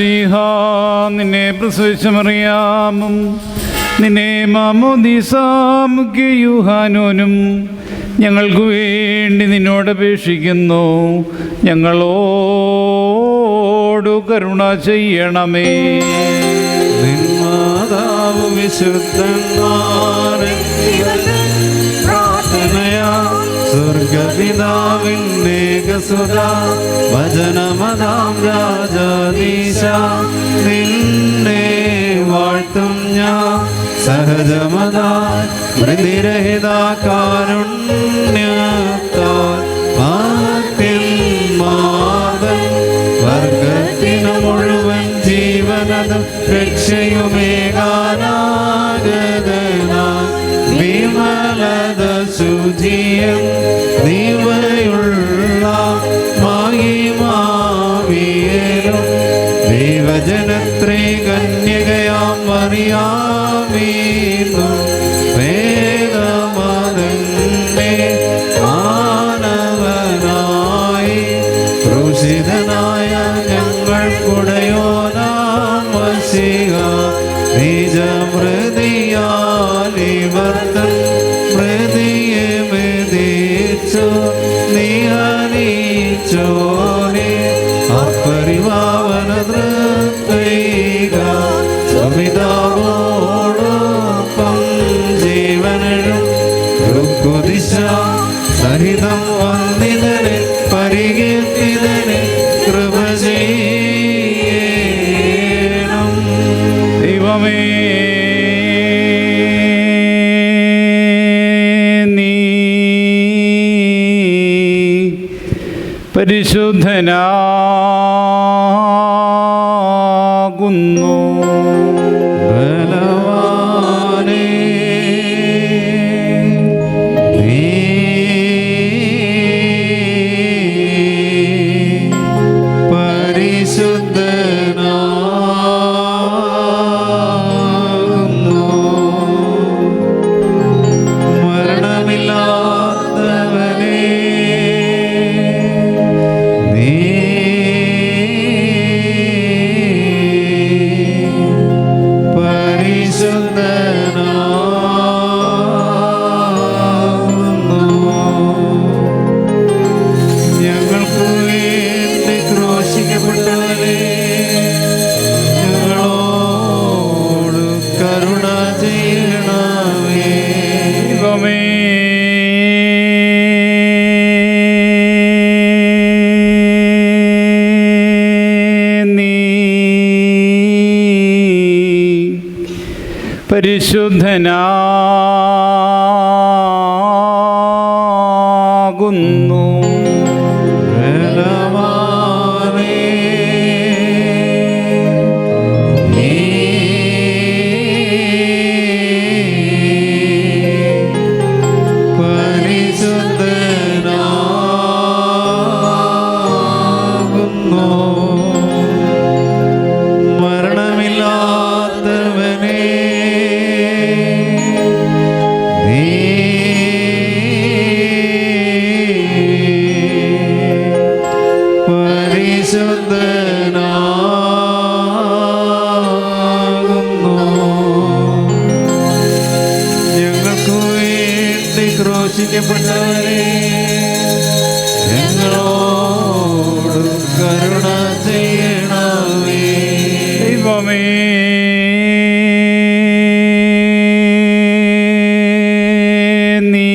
മശീഹ നിന്നെ പ്രസവിച്ച മറിയാമും നിന്നെ മാമോദീസാമുഖ്യ യൂഹാനോനും ഞങ്ങൾക്ക് വേണ്ടി നിന്നോട് അപേക്ഷിക്കുന്നു. ഞങ്ങളോട് കരുണ ചെയ്യണമേ. നിന്മാതാവ് പ്രാർത്ഥനയാ സ്വർഗപിതാവിന്നേകസുത വചനമതാം രാജാധീശ നിന്നെ വാഴ്ത്തും ഞാൻ സഹജമതാ മൃതിരഹിത കാരുണ്യത്താൽ മാതൻ വർഗത്തിനു മുഴുവൻ ജീവനതും രക്ഷയുമേകാനാഗതനാ വിമലത ശുചിയം നീവയുള്ള മഹിമാവിയലും ദൈവജനത്രേ കന്യകയാം മറിയാമീന്നു വേദമതന്നെ മാനവനായി ക്രൂശിതനായ ഞങ്ങൾക്കുടയോനാം മശീഹ നിജമൃതിയാലിവർത്തൻ മൃതിയെ മെതിച്ചു നിഹനിച്ചോനെ അപരിപാവന തൃത്വൈക സവിതാവോടൊപ്പം ജീവനും ഋക്കുദിശ സഹിതം വന്ദിതനെ പരികീർത്തിതനെ കൃപ ചെയ്യണം. ദൈവമേ, നീ പരിശുദ്ധനാകുന്നു. ബലവാനേ, നീ പരിശുദ്ധനാകുന്നു. മരണമില്ലാത്തവനേ, നീ പരിശുദ്ധനാകുന്നു. ഞങ്ങൾക്ക് വേണ്ടി ക്രൂശിക്കപ്പെട്ടവനേ, ഞങ്ങളോട് കരുണ ചെയ്യണമേ. ദൈവമേ, നീ പരിശുദ്ധനാകുന്നു. ബലവാനേ, നീ പരിശുദ്ധനാകുന്നു. മരണമില്ലാത്തവനേ, നീ പരിശുദ്ധനാകുന്നു. ഞങ്ങൾക്ക് വേണ്ടി ക്രൂശിക്കപ്പെട്ടവരേ, ഞങ്ങളോട് കരുണ ചെയ്യണമേ. ദൈവമേ, നീ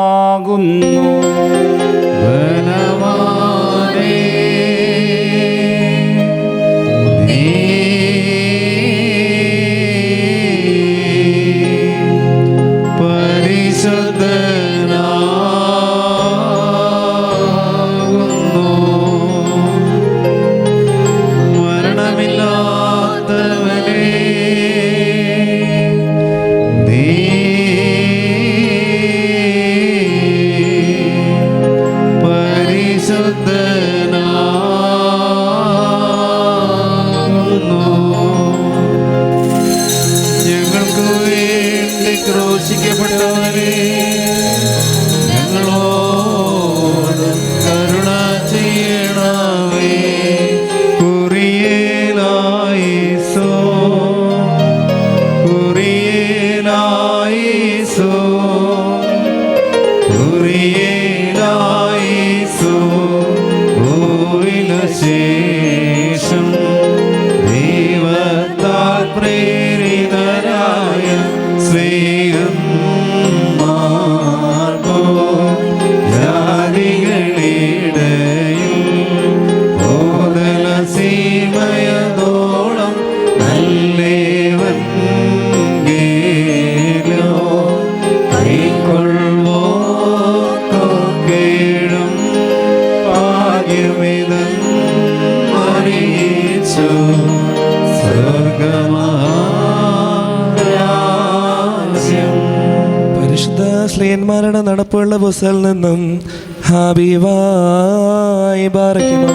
പരിശുദ്ധനാകുന്നു. ബലവാനേ, നീ പരിശുദ്ധനാകുന്നു. മരണമില്ലാത്തവനേ, നീ പ്രവാചകന്മാരുടെ നടപ്പുള്ള പുസ്തകത്തിൽ നിന്നും ഹബീബായി ബാറയ്ക്കുമോ.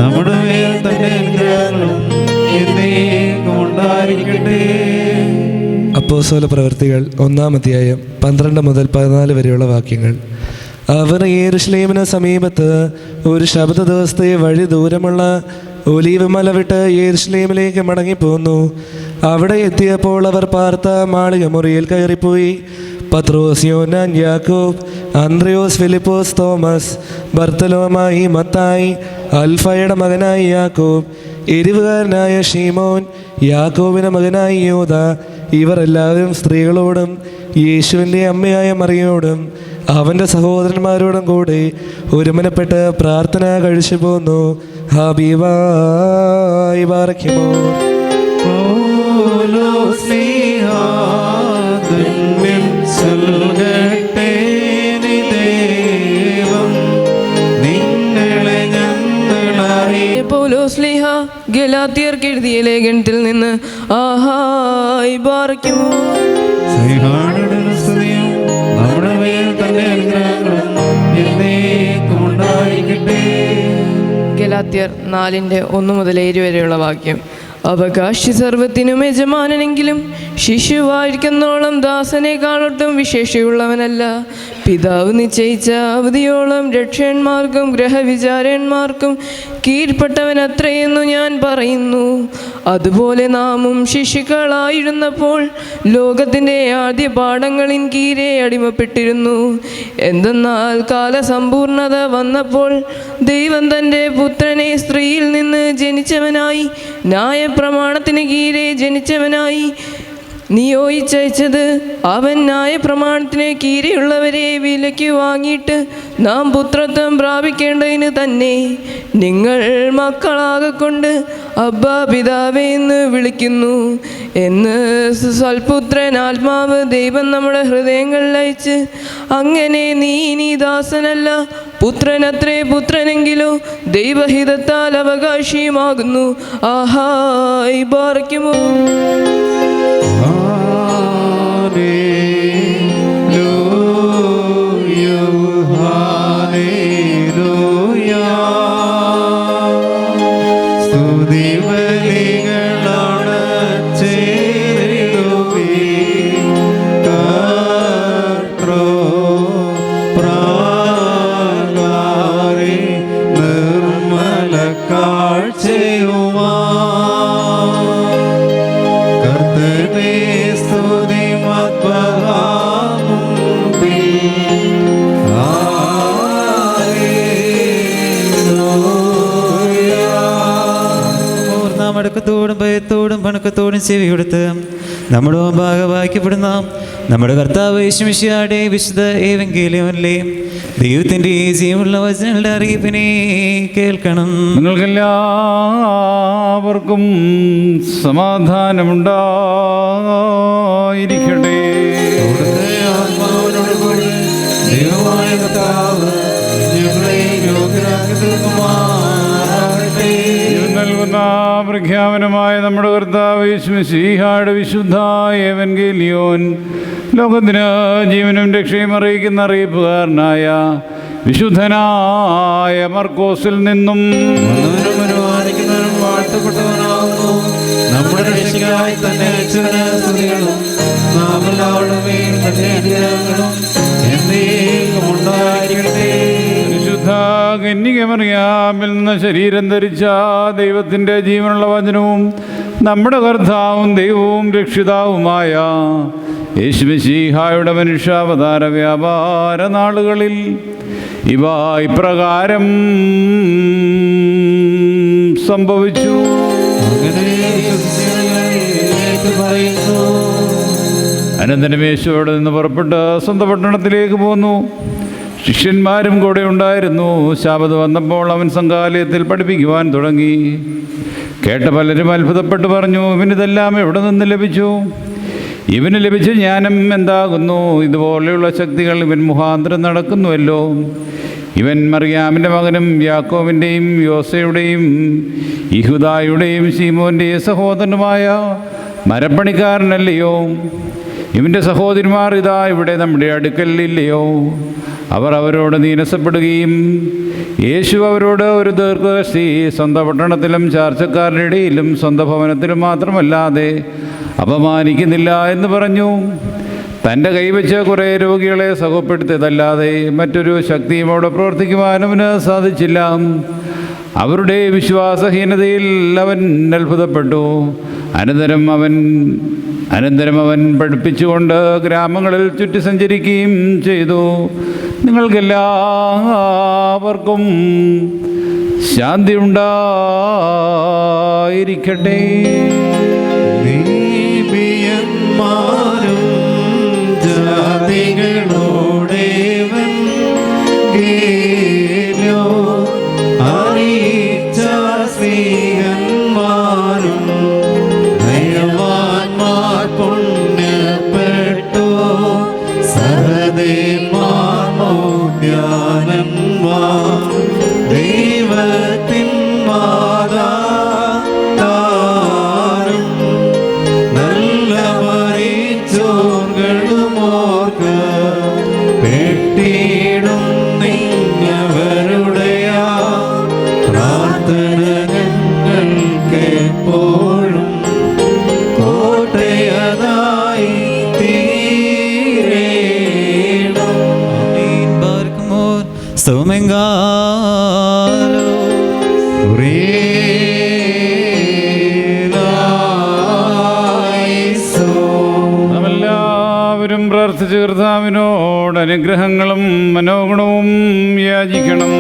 നമ്മുടെ മേൽ തന്റെ അനുഗ്രഹങ്ങളും എന്നേക്കും ഉണ്ടായിരിക്കട്ടെ. അപ്പോസ്തല പ്രവൃത്തികൾ 1-ാം അധ്യായം 12 മുതൽ 14 വരെയുള്ള വാക്യങ്ങൾ. അവർ യെരുശലേമിന് സമീപത്ത് ഒരു ശബത ദിവസത്തെ വഴി ദൂരമുള്ള ഒലീവ് മല വിട്ട് യെരുശലേമിലേക്ക് മടങ്ങിപ്പോന്നു. അവിടെ എത്തിയപ്പോൾ അവർ പാർത്ത മാളിക മുറിയിൽ കയറിപ്പോയി. പത്രോസ്, യോനാൻ, യാക്കോബ്, അന്ത്രയോസ്, ഫിലിപ്പോസ്, തോമസ്, ബർത്തലോമായി, മത്തായി, അൽഫയുടെ മകനായി യാക്കോബ്, എരിവുകാരനായ ഷീമോൻ, യാക്കോബിൻ്റെ മകനായി യൂദ, ഇവർ എല്ലാവരും സ്ത്രീകളോടും യേശുവിൻ്റെ അമ്മയായ മറിയോടും അവൻ്റെ സഹോദരന്മാരോടും കൂടി ഒരുമനപ്പെട്ട് പ്രാർത്ഥന കഴിച്ചു പോന്നു. ഹബീബായി ബാറയ്ക്കുമോ. പൗലോസ്ലീഹ ഗലാത്യർക്ക് എഴുതിയ ലേഖനത്തിൽ നിന്ന് ആഹായി ബാറയ്ക്കുമോ. നമ്മുടെ മേൽ തന്റെ അനുഗ്രഹങ്ങളും എന്നേക്കും ഉണ്ടായിരിക്കട്ടെ. ഗലാത്യർ 4:1-7 വരെയുള്ള വാക്യം. അവകാശി സർവത്തിനും യജമാനെങ്കിലും ശിശുവായിരിക്കുന്നോളം ദാസനേക്കാളൊട്ടും വിശേഷയുള്ളവനല്ല. പിതാവ് നിശ്ചയിച്ച അവധിയോളം രക്ഷകന്മാർക്കും ഗ്രഹവിചാരന്മാർക്കും കീഴ്പ്പെട്ടവൻ അത്രയെന്നു ഞാൻ പറയുന്നു. അതുപോലെ നാമും ശിശുക്കളായിരുന്നപ്പോൾ ലോകത്തിൻ്റെ ആദ്യ പാഠങ്ങളിൽ കീഴെ അടിമപ്പെട്ടിരുന്നു. എന്തെന്നാൽ കാലസമ്പൂർണത വന്നപ്പോൾ ദൈവം തൻ്റെ പുത്രനെ സ്ത്രീയിൽ നിന്ന് ജനിച്ചവനായി ന്യായപ്രമാണത്തിന് കീഴെ ജനിച്ചവനായി നിയോഗിച്ചയച്ചത്. അവൻ ന്യായപ്രമാണത്തിന് കീഴെയുള്ളവരെ വിലയ്ക്ക് വാങ്ങിയിട്ട് നാം പുത്രത്വം പ്രാപിക്കേണ്ടതിന് തന്നെ. നിങ്ങൾ മക്കളാകൊണ്ട് അബ്ബാ പിതാവേ എന്ന് വിളിക്കുന്നു എന്ന് സൽപുത്രൻ ആത്മാവ് ദൈവം നമ്മുടെ ഹൃദയങ്ങളിൽ അയച്ച്. അങ്ങനെ നീ ഇനി ദാസനല്ല പുത്രനത്രേ, പുത്രനെങ്കിലോ ദൈവഹിതത്താൽ അവകാശിയുമാകുന്നു. ആഹായി ബാറയ്ക്കുമോ. അടക്കത്തോടും ഭയത്തോടും പണക്കത്തോടും ചെവി കൊടുത്ത് നമ്മുടെ മുമ്പാകെ വായിക്കപ്പെടുന്ന നമ്മുടെ കർത്താവ് യേശുമിശിഹായുടെ വിശുദ്ധ ഏവങ്കേലിയോനിലെ ദൈവത്തിൻ്റെ ജീവനുള്ള വചനങ്ങളുടെ അറിയിപ്പിനെ കേൾക്കണം. നിങ്ങൾക്കെല്ലാവർക്കും സമാധാനമുണ്ടായിരിക്കട്ടെ. ദൈവമായ കർത്താവ് ഞങ്ങളെ യോഗ്യരാക്കി തീർക്കുമാറാകട്ടെ. നൽകുന്ന പ്രഖ്യാപനമായ നമ്മുടെ കർത്താവ് യേശുമിശിഹായുടെ വിശുദ്ധ ഏവങ്കേലിയോൻ ലോകത്തിന് ജീവനും രക്ഷയും അറിയിക്കുന്ന അറിയിപ്പുകാരനായ വിശുദ്ധനായ മർക്കോസിൽ നിന്നും വാഴ്ത്തപ്പെട്ടവനാകുന്നു. നമ്മുടെ രക്ഷയ്ക്കായി തന്നെ അയച്ചവന് സ്തുതികളും നാം എല്ലാവരുടെ മേൽ തന്റെ അനുഗ്രഹങ്ങളും എന്നേക്കും ഉണ്ടായിരിക്കട്ടെ. വിശുദ്ധ കന്യകമറിയാമിൽ നിന്ന് ശരീരം ധരിച്ച ദൈവത്തിൻ്റെ ജീവനുള്ള വചനവും നമ്മുടെ കർത്താവും ദൈവവും രക്ഷിതാവുമായ യേശുമിശിഹായുടെ മനുഷ്യാവതാര വ്യാപാര നാളുകളിൽ ഇവ ഇപ്രകാരം സംഭവിച്ചു. അനന്തരം യേശു അവിടെ നിന്ന് പുറപ്പെട്ട് സ്വന്തം പട്ടണത്തിലേക്ക് പോന്നു. ശിഷ്യന്മാരും കൂടെ ഉണ്ടായിരുന്നു. ശാബത്ത് വന്നപ്പോൾ അവൻ സംഘാലയത്തിൽ പഠിപ്പിക്കുവാൻ തുടങ്ങി. കേട്ട പലരും അത്ഭുതപ്പെട്ട് പറഞ്ഞു, ഇവനിതെല്ലാം എവിടെ നിന്ന് ലഭിച്ചു? ഇവന് ലഭിച്ച ജ്ഞാനം എന്താകുന്നു? ഇതുപോലെയുള്ള ശക്തികൾ ഇവൻ മുഖാന്തരം നടക്കുന്നുവല്ലോ. ഇവൻ മറിയാമിൻ്റെ മകനും യാക്കോബിൻ്റെയും യോസയുടെയും യഹൂദായുടെയും ശീമോൻ്റെയും സഹോദരനുമായ മരപ്പണിക്കാരനല്ലയോ? ഇവൻ്റെ സഹോദരിമാർ ഇതാ ഇവിടെ നമ്മുടെ അടുക്കലില്ലയോ? അവർ അവരോട് നീരസപ്പെടുകയും യേശു അവരോട് ഒരു ദീർഘദർശി സ്വന്തം പട്ടണത്തിലും ചാർച്ചക്കാരുടെ ഇടയിലും സ്വന്തം ഭവനത്തിലും മാത്രമല്ലാതെ അപമാനിക്കുന്നില്ല എന്ന് പറഞ്ഞു. തൻ്റെ കൈവച്ച് കുറേ രോഗികളെ സുഖപ്പെടുത്തിയതല്ലാതെ മറ്റൊരു ശക്തിയും അവിടെ പ്രവർത്തിക്കുവാൻ അവന് സാധിച്ചില്ല. അവരുടെ വിശ്വാസഹീനതയിൽ അവൻ അത്ഭുതപ്പെട്ടു. അനന്തരം അവൻ പഠിപ്പിച്ചുകൊണ്ട് ഗ്രാമങ്ങളിൽ ചുറ്റി സഞ്ചരിക്കുകയും ചെയ്തു. നിങ്ങൾക്കെല്ലാവർക്കും ശാന്തി ഉണ്ടായിരിക്കട്ടെ. നീതിയന്മാരും ജാതികളോടേവൻ ഗേലോ അറിയിച്ച സ്ത്രീയന്മാരും ദയവാന്മാർ പുണ്യപ്പെട്ടു സഹദേന്മാർ മൗദ്യാനന്മാർ ദൈവത്തിൻ മാതാ പെട്ടിടും നിങ്ങവരുടെ പ്രാർത്ഥന ഞങ്ങൾക്ക് എപ്പോഴും കോട്ടയതായി തീരേണം. നാമെല്ലാവരും പ്രാർത്ഥിച്ച് കർത്താവിനോട് അനുഗ്രഹങ്ങളും മനോഗുണവും യാചിക്കണം.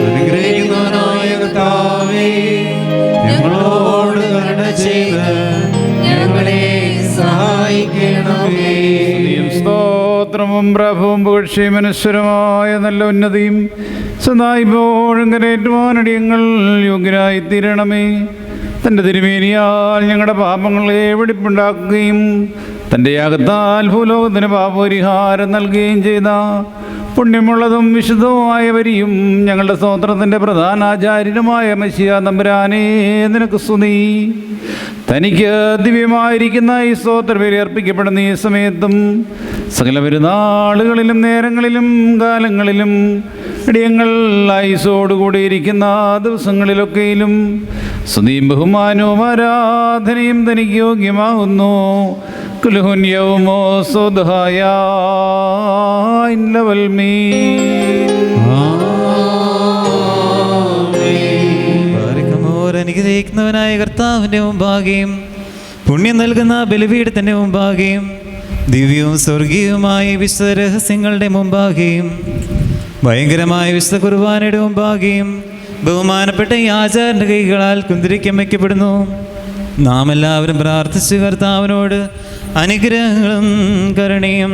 അനുഗ്രഹിക്കുന്നവനായ കർത്താവേ, ഞങ്ങളോട് കരുണ ചെയ്ത് ഞങ്ങളെ സഹായിക്കണമേ. സ്തോത്രവും പ്രഭവും പുകഴ്ചയും അനശ്വരമായ നല്ല ഉന്നതിയും സദായിപ്പോഴും കരയേറ്റുവാനടിയങ്ങൾ യോഗ്യരായി തീരണമേ. തൻ്റെ തിരുമേനിയാൽ ഞങ്ങളുടെ പാപങ്ങളെ വെടിപ്പുണ്ടാക്കുകയും തൻ്റെ യാഗത്താൽ ഭൂലോകത്തിന് പാപപരിഹാരം നൽകുകയും ചെയ്ത പുണ്യമുള്ളതും വിശുദ്ധവുമായവരെയും ഞങ്ങളുടെ സ്തോത്രത്തിൻ്റെ പ്രധാന ആചാര്യനുമായ മെശിയ തമ്പുരാനേ, നിനക്ക് സ്തുതി. തനിക്ക് ദിവ്യമായിരിക്കുന്ന ഈ സ്തോത്രബലി അർപ്പിക്കപ്പെടുന്ന ഈ സമയത്തും സകല പെരുന്നാളുകളിലും നേരങ്ങളിലും കാലങ്ങളിലും ഇടയങ്ങൾ ആയുസ്സോടുകൂടിയിരിക്കുന്ന ദിവസങ്ങളിലൊക്കെയിലും സ്തുതിയും ബഹുമാനവും ആരാധനയും തനിക്ക് യോഗ്യമാകുന്നു. കുലുഹുന്യവുമോ സ്വദായ അനുഗ്രഹിക്കുന്നവനായ കർത്താവിൻ്റെ മുമ്പാകെയും പുണ്യം നൽകുന്ന ബലിപീഠത്തിൻ്റെ മുമ്പാകെയും ദിവ്യവും സ്വർഗീയവുമായ വിശുദ്ധ രഹസ്യങ്ങളുടെ മുമ്പാകെയും ഭയങ്കരമായ വിശുദ്ധ കുർബാനയുടെ മുമ്പാകെയും ബഹുമാനപ്പെട്ട ഈ ആചാരൻ്റെ കൈകളാൽ കുന്തിരിക്കം വയ്ക്കപ്പെടുന്നു. നാം എല്ലാവരും പ്രാർത്ഥിച്ച് കർത്താവിനോട് അനുഗ്രഹങ്ങളും കരുണയും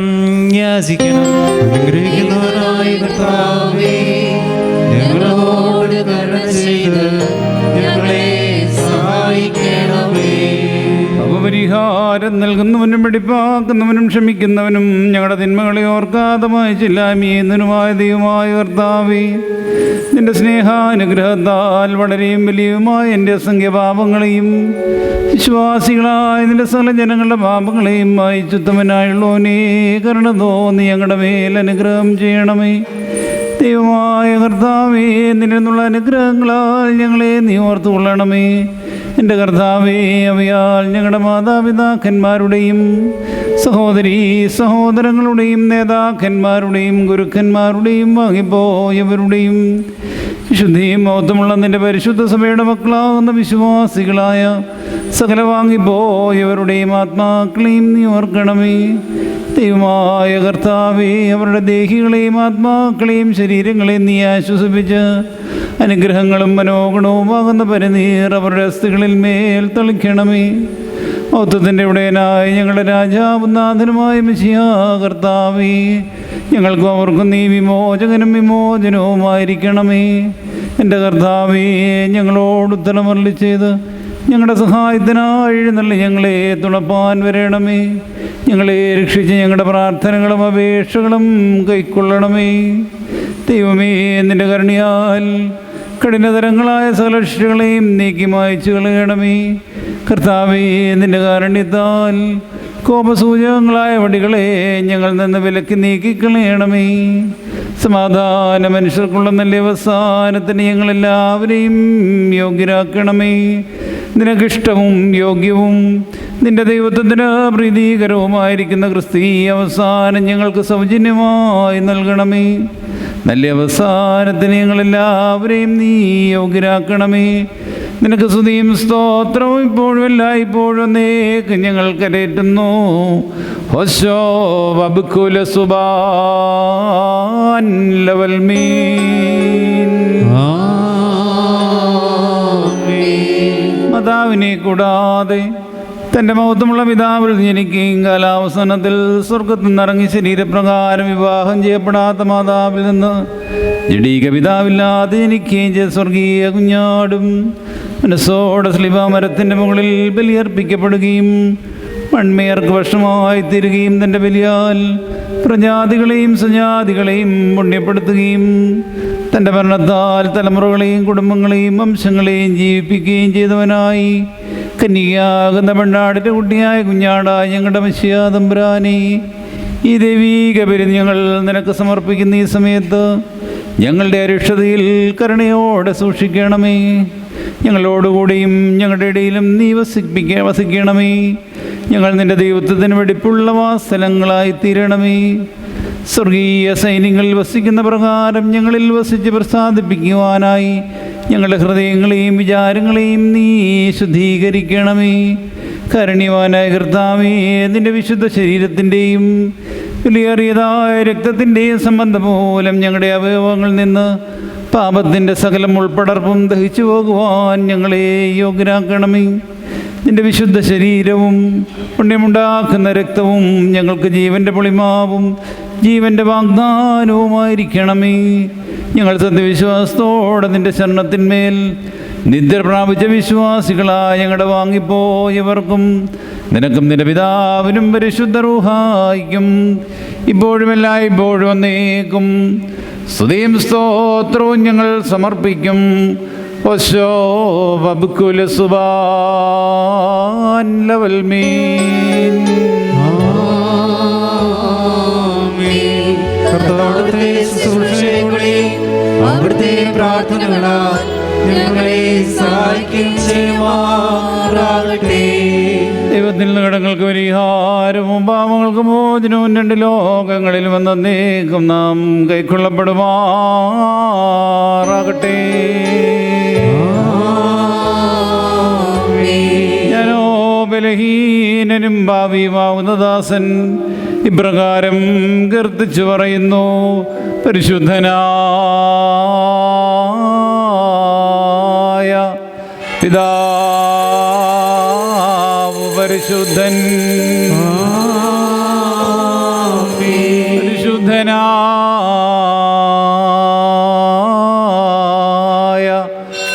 യാചിക്കണം. അനുഗ്രഹിക്കുന്നവനായ കർത്താവേ, ഞങ്ങളോട് കരുണ ചെയ്ത് ഞങ്ങളെ സഹായിക്കണമേ. പാപപരിഹാരം നൽകുന്നവനും വെടിപ്പാക്കുന്നവനും ക്ഷമിക്കുന്നവനും ഞങ്ങളുടെ തിന്മകളെ ഓർക്കാതെ മായ്ച്ചില്ലാമിയെന്നതിനുമായ ദൈവമായ കർത്താവേ, നിന്റെ സ്നേഹാനുഗ്രഹത്താൽ വളരെയും വലിയവുമായ എൻ്റെ അസംഖ്യ പാപങ്ങളെയും വിശ്വാസികളായ നിന്റെ സകല ജനങ്ങളുടെ പാപങ്ങളെയും മായ്ച്ചുത്തമനായുള്ളോനേ, കരുണ തോന്നി ഞങ്ങളുടെ മേൽ അനുഗ്രഹം ചെയ്യണമേ. ദൈവമായ കർത്താവേ, നിന്നിൽ നിന്നുള്ള അനുഗ്രഹങ്ങളാൽ ഞങ്ങളെ നീ ഓർത്തുകൊള്ളണമേ. എൻ്റെ കർത്താവേ, അവയാൽ ഞങ്ങളുടെ മാതാപിതാക്കന്മാരുടെയും സഹോദരീ സഹോദരങ്ങളുടെയും നേതാക്കന്മാരുടെയും ഗുരുക്കന്മാരുടെയും വാങ്ങിപ്പോയവരുടെയും വിശുദ്ധിയും മഹത്വമുള്ള നിൻ്റെ പരിശുദ്ധ സഭയുടെ മക്കളാകുന്ന വിശ്വാസികളായ സകല വാങ്ങിപ്പോയവരുടെയും ആത്മാക്കളെയും നീ ഓർക്കണമേ. ദൈവമായ കർത്താവേ, അവരുടെ ദേഹികളെയും ആത്മാക്കളെയും ശരീരങ്ങളെയും നീ ആശ്വസിപ്പിച്ച് അനുഗ്രഹങ്ങളും മനോഗുണവുമാകുന്ന പരിനീർ അവരുടെ അസ്ഥികളിൽ മേൽ തളിക്കണമേ. മൗത്വത്തിൻ്റെ ഉടയനായ ഞങ്ങളുടെ രാജാവും നാഥനുമായ മെശിഹാ കർത്താവേ, ഞങ്ങൾക്കും അവർക്കും നീ വിമോചകനും വിമോചനവുമായിരിക്കണമേ. എൻ്റെ കർത്താവേ, ഞങ്ങളോട് ഉത്തരമരുളി ചെയ്ത് ഞങ്ങളുടെ സഹായത്തിനായി എഴുന്നള്ളി ഞങ്ങളെ തുണപ്പാൻ വരണമേ. ഞങ്ങളെ രക്ഷിച്ച് ഞങ്ങളുടെ പ്രാർത്ഥനകളും അപേക്ഷകളും കൈക്കൊള്ളണമേ. ദൈവമേ, നിൻ്റെ കരുണയാൽ കഠിനതരങ്ങളായ സകല ശിക്ഷകളെയും നീക്കി മായ്ച്ചു കളയണമേ. കർത്താവേ, നിൻ്റെ കാരുണ്യത്താൽ കോപസൂചകങ്ങളായ വടികളെ ഞങ്ങൾ നിന്ന് വിലക്കി നീക്കിക്കളയണമേ. സമാധാന മനുഷ്യർക്കുള്ള നല്ല അവസാനത്തിന് ഞങ്ങളെല്ലാവരെയും യോഗ്യരാക്കണമേ. നിനക്കിഷ്ടവും യോഗ്യവും നിന്റെ ദൈവത്വത്തിന് പ്രീതികരവുമായിരിക്കുന്ന ക്രിസ്തീയ അവസാനം ഞങ്ങൾക്ക് സൗജന്യമായി നൽകണമേ. നല്ല അവസാനത്തിന് ഞങ്ങളെല്ലാവരെയും നീ യോഗ്യരാക്കണമേ. നിനക്ക് സ്തുതിയും സ്തോത്രവും ഇപ്പോഴും എല്ലായ്പ്പോഴും എന്നേക്കും ഞങ്ങൾ കരേറ്റുന്നു. ഹോശോ വബ്കുല സുബാൻ ലവൽ മീൻ. മാതാവിനെ കൂടാതെ തൻ്റെ മഹത്വമുള്ള പിതാവിൽ ജനിക്കുകയും കാലാവസാനത്തിൽ സ്വർഗത്തിൽ നിന്നിറങ്ങി ശരീരപ്രകാരം വിവാഹം ചെയ്യപ്പെടാത്ത മാതാവിൽ നിന്ന് ജഡീക പിതാവില്ലാതെ ജനിക്കുകയും ചെയ്ത സ്വർഗീയ കുഞ്ഞാടും മനസ്സോടെ സ്ലിവാമരത്തിൻ്റെ മുകളിൽ ബലിയർപ്പിക്കപ്പെടുകയും മൺമേയർക്ക് വശമായി തീരുകയും തൻ്റെ ബലിയാൽ പ്രജാതികളെയും സജാതികളെയും പുണ്യപ്പെടുത്തുകയും തൻ്റെ ഭരണത്താൽ തലമുറകളെയും കുടുംബങ്ങളെയും വംശങ്ങളെയും ജീവിപ്പിക്കുകയും ചെയ്തവനായി കന്യകയാകുന്ന പെണ്ണാടിൻ്റെ കുട്ടിയായ കുഞ്ഞാടായ ഞങ്ങളുടെ മെസ്സിയ തമ്പുരാനെ, ഈ ദൈവീക ബലി ഞങ്ങൾ നിനക്ക് സമർപ്പിക്കുന്ന ഈ സമയത്ത് ഞങ്ങളുടെ അരിഷ്ടതയിൽ കരുണയോടെ സൂക്ഷിക്കണമേ. ഞങ്ങളോടുകൂടിയും ഞങ്ങളുടെ ഇടയിലും നീ വസിക്കണമേ. ഞങ്ങൾ നിൻ്റെ ദൈവത്വത്തിന് വെടിപ്പുള്ള വാസലങ്ങളായി തീരണമേ. സ്വർഗീയ സൈന്യങ്ങളിൽ വസിക്കുന്ന പ്രകാരം ഞങ്ങളിൽ വസിച്ച് പ്രസാദിപ്പിക്കുവാനായി ഞങ്ങളുടെ ഹൃദയങ്ങളെയും വിചാരങ്ങളെയും നീ ശുദ്ധീകരിക്കണമേ. കാരുണ്യവാനായ കർത്താവേ, നിൻ്റെ വിശുദ്ധ ശരീരത്തിൻ്റെയും വിലയേറിയതായ രക്തത്തിൻ്റെയും സംബന്ധം മൂലം ഞങ്ങളുടെ അവയവങ്ങളിൽ നിന്ന് പാപത്തിൻ്റെ സകലം ഉൾപ്പടർപ്പും ദഹിച്ചു പോകുവാൻ ഞങ്ങളെ യോഗ്യരാക്കണമേ. നിൻ്റെ വിശുദ്ധ ശരീരവും പുണ്യമുണ്ടാക്കുന്ന രക്തവും ഞങ്ങൾക്ക് ജീവൻ്റെ പൊളിമാവും ജീവൻ്റെ വാഗ്ദാനവുമായിരിക്കണമേ. ഞങ്ങൾ സത്യവിശ്വാസത്തോടെ നിൻ്റെ ശരണത്തിന്മേൽ നിദ്ര പ്രാപിച്ച വിശ്വാസികളായ ഞങ്ങളുടെ വാങ്ങിപ്പോയവർക്കും നിനക്കും നിന്റെ പിതാവിനും പരിശുദ്ധ റൂഹായിക്കും ഇപ്പോഴും എല്ലായ്പ്പോഴും എന്നേക്കും സ്തുതിയും സ്തോത്രവും ഞങ്ങൾ സമർപ്പിക്കും. ഓശോ വബ്കുല സുബാൻ ലവൽ മീൻ. കർത്താവിന്റെ ശുശ്രൂഷകളെ അവിടുത്തെ പ്രാർത്ഥനകളാൽ ഞങ്ങളെ സഹായിക്കുകയും ചെയ്യുമാറാകട്ടെ. ദൈവത്തിൽ നിന്ന് കടങ്ങൾക്ക് പരിഹാരവും പാപങ്ങൾക്ക് മോചനവും രണ്ട് ലോകങ്ങളിലും എന്നേക്കും നാം കൈക്കൊള്ളപ്പെടുമാറാകട്ടെ. ഞാനോ ബലഹീനനും ഭാവിയുമാവുന്ന ദാസൻ ഇപ്രകാരം കീർത്തിച്ചു പറയുന്നു. പരിശുദ്ധനായ പിതാവ് പരിശുദ്ധൻ, പരിശുദ്ധനായ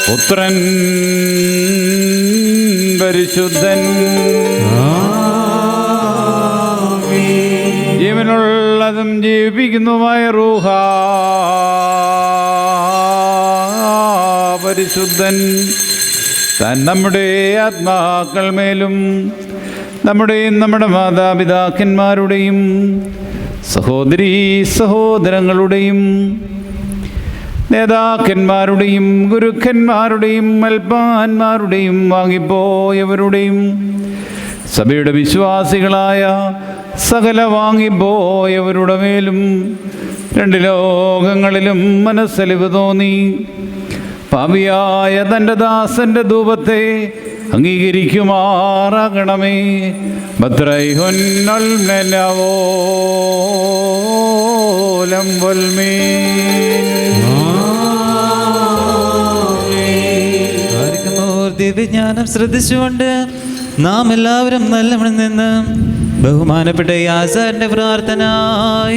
പുത്രൻ പരിശുദ്ധൻ, ജീവനുള്ളതും ജീവിപ്പിക്കുന്നതുമായ റൂഹ പരിശുദ്ധൻ താൻ നമ്മുടെ ആത്മാക്കൾ മേലും നമ്മുടെയും നമ്മുടെ മാതാപിതാക്കന്മാരുടെയും സഹോദരീ സഹോദരങ്ങളുടെയും നേതാക്കന്മാരുടെയും ഗുരുക്കന്മാരുടെയും അൽപ്പാന്മാരുടെയും വാങ്ങിപ്പോയവരുടെയും സഭയുടെ വിശ്വാസികളായ സകല വാങ്ങിപ്പോയവരുടെ മേലും രണ്ട് ലോകങ്ങളിലും മനസ്സലിവ് തോന്നി പാപിയായ തൻ്റെ ദാസൻ്റെ ധൂപത്തെ അംഗീകരിക്കുമാറാകണമേ. ദിവ്യജ്ഞാനം ശ്രദ്ധിച്ചുകൊണ്ട് നാം എല്ലാവരും നല്ലവണ്ണം നിന്ന് ബഹുമാനപ്പെട്ട ഈ ആചാര്യന്റെ പ്രാർത്ഥന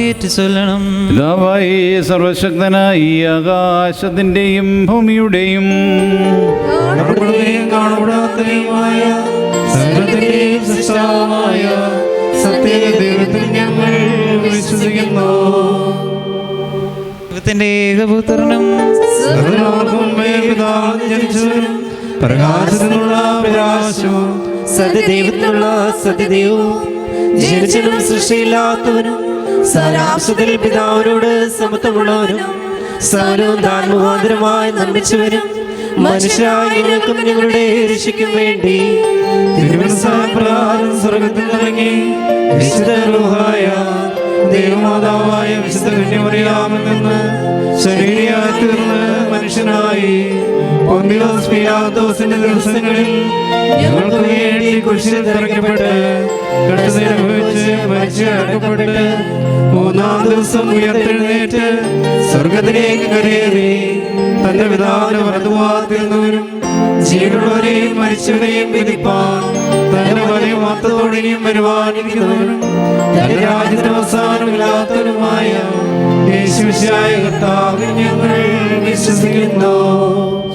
ഏറ്റുചൊല്ലണം. പിതാവായി സർവശക്തനായി ആകാശത്തിൻ്റെയും ഭൂമിയുടെയും സത്യദൈവത്തിൽ ഞങ്ങൾ വിശ്വസിക്കുന്നു. ദൈവത്തിന്റെ ഏകപുത്രനും ജനിച്ചവനും പ്രകാശത്തിനുള്ള പ്രകാശവും സത്യദൈവത്തിനുള്ള സത്യദൈവവും ജനിച്ചതും സൃഷ്ടിയില്ലാത്തവനും സാരാംശത്തിൽ പിതാവിനോട് സമത്വമുള്ളവനും സകലവും താൻ മുഖാന്തരമായി നിർമ്മിച്ചവനും മനുഷ്യരായ ഞങ്ങൾക്കും ഞങ്ങളുടെ രക്ഷയ്ക്കും വേണ്ടി തിരുവനന്തപുരം സ്വർഗത്തിൽ നിറങ്ങി വിശുദ്ധ റൂഹായ ദേവമാതാവായ വിശുദ്ധ കന്യമറിയാമിൽ നിന്ന് ശരീരയായി തീർന്ന് മനുഷ്യനായി പൊന്തിയോസ് പീലാത്തോസിന്റെ ദിവസങ്ങളിൽ ഞങ്ങൾക്ക് വേണ്ടി കുരിശിൽ തറയ്ക്കപ്പെട്ട് കഷ്ടത അനുഭവിച്ച് മരിച്ച് അടക്കപ്പെട്ട് മൂന്നാം ദിവസം ഉയർത്തെഴുന്നേറ്റ് സ്വർഗത്തിലേക്ക് കരയേറി തന്റെ പിതാവിന്റെ വലതുഭാഗത്തിരുന്നവരും ജീവനുള്ളവരെയും മരിച്ചവരെയും വിധിപ്പാൻ തന്റെ വലിയ മഹത്വത്തോടെയും വരുവാനിരിക്കുന്നവരും തന്റെ രാജ്യത്തിന് അവസാനമില്ലാത്തവരുമായ യേശുവിശിഹായ കർത്താവിൽ ഞങ്ങൾ വിശ്വസിക്കുന്നു.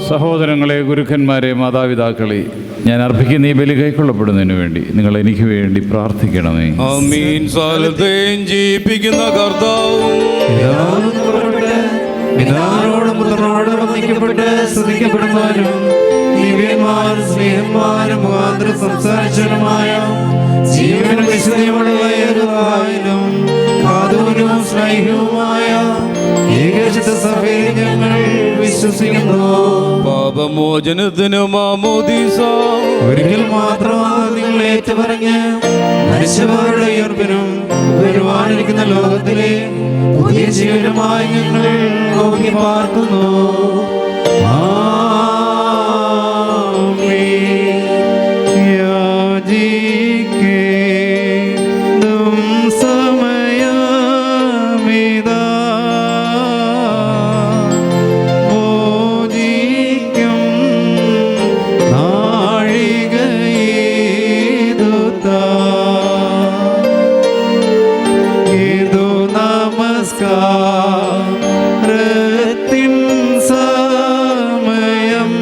സഹോദരങ്ങളെ, ഗുരുക്കന്മാരെ, മാതാപിതാക്കളെ, ഞാൻ അർപ്പിക്കുന്ന ഈ ബലി കൈക്കൊള്ളപ്പെടുന്നതിന് വേണ്ടി നിങ്ങൾ എനിക്ക് വേണ്ടി പ്രാർത്ഥിക്കണമേ. ആമീൻ. സകലത്തെയും ജീവിപ്പിക്കുന്ന കർത്താവും പിതാവിനോടും പുത്രനോടും വന്ദിക്കപ്പെട്ട് സ്തുതിക്കപ്പെടുന്നവരും ദിവ്യന്മാരും സ്നേഹന്മാരും മുഖാന്തരം സംസാരിച്ചവരുമായ ജീവനും വിശുദ്ധിയുമുള്ള ഏകവായിലും കാതൂരും സ്നേഹവുമായ ഏകശുദ്ധ സഭയിൽ ഞങ്ങൾ വിശ്വസിക്കുന്നു. പാപമോചനത്തിന് മാമോദീസ ഒരിക്കൽ മാത്രമാണ് നിങ്ങൾ ഏറ്റുപറഞ്ഞ് മരിച്ചവരുടെ ഉയർപ്പിനും വരുവാനിരിക്കുന്ന ലോകത്തിലെ പുതിയ ജീവനുമായി ഞങ്ങൾ നോക്കി പാർക്കുന്നു. യാചിക്കേണ്ടും സമയമിതാ മോചിക്കും നാഴികയിതുതാ ഇതു നമസ്കാരത്തിൻ സമയം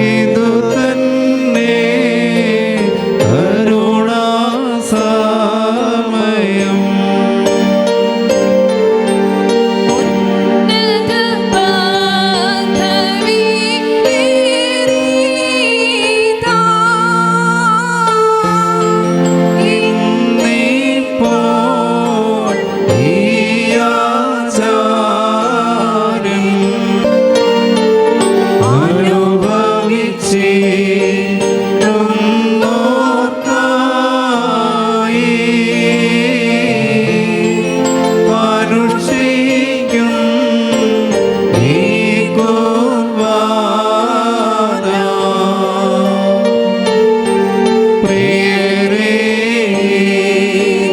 ഇതു തന്നെ കരുണാസമയം. ഇന്നിപ്പോൾ ഈ ആചാരം അനുഭവിച്ചിരുന്നോർക്കായി അനുഷ്ഠിക്കും ഈ കുർബാന. പ്രിയരേ,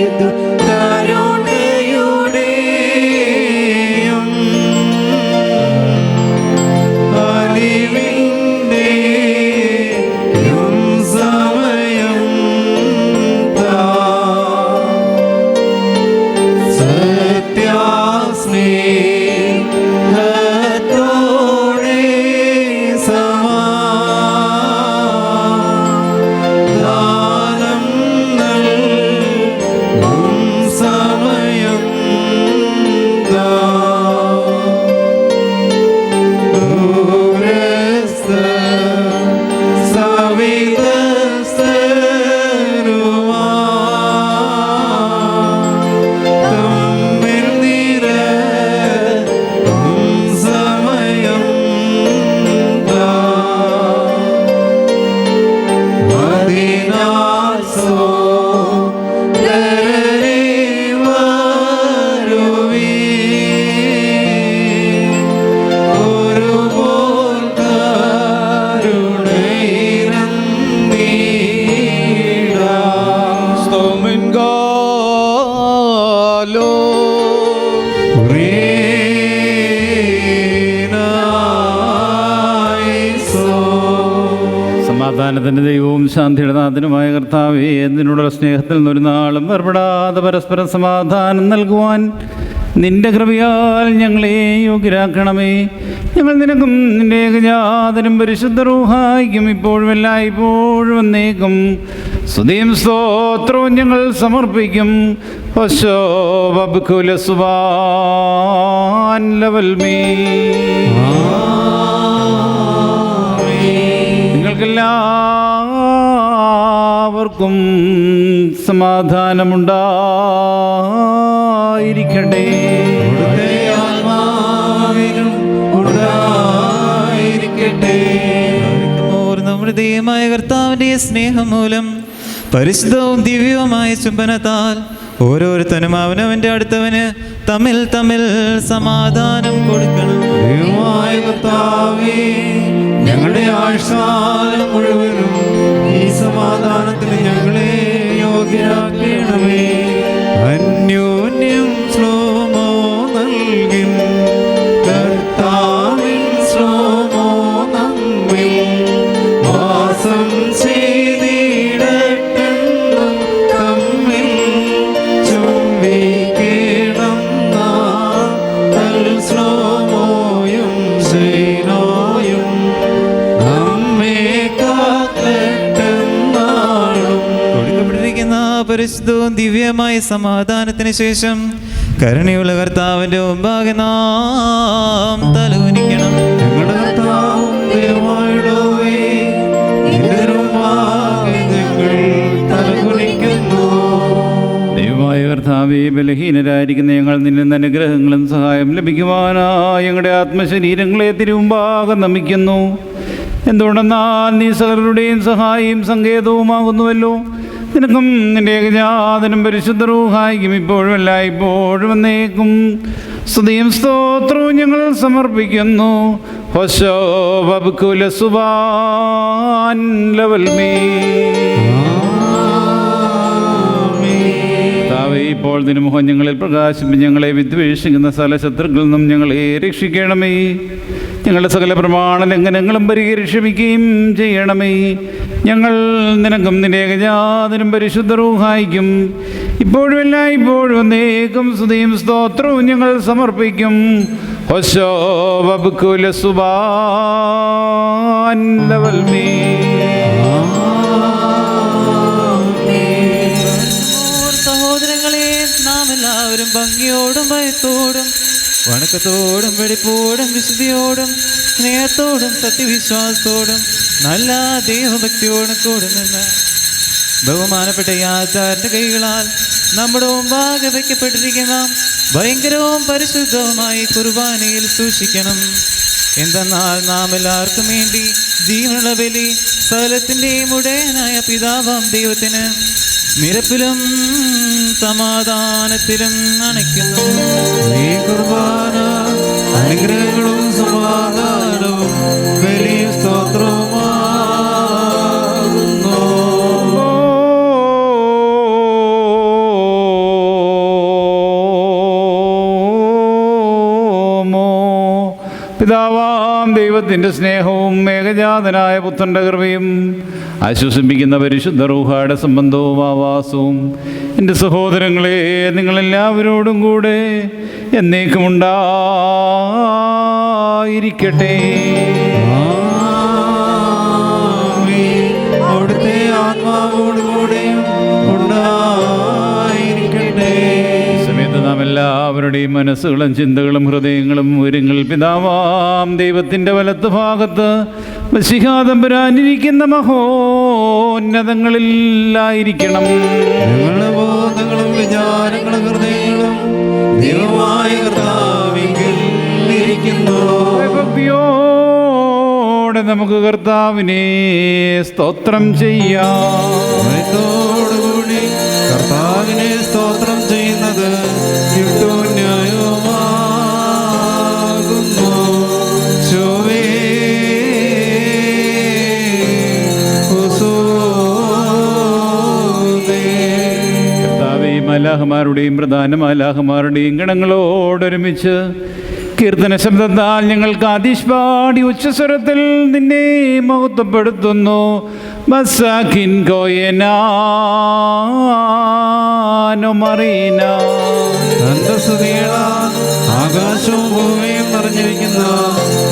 ഇത് കരുണയുടെയും അലിവിന്റെയും സമയം താ. സത്യാസ്നേഹത്തോടെ സമാധാനം നൽകും സമയം താ. ദൂരസ്ഥ സവിതസ്ഥരുമാ തമ്മിൽ നിരക്കും സമയം താ. അതിനാൽ സോദരരേ വരുവീൻ, ഒരുപോൽ കരുണയിരന്നീടാം. സ്തോമിൻകാലോ സമാധാനത്തിൻ്റെ ദൈവവും ശാന്തിയുടെ നാഥനുമായ കർത്താവേ, എന്തിനുള്ള സ്നേഹത്തിൽ നിന്നൊരു നാളും വേർപെടാതെ പരസ്പരം സമാധാനം നൽകുവാൻ നിന്റെ കൃപയാൽ ഞങ്ങളെ യോഗ്യരാക്കണമേ. ഞങ്ങൾ നിനക്കും നിന്റെ ഏകജാതനും പരിശുദ്ധ റൂഹായിക്കും ഇപ്പോഴും എല്ലായ്പ്പോഴും എന്നേക്കും സ്തുതിയും സ്തോത്രവും ഞങ്ങൾ സമർപ്പിക്കും. നിങ്ങൾക്കെല്ലാവർക്കും ആത്മാക്കൾക്കും സമാധാനമുണ്ടായിരിക്കട്ടെ. അവിടുത്തെ ആത്മാവിനും ഉണ്ടായിരിക്കട്ടെ. നമ്മുടെ ദൈവമായ കർത്താവിൻ്റെ സ്നേഹം മൂലം പരിശുദ്ധവും ദിവ്യവുമായ ചുംബനത്താൽ ഓരോരുത്തനും അവനവൻ്റെ അടുത്തവന് തമ്മിൽ തമ്മിൽ സമാധാനം കൊടുക്കണം. ദൈവമായ കർത്താവേ, ഞങ്ങളുടെ ആയുഷ്കാലം മുഴുവനും ഈ സമാധാനത്തിന് ഞങ്ങളെ യോഗ്യരാക്കണമേ. അന്യോന്യം ശ്ലോമോ നൽകി കർത്താവിൻ ശ്ലോമോ നമ്മിൽ വാസം ചെയ്തിടട്ടെന്നും തമ്മിൽ ചുംബിക്കണം നാൾ ശ്ലോമോയും സേനോയും നമ്മെ കാക്കട്ടെന്നാളും. കൊടുക്കപ്പെട്ടിരിക്കുന്ന പരിശുദ്ധവും ദിവ്യമായ സമാധാനത്തിന് ശേഷം കരുണയുള്ള കർത്താവിൻ്റെ മുമ്പാകെ നാം തലകുനിക്കണം. ഞങ്ങളുടെ കർത്താവും ദൈവമായുള്ളവേ, നിന്റെ മുമ്പാകെ ഞങ്ങൾ തലകുനിക്കുന്നു. ദൈവമായ കർത്താവേ, ബലഹീനരായിരിക്കുന്ന ഞങ്ങൾ നിന്നിൽ നിന്ന് അനുഗ്രഹങ്ങളും സഹായം ലഭിക്കുവാനായി ഞങ്ങളുടെ ആത്മശരീരങ്ങളെ തിരുമുമ്പാകെ നമിക്കുന്നു. എന്തുകൊണ്ടെന്നാൽ നീ സകലരുടെയും സഹായിയും സങ്കേതവുമാകുന്നുവല്ലോ. നിനക്കും നിന്റെ ഏകജാതനും പരിശുദ്ധ റൂഹായിക്കും ഇപ്പോഴും എല്ലായ്പ്പോഴും എന്നേക്കും സ്തുതിയും സ്തോത്രവും ഞങ്ങൾ സമർപ്പിക്കുന്നു. ഹോശോ വബ്കുല സുബാൻ ലവൽമേ. ഇപ്പോൾ തിരുമുഖം ഞങ്ങളിൽ പ്രകാശിപ്പിച്ച് ഞങ്ങളെ വിദ്വേഷിക്കുന്ന സകല ശത്രുക്കളിൽ നിന്നും ഞങ്ങളെ രക്ഷിക്കണമേ. ഞങ്ങളുടെ സകല പ്രമാണ ലംഘനങ്ങളും പരിഹരിക്ഷമിക്കുകയും ചെയ്യണമേ. ഞങ്ങൾ നിനക്കും നിന്റെ ഏകജാതനും പരിശുദ്ധ റൂഹായിക്കും ഇപ്പോഴും എല്ലായ്പ്പോഴും എന്നേക്കും സ്തുതിയും സ്തോത്രവും ഞങ്ങൾ സമർപ്പിക്കും. ഹോശോ വബ്കുല സുബാൻ ലവൽമേ. സഹോദരങ്ങളെ, നാം എല്ലാവരും ഭംഗിയോടും ഭയത്തോടും വണക്കത്തോടും വെടിപ്പോടും വിശുദ്ധിയോടും സ്നേഹത്തോടും സത്യവിശ്വാസത്തോടും നല്ല ദൈവഭക്തിയോടും കൂടെ നിന്ന് ബഹുമാനപ്പെട്ട ഈ ആചാരന്റെ കൈകളാൽ നമ്മുടെ മുമ്പാകെ വയ്ക്കപ്പെട്ടിരിക്കുന്ന ഭയങ്കരവും പരിശുദ്ധവുമായ കുർബാനയിൽ സൂക്ഷിക്കണം. എന്തെന്നാൽ നാം എല്ലാവർക്കും വേണ്ടി ജീവനുള്ള ബലി സകലത്തിൻ്റെയും ഉടയനായ പിതാവാം ദൈവത്തിന് നിരപ്പിലും സമാധാനത്തിലും അണയ്ക്കുന്നു. ഈ കുർബാന അനുഗ്രഹങ്ങളും സമാധാനവും വലിയ സ്തോത്രവുമാകുന്നു. പിതാവാം ദൈവത്തിൻ്റെ സ്നേഹവും ഏകജാതനായ പുത്രൻ്റെ കൃപയും ആശ്വസിപ്പിക്കുന്ന പരിശുദ്ധ റൂഹായുടെ സംബന്ധവും ആവാസവും എൻ്റെ സഹോദരങ്ങളെ നിങ്ങളെല്ലാവരോടും കൂടെ എന്നേക്കും ഉണ്ടായിരിക്കട്ടെ. അവിടുത്തെ ആത്മാവോടുകൂടെയും ഉണ്ടായിരിക്കട്ടെ. സമയത്ത് നാം എല്ലാവരുടെയും മനസ്സുകളും ചിന്തകളും ഹൃദയങ്ങളും ഉയരങ്ങൾ പിതാവാം ദൈവത്തിൻ്റെ വലത്ത് ഭാഗത്ത് വശിഹാതമ്പുരാനിരിക്കുന്ന മഹോന്നതങ്ങളിലായിരിക്കണം. ഞങ്ങളുടെ ബോധങ്ങളും വിചാരങ്ങളും ഹൃദയങ്ങളും ദൈവമായ കർത്താവിങ്കിൽ ഇരിക്കുന്നു. ഭക്തിയോടെ നമുക്ക് കർത്താവിനെ സ്തോത്രം ചെയ്യാം. ഭയത്തോടുകൂടി കർത്താവിനെ സ്തോത്രം ചെയ്യുന്നത് യുക്തവും ന്യായവുമാകുന്നു. ശോവേ കർത്താവേ, മാലാഖമാരുടെയും പ്രധാന മാലാഖമാരുടെയും ഗണങ്ങളോടൊരുമിച്ച് കീർത്തന ശബ്ദത്താൽ ഞങ്ങൾക്ക് ആദിഷ്പാടി ഉച്ചസ്വരത്തിൽ നിന്നെ മഹത്വപ്പെടുത്തുന്നു. മസാഖിൻ കോയനാനോ മറീന. തന്റെ സ്തുതികളാൽ ആകാശവും ഭൂമിയും നിറഞ്ഞിരിക്കുന്ന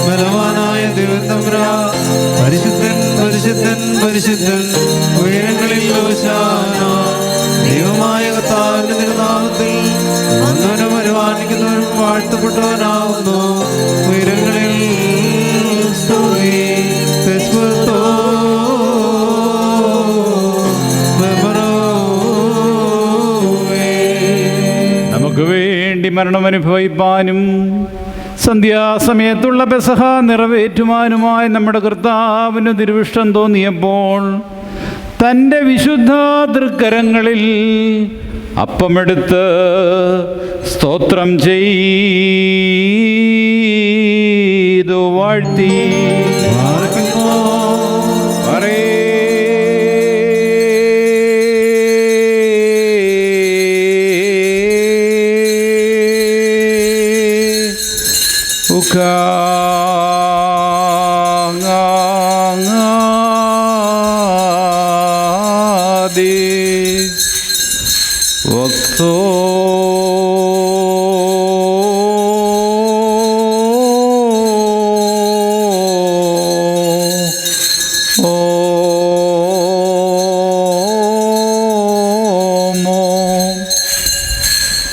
ബലവാനായ ദൈവത്തമ്പുരാൻ, പരിശുദ്ധൻ പരിശുദ്ധൻ പരിശുദ്ധൻ, ഉയരങ്ങളിൽ ഹോശാന. ദൈവമായ കർത്താവിന്റെ തിരുനാമത്തിൽ വന്നവനും വരുവാനിക്കുന്നവരും വാഴ്ത്തപ്പെട്ടവനാവുന്നു. ഉയരങ്ങളിൽ സ്തുതി. ഞങ്ങൾക്ക് വേണ്ടി മരണം അനുഭവിപ്പാനും സന്ധ്യാസമയത്തുള്ള പെസഹ നിറവേറ്റുവാനുമായി നമ്മുടെ കർത്താവിന് തിരുവിഷ്ടം തോന്നിയപ്പോൾ തൻ്റെ വിശുദ്ധ തൃക്കരങ്ങളിൽ അപ്പമെടുത്ത് സ്തോത്രം ചെയ്തു വാഴ്ത്തി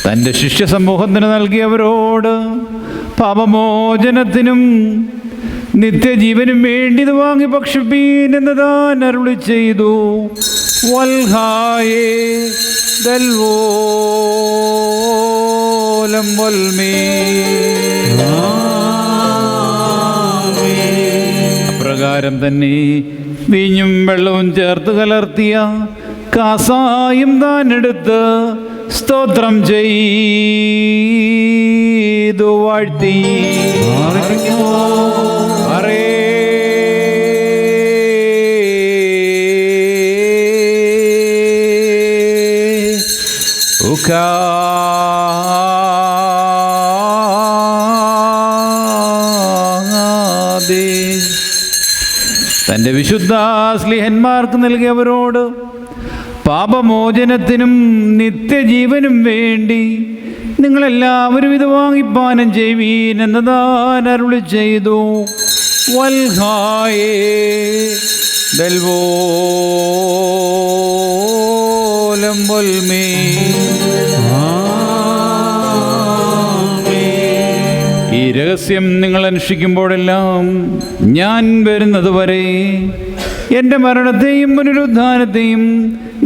തൻ്റെ ശിഷ്യസമൂഹത്തിന് നൽകിയവരോട് പാപമോചനത്തിനും നിത്യജീവനും വേണ്ടി ഇത് വാങ്ങി ഭക്ഷിപ്പീൻ എന്ന് താൻ അരുളി ചെയ്തു. വൽഹായേ ദൽവോലം വൽമേ. അപ്രകാരം തന്നെ വീഞ്ഞും വെള്ളവും ചേർത്ത് കലർത്തിയ കാസായും താൻ എടുത്ത് സ്തോത്രം ചെയ്തു വാഴ്ത്തി തൻ്റെ വിശുദ്ധ സ്ലിഹന്മാർക്ക് നൽകിയവരോട് പാപമോചനത്തിനും നിത്യജീവനും വേണ്ടി നിങ്ങളെല്ലാവരും ഇത് വാങ്ങിപ്പാനം ചെയ്യുവീൻ എന്ന് താൻ അരുളി ചെയ്തു. വൽഹായേ ദൽവോലം വൽമേ. ഈ രഹസ്യം നിങ്ങൾ അനുഷ്ഠിക്കുമ്പോഴെല്ലാം ഞാൻ വരുന്നത് വരെ എൻ്റെ മരണത്തെയും പുനരുദ്ധാനത്തെയും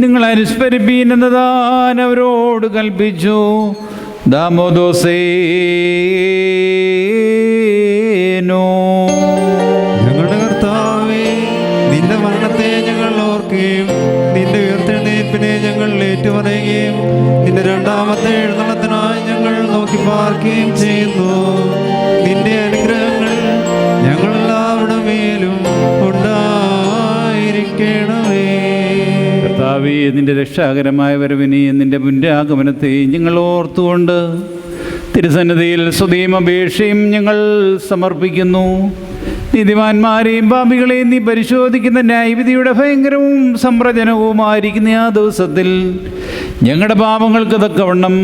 നിങ്ങൾ അനുസ്മരിപ്പീൻ എന്ന് താൻ അവരോട് കൽപ്പിച്ചു. ദാമോദോസേനോ. ഞങ്ങളുടെ കർത്താവേ, നിന്റെ മരണത്തെ ഞങ്ങൾ ഓർക്കുകയും നിന്റെ ഉയർത്തെഴുന്നേൽപ്പിനെ ഞങ്ങൾ ഏറ്റുപറയുകയും നിന്റെ രണ്ടാമത്തെ എഴുന്നള്ളത്തിനായി ഞങ്ങൾ നോക്കി പാർക്കുകയും ചെയ്യുന്നു. നിന്റെ അനുഗ്രഹങ്ങൾ ഞങ്ങളെല്ലാവരുടെ മേലും ഉണ്ടായിരിക്കണമേ. കർത്താവേ, നിന്റെ രക്ഷാകരമായ വരവിനെയും നിന്റെ പുണ്യാഗമനത്തെയും ഞങ്ങൾ ഓർത്തുകൊണ്ട് തിരുസന്നിധിയിൽ സ്തുതിയും അപേക്ഷയും ഞങ്ങൾ സമർപ്പിക്കുന്നു. നീതിമാന്മാരെയും പാപികളെയും നീ പരിശോധിക്കുന്ന ന്യായവിധിയുടെ ഭയങ്കരവും സംപ്രചനവുമായിരിക്കുന്ന ആ ദിവസത്തിൽ ഞങ്ങളുടെ പാപങ്ങൾക്ക് തക്കവണ്ണം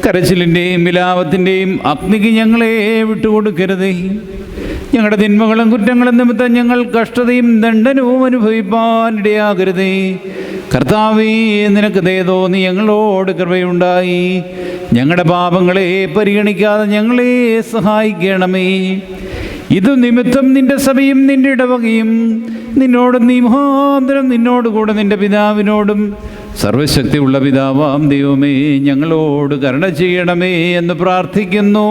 കരച്ചിലിൻ്റെയും വിലാപത്തിൻ്റെയും അഗ്നിക്ക് ഞങ്ങളെ വിട്ടുകൊടുക്കരുതേ. ഞങ്ങളുടെ തിന്മകളും കുറ്റങ്ങളും നിമിത്തം ഞങ്ങൾ കഷ്ടതയും ദണ്ഡനവും അനുഭവിപ്പാനിടയാകരുതേ. കർത്താവേ, നിനക്ക് ദയ തോന്നി ഞങ്ങളോട് കൃപയുണ്ടായി ഞങ്ങളുടെ പാപങ്ങളെ പരിഗണിക്കാതെ ഞങ്ങളെ സഹായിക്കണമേ. ഇതു നിമിത്തം നിന്റെ സഭയും നിന്റെ ഇടവകയും നിന്നോടും നീ മുഖാന്തരം നിന്നോടുകൂടെ നിന്റെ പിതാവിനോടും സർവശക്തിയുള്ള പിതാവാം ദൈവമേ ഞങ്ങളോട് കരുണ ചെയ്യണമേ എന്ന് പ്രാർത്ഥിക്കുന്നു.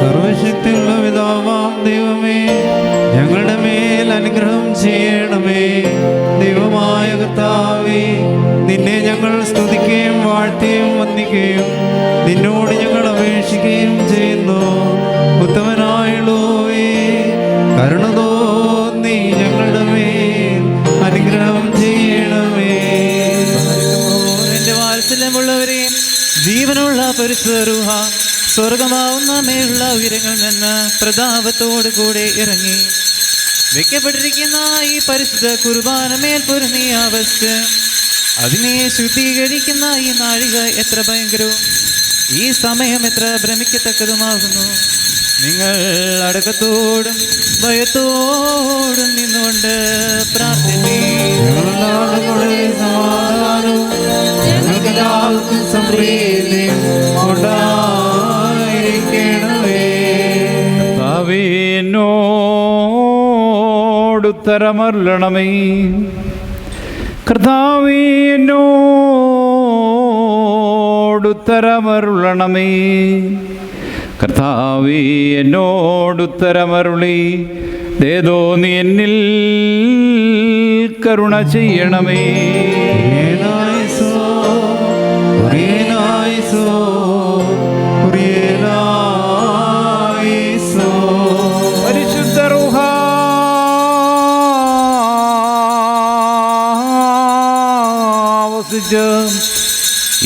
സർവശക്തിയുള്ള പിതാവാം ദൈവമേ ഞങ്ങളുടെ മേൽ അനുഗ്രഹം ചെയ്യണമേ. ദൈവമായ കർത്താവേ, നിന്നെ ഞങ്ങൾ സ്തുതിക്കുകയും വാഴ്ത്തുകയും വന്ദിക്കുകയും നിന്നോട് ഞങ്ങൾ അപേക്ഷിക്കുകയും ചെയ്യുന്നു. ഉത്തമനായുള്ളോവേ, കരുണ തോന്നി ഞങ്ങളുടെ മേൽ അനുഗ്രഹം ചെയ്യണമേ. എന്റെ വാത്സല്യമുള്ളവരെ, ജീവനുള്ള പരിശുദ്ധ സ്വർഗമാവുന്ന മേലുള്ള ഉയരങ്ങളിൽ നിന്ന് പ്രതാപത്തോടു കൂടെ ഇറങ്ങി വെക്കപ്പെട്ടിരിക്കുന്ന ഈ പരിശുദ്ധ കുർബാന മേൽ പൊരുന്നിയ അവസ്ഥ, അതിനെ ശുദ്ധീകരിക്കുന്ന ഈ നാഴിക എത്ര ഭയങ്കരവും ഈ സമയം എത്ര ഭ്രമിക്കത്തക്കതുമാകുന്നു. നിങ്ങൾ അടക്കത്തോടും ഭയത്തോടും നിന്നുകൊണ്ട് ഉത്തരമരുളണമേ. കർത്താവേ എന്നോടുത്തരമരുളണമേ. കർത്താവേ എന്നോടുത്തരമരുളി ദേദോ നീ എന്നിൽ കരുണ ചെയ്യണമേ. പരിശുദ്ധ റൂഹ വസിച്ച്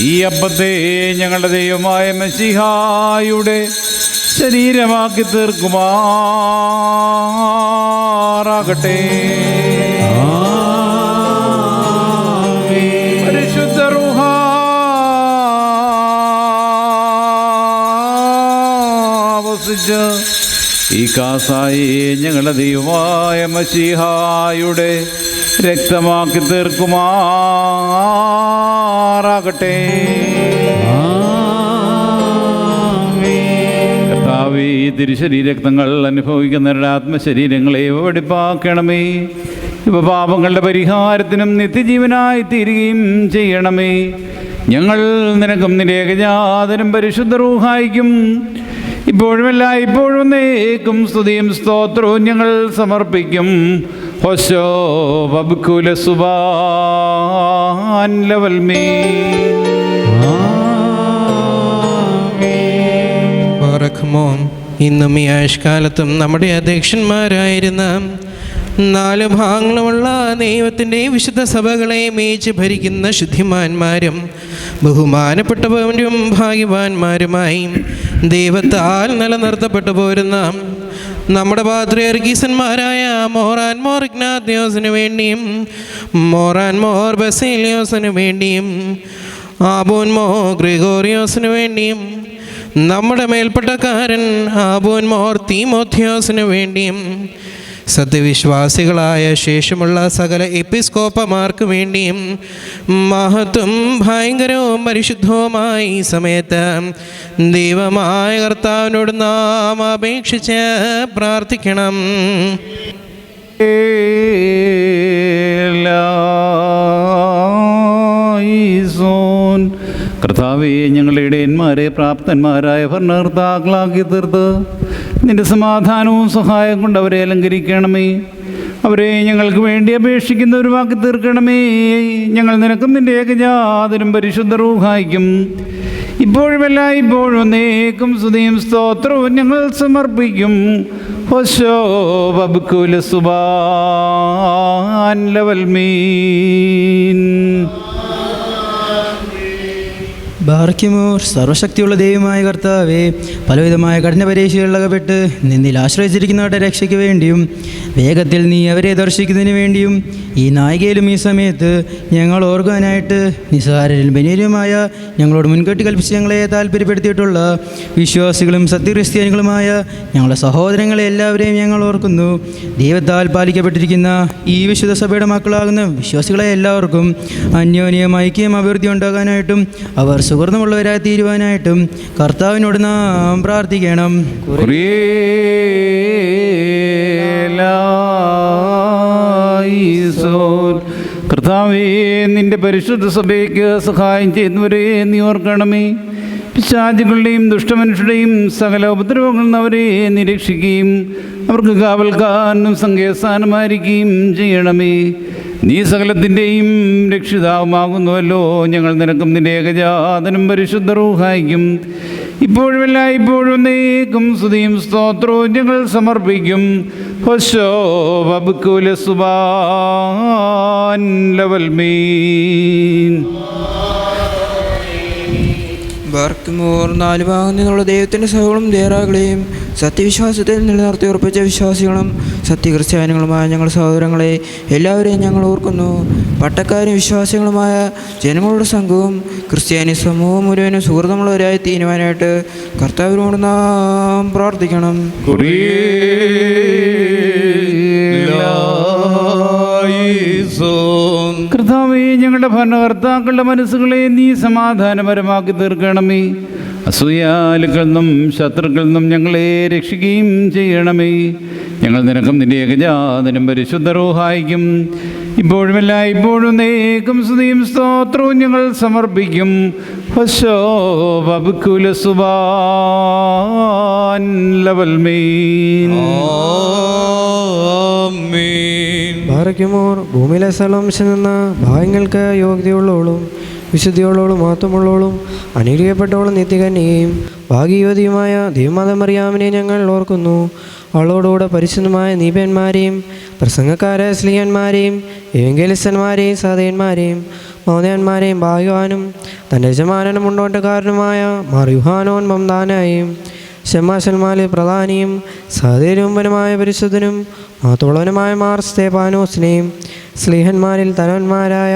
ഈ അപ്പത്തെ ഞങ്ങളുടെ ദൈവമായ മെസ്സിഹായുടെ ശരീരമാക്കി തീർക്കുമാറാകട്ടെ. പരിശുദ്ധ റൂഹ വസിച്ച് ഈ കാസായി ഞങ്ങളുടെ ദൈവമായ മശീഹായുടെ രക്തമാക്കി തീർക്കുമാറാകട്ടെ. കർത്താവേ, തിരുശരീരക്തങ്ങൾ അനുഭവിക്കുന്നവരുടെ ആത്മശരീരങ്ങളെ വെടിപ്പാക്കണമേ. ഇവ പാപങ്ങളുടെ പരിഹാരത്തിനും നിത്യജീവനായി തീരുകയും ചെയ്യണമേ. ഞങ്ങൾ നിനക്കും നിന്റെ ഏകജാതനും പരിശുദ്ധ റൂഹായിക്കും ഇപ്പോഴുമല്ല ഇപ്പോഴും നേക്കും സ്തുതിയും സ്തോത്രവും ഞങ്ങൾ സമർപ്പിക്കും. ഹോശോ വബ്കുല സുബാൻ ലവൽമീ. ഇന്നും ഈ ആയുഷ്കാലത്തും നമ്മുടെ അധ്യക്ഷന്മാരായിരുന്ന 4 ഭാഗങ്ങളുമുള്ള ദൈവത്തിൻ്റെ വിശുദ്ധ സഭകളെ മേച്ച് ഭരിക്കുന്ന ശുദ്ധിമാന്മാരും ബഹുമാനപ്പെട്ടവരും ഭാഗ്യവാന്മാരുമായി ദൈവത്താൽ നിലനിർത്തപ്പെട്ടു പോരുന്ന നമ്മുടെ പാത്രിയർക്കീസന്മാരായ മോറാൻ മോർ ഇഗ്നാത്യോസിന് വേണ്ടിയും മോറാൻ മോർ ബസേലിയോസിന് വേണ്ടിയും ആബോൻ മോർ ഗ്രിഗോറിയോസിന് വേണ്ടിയും നമ്മുടെ മേൽപ്പെട്ടക്കാരൻ ആബോൻ മോർ തീമോഥിയോസിന് വേണ്ടിയും സത്യവിശ്വാസികളായ ശേഷമുള്ള സകല എപ്പിസ്കോപ്പമാർക്ക് വേണ്ടിയും മഹത്വം ഭയങ്കരവും പരിശുദ്ധവുമായി ഈ സമയത്ത് ദൈവമായ കർത്താവിനോട് നാം അപേക്ഷിച്ച് പ്രാർത്ഥിക്കണം. കർത്താവേ, ഞങ്ങളുടെ ഇടയന്മാരെ പ്രാപ്തന്മാരായ ഭരണകർത്താക്കളാക്കി തീർത്ത് നിന്റെ സമാധാനവും സഹായം കൊണ്ട് അവരെ അലങ്കരിക്കണമേ. അവരെ ഞങ്ങൾക്ക് വേണ്ടി അപേക്ഷിക്കുന്നവരുമാക്കി തീർക്കണമേ. ഞങ്ങൾ നിനക്കും നിന്റെ ഏകജാതനും പരിശുദ്ധ റൂഹായിക്കും ഇപ്പോഴുമല്ല ഇപ്പോഴും നേക്കും സ്തുതിയും സ്തോത്രവും ഞങ്ങൾ സമർപ്പിക്കും. ഹോശോ വബ്കുല സുബാൻ ലവൽമീൻ. ബാർക്കിമോർ സർവശക്തിയുള്ള ദൈവമായ കർത്താവേ, പലവിധമായ കഠിന പരീക്ഷകളിലകപ്പെട്ട് നിന്നിൽ ആശ്രയിച്ചിരിക്കുന്നവരുടെ രക്ഷയ്ക്ക് വേണ്ടിയും വേഗത്തിൽ നീ അവരെ ദർശിക്കുന്നതിന് വേണ്ടിയും ഈ നായികയിലും ഈ സമയത്ത് ഞങ്ങൾ ഓർക്കാനായിട്ട് നിസ്സാരരും ബനീരുമായ ഞങ്ങളോട് മുൻകെട്ടി കൽപ്പിച്ച് ഞങ്ങളെ താല്പര്യപ്പെടുത്തിയിട്ടുള്ള വിശ്വാസികളും സത്യക്രിസ്ത്യാനികളുമായ ഞങ്ങളുടെ സഹോദരങ്ങളെ എല്ലാവരെയും ഞങ്ങൾ ഓർക്കുന്നു. ദൈവത്താൽ പാലിക്കപ്പെട്ടിരിക്കുന്ന ഈ വിശുദ്ധ സഭയുടെ മക്കളാകുന്ന വിശ്വാസികളെ എല്ലാവർക്കും അന്യോന്യം ഐക്യം അഭിവൃദ്ധി ഉണ്ടാകാനായിട്ടും അവർ സുഹൃത്തുമുള്ളവരായി തീരുവാനായിട്ടും കർത്താവിനോട് നാം പ്രാർത്ഥിക്കണം. കർത്താവേ, നിന്റെ പരിശുദ്ധ സഭയ്ക്ക് സഹായം ചെയ്യുന്നവരെ നീ ഓർക്കണമേ. പിശാചുകളുടെയും ദുഷ്ടമനുഷ്യരുടെയും സകല ഉപദ്രവങ്ങളിൽ നിന്ന് അവരെ നിരീക്ഷിക്കുകയും അവർക്ക് കാവൽക്കാരനും സങ്കേസ്ഥാനമായിരിക്കുകയും ചെയ്യണമേ. നീ സകലത്തിൻ്റെയും രക്ഷിതാവുമാകുന്നുവല്ലോ. ഞങ്ങൾ നിനക്കും നിന്റെ ഏകജാതനും പരിശുദ്ധ റൂഹായിക്കും ഇപ്പോഴുമല്ല ഇപ്പോഴും നേക്കും സ്തുതിയും സ്തോത്രവും ഞങ്ങൾ സമർപ്പിക്കും. ഹോശോ വബ്കുല സുബാൻ ലവൽമീൻ. ബാർക്കിമോർ 4 ഭാഗം നിന്നുള്ള ദൈവത്തിൻ്റെ സഭകളും ദേറാകളെയും സത്യവിശ്വാസത്തിൽ നിലനിർത്തി ഉറപ്പിച്ച വിശ്വാസികളും സത്യക്രിസ്ത്യാനികളുമായ ഞങ്ങളുടെ സഹോദരങ്ങളെ എല്ലാവരെയും ഞങ്ങൾ ഓർക്കുന്നു. പട്ടക്കാരും വിശ്വാസികളുമായ ജനങ്ങളുടെ സംഘവും ക്രിസ്ത്യാനി സമൂഹം മുഴുവനും സുഹൃത്തുമുള്ളവരായി തീരുവാനായിട്ട് കർത്താവിനോട് നാം പ്രാർത്ഥിക്കണം. കർത്താവേ, ഞങ്ങളുടെ ഭരണകർത്താക്കളുടെ മനസ്സുകളെ നീ സമാധാനപരമാക്കി തീർക്കണമേ. അസൂയാലുക്കളിൽ നിന്നും ശത്രുക്കളിൽ നിന്നും ഞങ്ങളെ രക്ഷിക്കുകയും ചെയ്യണമേ. ഞങ്ങൾ നിനക്കും നിന്റെ ഏകജാതനും പരിശുദ്ധ റൂഹായിക്കും ഇപ്പോഴുമല്ല ഇപ്പോഴും നേക്കും സ്തുതിയും സ്തോത്രവും ഞങ്ങൾ സമർപ്പിക്കും. ബാറയ്ക്കുമോർ ഭൂമിയിലെ സ്ഥലംശം നിന്ന് ഭാഗ്യങ്ങൾക്ക് യോഗ്യതയുള്ളവളും വിശുദ്ധിയുള്ളവളും മഹത്വമുള്ളവളും അനുഗ്രഹിക്കപ്പെട്ടവളും നിത്യകന്യകയും ഭാഗ്യവതിയുമായ ദൈവമാതമറിയാമിനെ ഞങ്ങൾ ഓർക്കുന്നു. അവളോടുകൂടെ പരിശുദ്ധമായ നീപന്മാരെയും പ്രസംഗക്കാരെ സ്ലീഹന്മാരെയും എവങ്കേലിസ്തന്മാരെയും സഹോദയന്മാരെയും മഹോദയന്മാരെയും ഭാഗ്യവാനും തൻ്റെ യജമാനനും മുന്നോട്ടുകാരനുമായ മാർ യുഹാനോൻ മംദാനായും ശമാശന്മാരിൽ പ്രധാനിയും സഹദേരൂപനുമായ പരിശുദ്ധനും മഹത്വമുള്ളവനുമായ മാർ സ്തേഫാനോസിനെയും സ്ലീഹന്മാരിൽ തലവന്മാരായ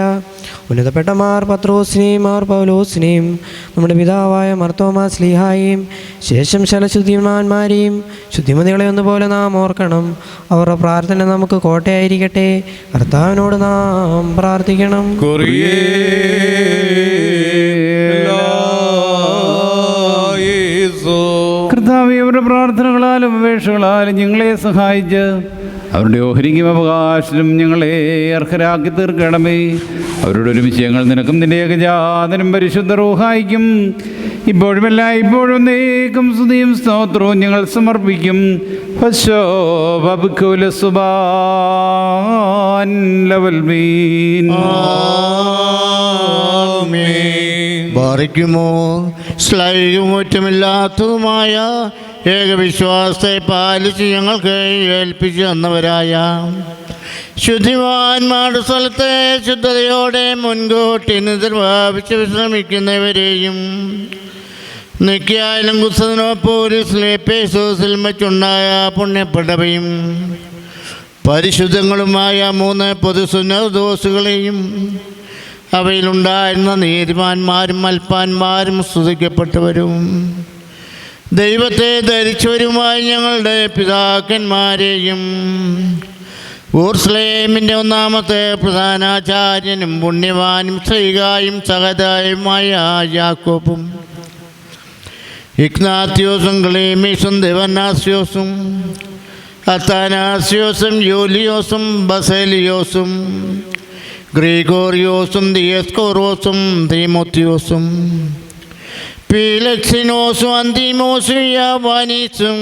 ഉന്നതപ്പെട്ട മാർ പത്രോസിനെയും മാർ പൗലോസിനെയും നമ്മുടെ പിതാവായ മർത്തോമാ സ്ലീഹായെയും ശേഷം ശലശുദ്ധിമാന്മാരെയും ശുദ്ധിമതികളെ ഒന്നുപോലെ നാം ഓർക്കണം. അവരുടെ പ്രാർത്ഥന നമുക്ക് കോട്ടയായിരിക്കട്ടെ. കർത്താവിനോട് നാം പ്രാർത്ഥിക്കണം. കർത്താവേ, അവരുടെ പ്രാർത്ഥനകളാലും അപേക്ഷകളാലും ഞങ്ങളെ സഹായിച്ച് അവരുടെ ഓഹരിക്കും അവകാശം ഞങ്ങളെ അർഹരാക്കി തീർക്കണമേ. അവരുടെ ഒരുമിച്ച് ഞങ്ങൾ നിനക്കും നിന്റെ ഏകജാതനും പരിശുദ്ധ റൂഹായിക്കും ഇപ്പോഴുമല്ല ഇപ്പോഴും നേക്കും സ്തുതിയും സ്തോത്രവും ഞങ്ങൾ സമർപ്പിക്കും. ബാറിക്കുമോ ശ്ലൈകമൂറ്റമില്ലാത്തതുമായ ഏകവിശ്വാസത്തെ പാലിച്ച് ഞങ്ങൾക്ക് ഏൽപ്പിച്ചു തന്നവരായ ശുദ്ധിമാന്മാരുടെ സ്ഥലത്തെ ശുദ്ധതയോടെ മുൻകൂട്ടി നിർവാപിച്ച് വിശ്രമിക്കുന്നവരെയും നിക്കായാലും കുസ്തനോപ്പോലിസിൽ വെച്ചുണ്ടായ പുണ്യപ്പെട്ടവയും പരിശുദ്ധങ്ങളുമായ 3 പൊതുസുന്നതദോസുകളെയും അവയിലുണ്ടായിരുന്ന നീതിമാന്മാരും അൽപ്പാന്മാരും സ്തുതിക്കപ്പെട്ടവരും ദൈവത്തെ ധരിച്ചവരുമായി ഞങ്ങളുടെ പിതാക്കന്മാരെയും ഊർസ്ലേമിൻ്റെ 1-ാമത്തെ പ്രധാനാചാര്യനും പുണ്യവാനും ശ്രീകായും സഹതായുമായ യാക്കോബും ഇഗ്നാത്യോസും ക്ലീമീസും ദേവനാസ്യോസും അത്താനാസ്യോസും യൂലിയോസും ബസേലിയോസും ഗ്രിഗോറിയോസും ദിയസ്കോറോസും തീമോത്തിയോസും പീലക്സിനോസും അന്തിമോസും യാവാനീസും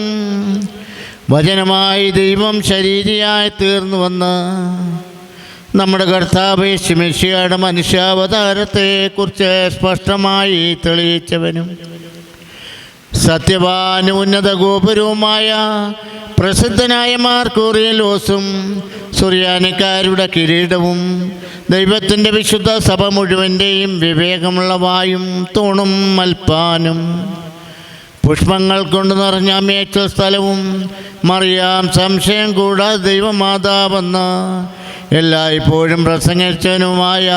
വചനമായി ദൈവം ശരീരിയായി തീർന്നുവന്ന് നമ്മുടെ കർത്താവ് ശിമശിയുടെ മനുഷ്യാവതാരത്തെക്കുറിച്ച് സ്പഷ്ടമായി തെളിയിച്ചവനും സത്യവാനും ഉന്നത ഗോപുരവുമായ പ്രസിദ്ധനായ മാർ കൂറിയലോസും സുറിയാനിക്കാരുടെ കിരീടവും ദൈവത്തിൻ്റെ വിശുദ്ധ സഭ മുഴുവൻ്റെയും വിവേകമുള്ള വായും തൂണും മൽപ്പാനും പുഷ്പങ്ങൾ കൊണ്ട് നിറഞ്ഞ മേച്ചൽ സ്ഥലവും മറിയാം സംശയം കൂടാതെ ദൈവമാതാവെന്ന് എല്ലായ്പ്പോഴും പ്രസംഗിച്ചവനുമായ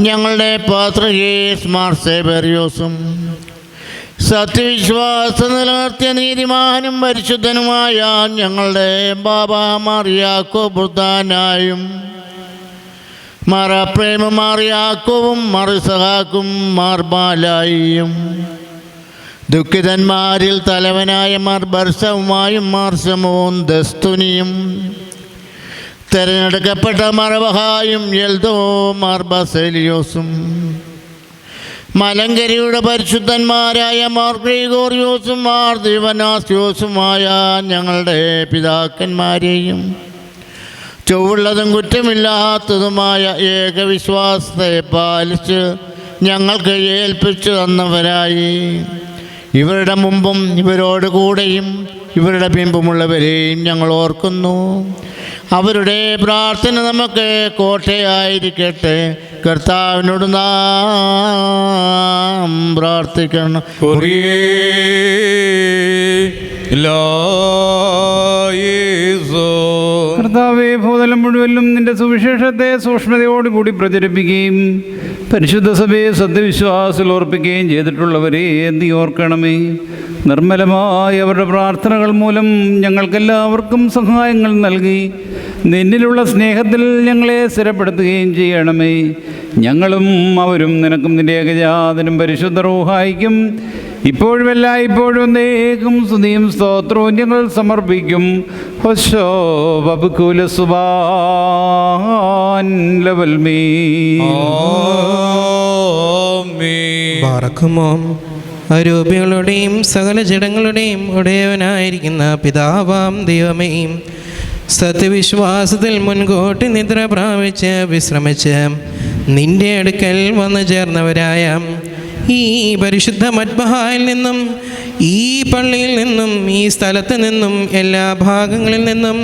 ഞങ്ങളുടെ പാത്രികേസ് മാർ സേബറിയോസും സത്യവിശ്വാസം നിലനിർത്തിയ നീതിമാനും പരിശുദ്ധനുമായ ഞങ്ങളുടെ ബാബ മാർ യാക്കോബുർദാനായും മാർ അപ്രേമ മാർ യാക്കോവും മാർ ഇസഹാക്കും മാർ ബാലായിയും ദുഃഖിതന്മാരിൽ തലവനായ മാർ ബർസവുമായും മാർ സമോൻ ദസ്തുനിയും തിരഞ്ഞെടുക്കപ്പെട്ട മറവഹായും എൽദോ മാർ ബസേലിയോസും മലങ്കരയുടെ പരിശുദ്ധന്മാരായ മാർ ഗ്രിഗോറിയോസും മാർ ദിവനാസ്യോസുമായ ഞങ്ങളുടെ പിതാക്കന്മാരെയും ചൊവ്വുള്ളതും കുറ്റമില്ലാത്തതുമായ ഏകവിശ്വാസത്തെ പാലിച്ച് ഞങ്ങൾക്ക് ഏൽപ്പിച്ചു തന്നവരായി ഇവരുടെ മുമ്പും ഇവരോട് കൂടെയും ഇവരുടെ പിമ്പുമുള്ളവരെയും ഞങ്ങൾ ഓർക്കുന്നു. അവരുടെ പ്രാർത്ഥന നമുക്ക് കോട്ടയായിരിക്കട്ടെ. കർത്താവിനോട് നാം പ്രാർത്ഥിക്കണം. കർത്താവേ, ഭൂതലം മുഴുവനും നിന്റെ സുവിശേഷത്തെ സൂക്ഷ്മതയോടുകൂടി പ്രചരിപ്പിക്കുകയും പരിശുദ്ധ സഭയെ സത്യവിശ്വാസത്തിൽ ഓർപ്പിക്കുകയും ചെയ്തിട്ടുള്ളവരെ നീ ഓർക്കണമേ. നിർമ്മലമായ അവരുടെ പ്രാർത്ഥനകൾ മൂലം ഞങ്ങൾക്കെല്ലാവർക്കും സഹായങ്ങൾ നൽകി നിന്നിലുള്ള സ്നേഹത്തിൽ ഞങ്ങളെ സ്ഥിരപ്പെടുത്തുകയും ചെയ്യണമേ. ഞങ്ങളും അവരും നിനക്കും നിന്റെ ഏകജാതനും പരിശുദ്ധ റൂഹായിക്കും ഇപ്പോഴും എല്ലായ്പ്പോഴും എന്നേക്കും സ്തുതിയും സ്തോത്രവും ഞങ്ങൾ സമർപ്പിക്കും. ഹോശോ വബുകുല സുബാൻ ലവൽ മീ ബാറക്കുമോം. അരൂപികളുടെയും സകല ജഡങ്ങളുടെയും ഉടയവനായിരിക്കുന്ന പിതാവാം ദൈവമേ, സത്യവിശ്വാസത്തിൽ മുൻകൂട്ടി നിദ്ര പ്രാപിച്ച് വിശ്രമിച്ച് നിന്റെ അടുക്കൽ വന്നു ചേർന്നവരായ ഈ പരിശുദ്ധ മദ്ബഹായിൽ നിന്നും, ഈ പള്ളിയിൽ നിന്നും, ഈ സ്ഥലത്ത് നിന്നും, എല്ലാ ഭാഗങ്ങളിൽ നിന്നും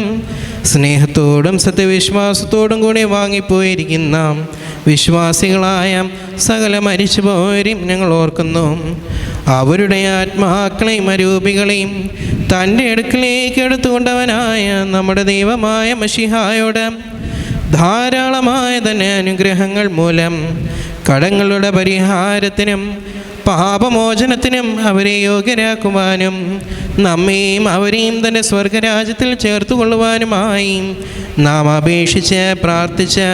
സ്നേഹത്തോടും സത്യവിശ്വാസത്തോടും കൂടി വാങ്ങിപ്പോയിരിക്കുന്ന വിശ്വാസികളായ സകല മരിച്ചുപോയവരെയും ഞങ്ങൾ ഓർക്കുന്നു. അവരുടെ ആത്മാക്കളെയും അരൂപികളെയും തൻ്റെ അടുക്കലേക്ക് എടുത്തുകൊണ്ടവനായ നമ്മുടെ ദൈവമായ മശിഹായോട് ധാരാളമായ തന്നെ അനുഗ്രഹങ്ങൾ മൂലം കടങ്ങളുടെ പരിഹാരത്തിനും പാപമോചനത്തിനും അവരെ യോഗ്യരാക്കുവാനും നമ്മെയും അവരെയും തൻ്റെ സ്വർഗരാജ്യത്തിൽ ചേർത്തുകൊള്ളുവാനുമായി നാം അപേക്ഷിച്ച് പ്രാർത്ഥിച്ച്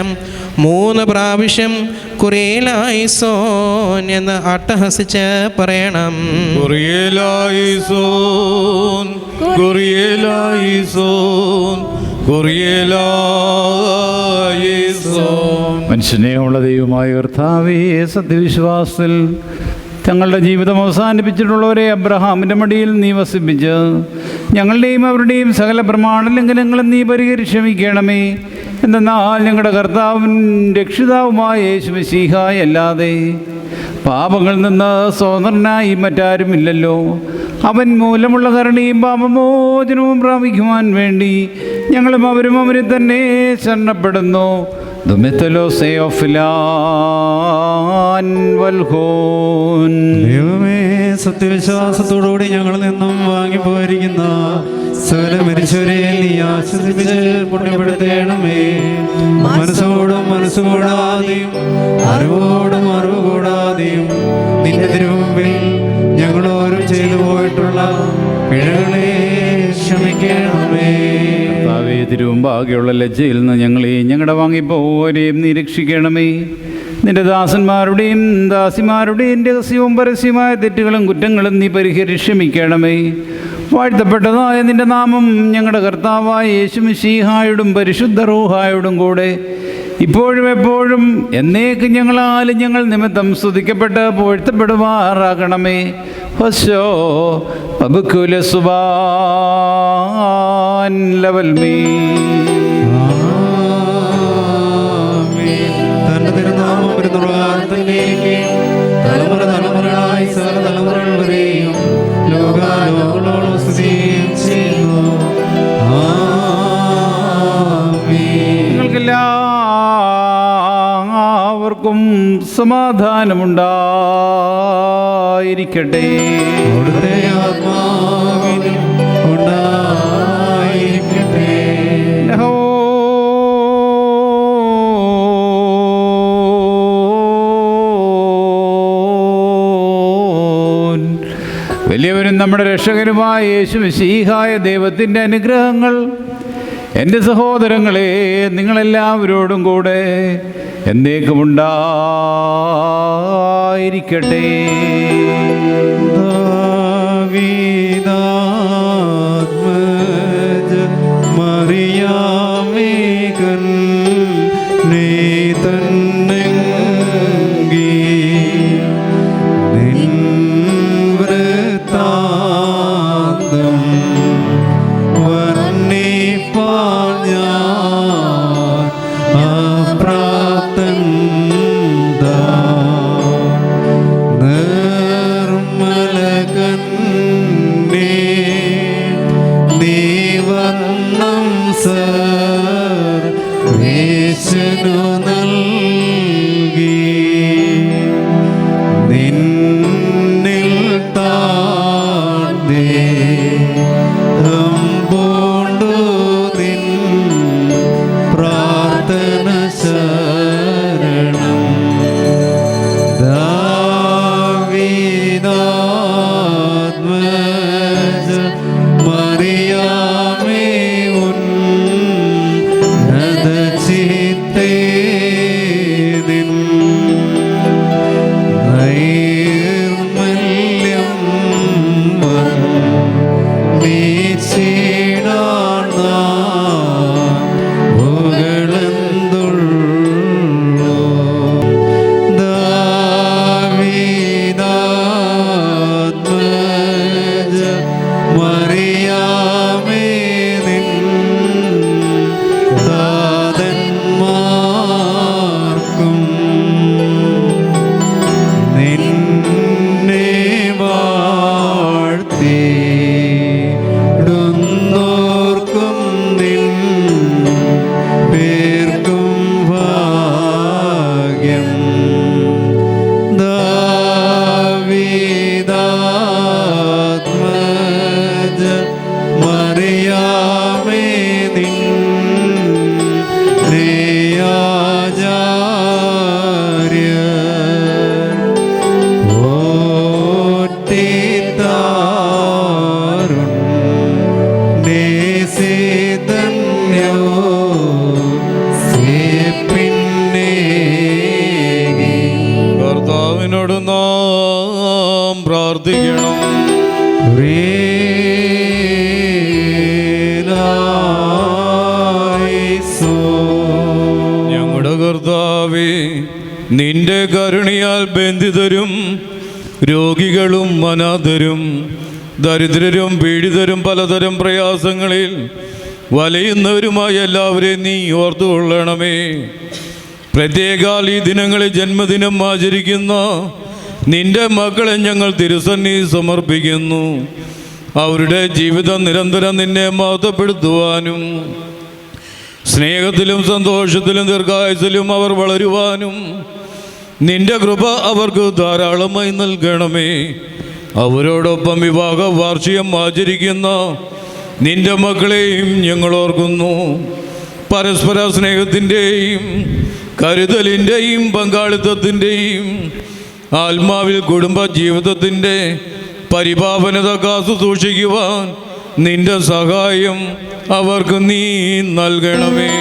3 പ്രാവശ്യം കുറിയേലായിസോൻ എന്ന് അട്ടഹസിച്ച് പറയണം. കുറിയേലായിസോൻ, കുറിയേലായിസോൻ, കുറിയേലായിസോൻ. മനുഷ്യനെയുള്ള ദൈവമായ കർത്താവേ, സത്യവിശ്വാസത്തിൽ തങ്ങളുടെ ജീവിതം അവസാനിപ്പിച്ചിട്ടുള്ളവരെ അബ്രഹാമിൻ്റെ മടിയിൽ നീ വസിപ്പിച്ച് ഞങ്ങളുടെയും അവരുടെയും സകല പ്രമാണ ലംഘനങ്ങളും നീ പരിഹരിക്ഷമിക്കണമേ. എന്തെന്നാൽ ഞങ്ങളുടെ കർത്താവും രക്ഷിതാവുമായ യേശു മശീഹായ അല്ലാതെ പാപങ്ങളിൽ നിന്ന് സ്വതന്ത്രനായി മറ്റാരുമില്ലല്ലോ. അവൻ മൂലമുള്ള കരുണയും പാപമോചനവും പ്രാപിക്കുവാൻ വേണ്ടി ഞങ്ങളും അവരും അവരെ തന്നെ ശരണപ്പെടുന്നു. ദൈവമേ, സത്യവിശ്വാസത്തോടുകൂടി ഞങ്ങളിൽ നിന്നും വാങ്ങിപ്പോയിരിക്കുന്ന സകല മനുഷ്യരെ നീ ആശ്വസിപ്പിച്ച് പുണ്യപ്പെടുത്തേണമേ. മനസ്സോടും മനസ്സുകൂടാതെയും അറിവോടും അറിവ് കൂടാതെയും നിന്റെ തിരുമുമ്പിൽ ഞങ്ങളോരും ചെയ്തു പോയിട്ടുള്ള പിഴകളെ ക്ഷമിക്കണമേ. തിരുമുമ്പാകെയുള്ള ലജ്ജയിൽ നിന്ന് ഞങ്ങളെയും ഞങ്ങളുടെ വാങ്ങിപ്പോരെയും നീ രക്ഷിക്കണമേ. നിന്റെ ദാസന്മാരുടെയും ദാസിമാരുടെയും രഹസ്യവും പരസ്യമായ തെറ്റുകളും കുറ്റങ്ങളും നീ പരിഹരിക്ഷമിക്കണമേ. വാഴ്ത്തപ്പെട്ടതായ നിന്റെ നാമം ഞങ്ങളുടെ കർത്താവായ യേശു മശീഹായോടും പരിശുദ്ധ റൂഹായോടും കൂടെ ഇപ്പോഴും എപ്പോഴും എന്നേക്കും ഞങ്ങളാലും ഞങ്ങൾ നിമിത്തം സ്തുതിക്കപ്പെട്ട് പുകഴ്ത്തപ്പെടുമാറാകണമേ. ഹോശോ വബുകുല സുബാൻ ലവൽ മീ. തന്റെ തിരുനാമം തലമുറ തലമുറകളായി സകല തലമുറകൾ വരെയും ലോകാലോകളോളം സ്തുതിയും ചെയ്യുന്നു. നിങ്ങൾക്കെല്ലാവർക്കും സമാധാനമുണ്ടായിരിക്കട്ടെ. അവിടുത്തെ ആത്മാവിനും ഉണ്ടായിരിക്കട്ടെ. വലിയവരും നമ്മുടെ രക്ഷകരുമായ യേശു മശീഹായ ദൈവത്തിൻ്റെ അനുഗ്രഹങ്ങൾ എൻ്റെ സഹോദരങ്ങളെ നിങ്ങളെല്ലാവരോടും കൂടെ എന്നേക്കുമുണ്ടായിരിക്കട്ടെ. മറിയാമേകൻ നീ തന്നെ യേശുനു നിന്നോട് നാം പ്രാർത്ഥിക്കണം. ഞങ്ങളുടെ കർത്താവേ, നിന്റെ കരുണയാൽ ബന്ധിതരും രോഗികളും അനാഥരും ദരിദ്രരും പീഡിതരും പലതരം പ്രയാസങ്ങളിൽ വലയുന്നവരുമായ എല്ലാവരെയും നീ ഓർത്തുകൊള്ളണമേ. പ്രത്യേകാൽ ഈ ദിനങ്ങളിൽ ജന്മദിനം ആചരിക്കുന്ന നിന്റെ മക്കളെ ഞങ്ങൾ തിരുസന്നി സമർപ്പിക്കുന്നു. അവരുടെ ജീവിതം നിരന്തരം നിന്നെ മഹത്വപ്പെടുത്തുവാനും സ്നേഹത്തിലും സന്തോഷത്തിലും ദീർഘായുസ്സിലും അവർ വളരുവാനും നിന്റെ കൃപ അവർക്ക് ധാരാളമായി നൽകണമേ. അവരോടൊപ്പം വിവാഹ വാർഷികം ആചരിക്കുന്ന നിന്റെ മക്കളെയും ഞങ്ങൾ ഓർക്കുന്നു. പരസ്പര സ്നേഹത്തിൻ്റെയും കരുതലിൻ്റെയും പങ്കാളിത്തത്തിൻ്റെയും ആത്മാവിൽ കുടുംബ ജീവിതത്തിൻ്റെ പരിപാവനത കാത്തു സൂക്ഷിക്കുവാൻ നിന്റെ സഹായം അവർക്ക് നീ നൽകണമേ.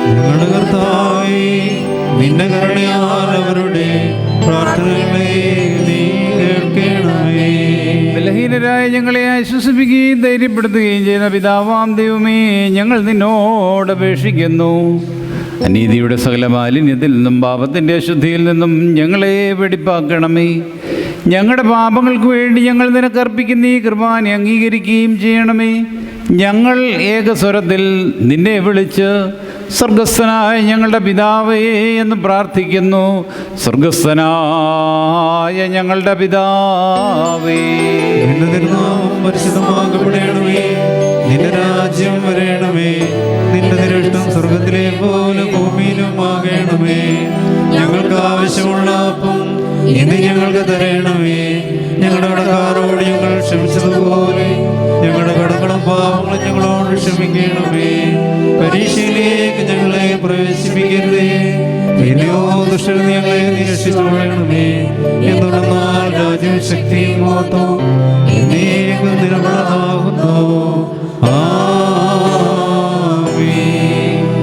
ഞങ്ങളുടെ കർത്താവേ, നിന്റെ കരുണയാൽ അവരുടെ പ്രാർത്ഥനകളെ നീ കേൾക്കണമേ. ബലഹീനരായ ഞങ്ങളെ ആശ്വസിപ്പിക്കുകയും ധൈര്യപ്പെടുത്തുകയും ചെയ്യുന്ന പിതാവാം ദൈവമേ, ഞങ്ങൾ നിന്നോട് അപേക്ഷിക്കുന്നു. അനീതിയുടെ സകല മാലിന്യത്തിൽ നിന്നും പാപത്തിൻ്റെ അശുദ്ധിയിൽ നിന്നും ഞങ്ങളെ വെടിപ്പാക്കണമേ. ഞങ്ങളുടെ പാപങ്ങൾക്ക് വേണ്ടി ഞങ്ങൾ നിനക്കർപ്പിക്കുന്ന ഈ കൃപാനെ അംഗീകരിക്കുകയും ചെയ്യണമേ. ഞങ്ങൾ ഏകസ്വരത്തിൽ നിന്നെ വിളിച്ച് സ്വർഗസ്ഥനായ ഞങ്ങളുടെ പിതാവേ എന്ന് പ്രാർത്ഥിക്കുന്നു. സ്വർഗസ്ഥനായ ഞങ്ങളുടെ പിതാവേ, നിന്റെ തിരുനാമം പരിശുദ്ധമാക്കപ്പെടണമേ. നിന്റെ രാജ്യം വരണമേ. നിന്റെ തിരുഷ്ടം സ്വർഗത്തിലെ പോലെ ഭൂമിയിലും ആകണമേ. ഞങ്ങൾക്ക് ആവശ്യമുള്ള അപ്പം ഇന്ന് ഞങ്ങൾക്ക് തരണമേ. ഞങ്ങളുടെ കടക്കാരോട് ഞങ്ങൾ ക്ഷമിച്ചതുപോലെ ഞങ്ങളുടെ കടങ്ങളും പാവങ്ങളും ഞങ്ങളോട് ക്ഷമിക്കണമേ. പരീക്ഷയിലേക്ക് ഞങ്ങളെ പ്രവേശിപ്പിക്കരുതേ. പിന്നെയോ ദുഷ്ടൻ ഞങ്ങളെ നിരക്ഷിച്ചുകൊള്ളണമേ. എന്തുകൊണ്ടെന്നാൽ രാജ്യവും ശക്തിയും മഹത്വവും എന്നേക്കും നിലവിളതാകുന്നു.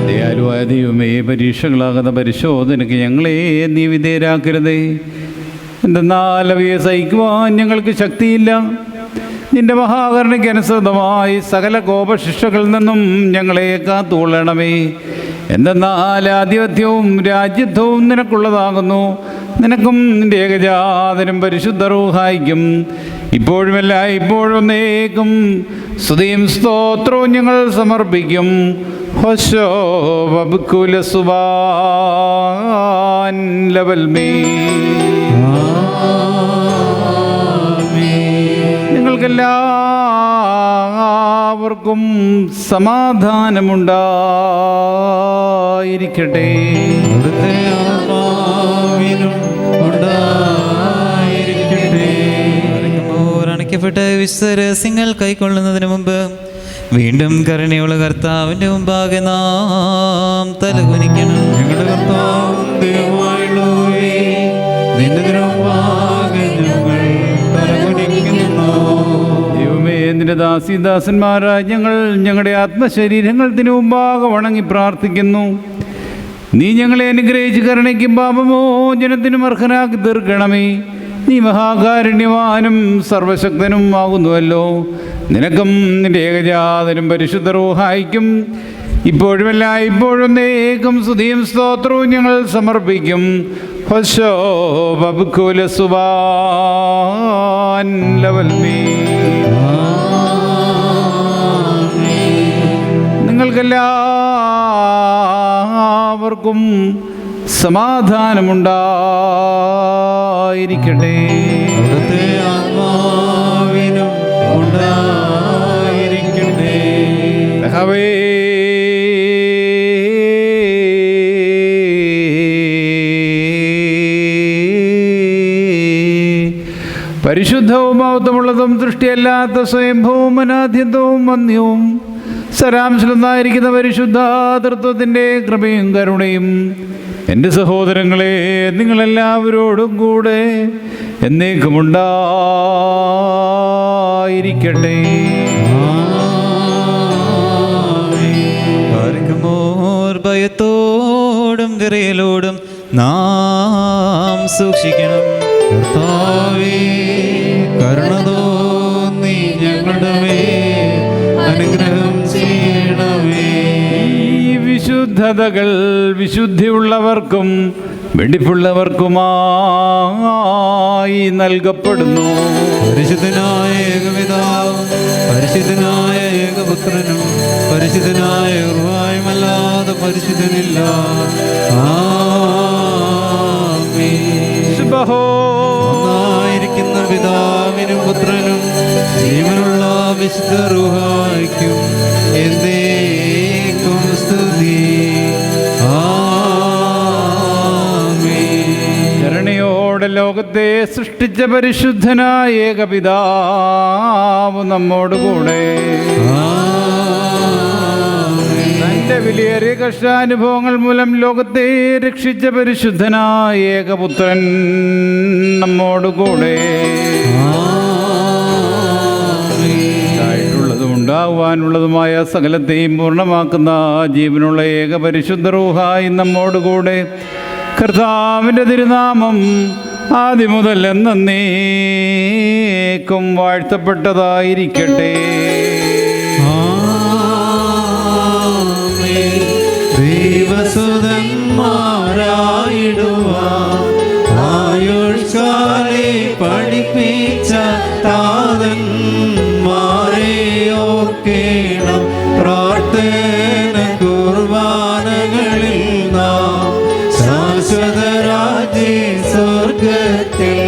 ദയാലുവായ ദൈവമേ, പരീക്ഷകളാകുന്ന പരിശോധനയ്ക്ക് ഞങ്ങളെ നീ വിധേയരാക്കരുതേ. എന്തെന്നാൽ അവയെ സഹിക്കുവാൻ ഞങ്ങൾക്ക് ശക്തിയില്ല. നിന്റെ മഹാകരുണയ്ക്ക് അനുസൃതമായി സകല കോപശിക്ഷകളിൽ നിന്നും ഞങ്ങളെ കാത്തുകൊള്ളണമേ. എന്തെന്നാൽ ആധിപത്യവും രാജ്യത്വവും നിനക്കുള്ളതാകുന്നു. നിനക്കും നിന്റെ ഏകജാതനും പരിശുദ്ധ റൂഹായിക്കും ഇപ്പോഴുമല്ല ഇപ്പോഴും എന്നേക്കും സ്തുതിയും സ്തോത്രവും ഞങ്ങൾ സമർപ്പിക്കും. ഹോശോ വബ്കുല സുബാൻ ലവൽമേ. നിങ്ങൾക്കെല്ലാവർക്കും സമാധാനമുണ്ടായിരിക്കട്ടെ. അവിടുത്തെ ആത്മാവിനും ഉണ്ടായിരിക്കട്ടെ. അണയ്ക്കപ്പെട്ട വിശ്വരഹസ്യങ്ങൾ കൈക്കൊള്ളുന്നതിന് മുമ്പ് വീണ്ടും കരുണയുള്ള കർത്താവിൻ്റെ മുമ്പാകെ നാം തലകുനിക്കണം. ഞങ്ങളുടെ കർത്താവും ദൈവമായുള്ളവേ, നിന്റെ തിരുമുമ്പാകെ ഞങ്ങൾ തലകുനിക്കുന്നു. ദൈവമേ, നിന്റെ ദാസീദാസന്മാരായ ഞങ്ങൾ ഞങ്ങളുടെ ആത്മശരീരങ്ങൾ തിരുമുമ്പാകെ വണങ്ങി പ്രാർത്ഥിക്കുന്നു. നീ ഞങ്ങളെ അനുഗ്രഹിച്ച് കരുണയ്ക്കും പാപമോചനത്തിനും അർഹനാക്കി തീർക്കണമേ. നീ മഹാകാരുണ്യവാനും സർവശക്തനും ആകുന്നുവല്ലോ. നിനക്കും നിന്റെ ഏകജാതനും പരിശുദ്ധ റൂഹായിക്കും ഇപ്പോഴുമല്ല ഇപ്പോഴും എന്നേക്കും സ്തുതിയും സ്തോത്രവും ഞങ്ങൾ സമർപ്പിക്കും. ഹോശോ വബ്കുല സുബാൻ ലവൽമേ. നിങ്ങൾക്കെല്ലാവർക്കും സമാധാനമുണ്ടായിരിക്കട്ടെ. അവിടുത്തെ ആത്മാവിനും ഉണ്ടായിരിക്കട്ടെ. കർത്താവേ, പരിശുദ്ധവും മഹത്വമുള്ളതും ദൃഷ്ടിയല്ലാത്ത സ്വയംഭവും അനാദ്യന്തവും വന്യവും സരാംശനായിരിക്കുന്ന പരിശുദ്ധ തൃത്വത്തിൻ്റെ കൃപയും കരുണയും എൻ്റെ സഹോദരങ്ങളെ നിങ്ങളെല്ലാവരോടും കൂടെ എന്നേക്കുമുണ്ടായിരിക്കട്ടെ. ഭയത്തോടും വിറയലോടും നാം സൂക്ഷിക്കണം. കർത്താവേ കരുണ തോന്നി ഞങ്ങളുടെ മേൽ അനുഗ്രഹം ചെയ്യണമേ. ഈ വിശുദ്ധതകൾ വിശുദ്ധിയുള്ളവർക്കും വെടിപ്പുള്ളവർക്കുമായി നൽകപ്പെടുന്നു. പരിശുദ്ധനായ ഏകപിതാവും പരിശുദ്ധനായ ഏകപുത്രനും പരിശുദ്ധനായ ഉർവായുമല്ലാതെ പരിശുദ്ധനില്ല. ആമേൻ. ഒന്നായിരിക്കുന്ന പിതാവിനും പുത്രനും ജീവനുള്ള വിശുദ്ധ റൂഹായ്ക്കും എന്നേക്കും സ്തുതി. കരുണയോടെ ലോകത്തെ സൃഷ്ടിച്ച പരിശുദ്ധനായ ഏകപിതാവ് നമ്മോടുകൂടെ. തന്റെ വിലയേറിയ കഷ്ടാനുഭവങ്ങൾ മൂലം ലോകത്തെ രക്ഷിച്ച പരിശുദ്ധനായ ഏകപുത്രൻ നമ്മോടുകൂടെ. ഉണ്ടായിട്ടുള്ളതും ഉണ്ടാകുവാനുള്ളതുമായ സകലത്തെയും പൂർണ്ണമാക്കുന്ന ജീവനുള്ള ഏക പരിശുദ്ധ റൂഹായി നമ്മോടുകൂടെ. കർത്താവിൻ്റെ തിരുനാമം ആദ്യം മുതൽ എന്നേക്കും വാഴ്ത്തപ്പെട്ടതായിരിക്കട്ടെ. ദൈവസുതന്മാരായിടുവാൻ ആയുഷ്കാലെ പഠിപ്പിച്ച താതന്മാരെ ഓർക്കേണം. പ്രാർത്ഥന കുർബാനകളിൽ നാം ശാശ്വതരാജ്യ സ്വർഗത്തിൽ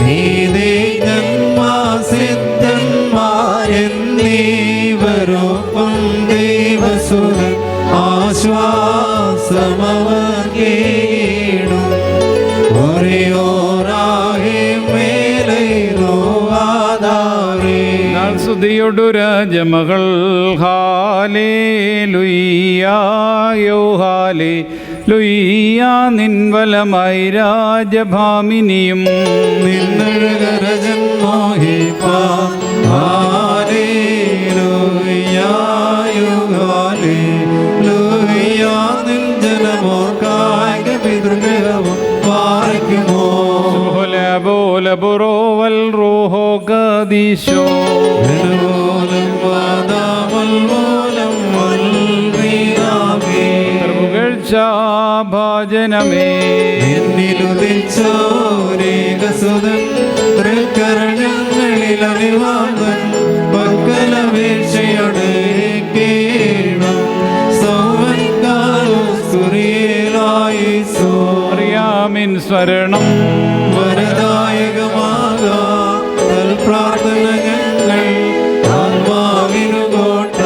നീതിന്മാസിദ്ധന്മാരെന്നീവരൊപ്പം ദൈവസുതൻ ആശ്വാസമവർഗീടും. സ്തുതിയൊടു രാജമകൾ ഹാലേലുയ്യായോ ഹാലേലുയ്യാ നിൻവലമായി രാജഭാമിനിയും നിന്നഴകരജൻ മോഹിപ്പാൻ ഹാലേലുയ്യായോ ഹാലേലുയ്യാ നിൻ ജനമോർക്കായ പിതൃഗൃഹവും പാലിക്കുമോ. ബോല ബുറോവൽ റൂഹോ കദീശോ ഭാജനമേ എന്നിലുദിച്ചോരേകസുതൻ തൃക്കരങ്ങളിലണിവാങ്ങൻ പക്കലപേക്ഷയോടെ കേണം. സൗവൻകാലോ സുറിയേലായി അറിയാമിൻ സ്വരണം വരദായകമാകാ പ്രാർത്ഥന ഞങ്ങൾ ആത്മാവിനു കോട്ട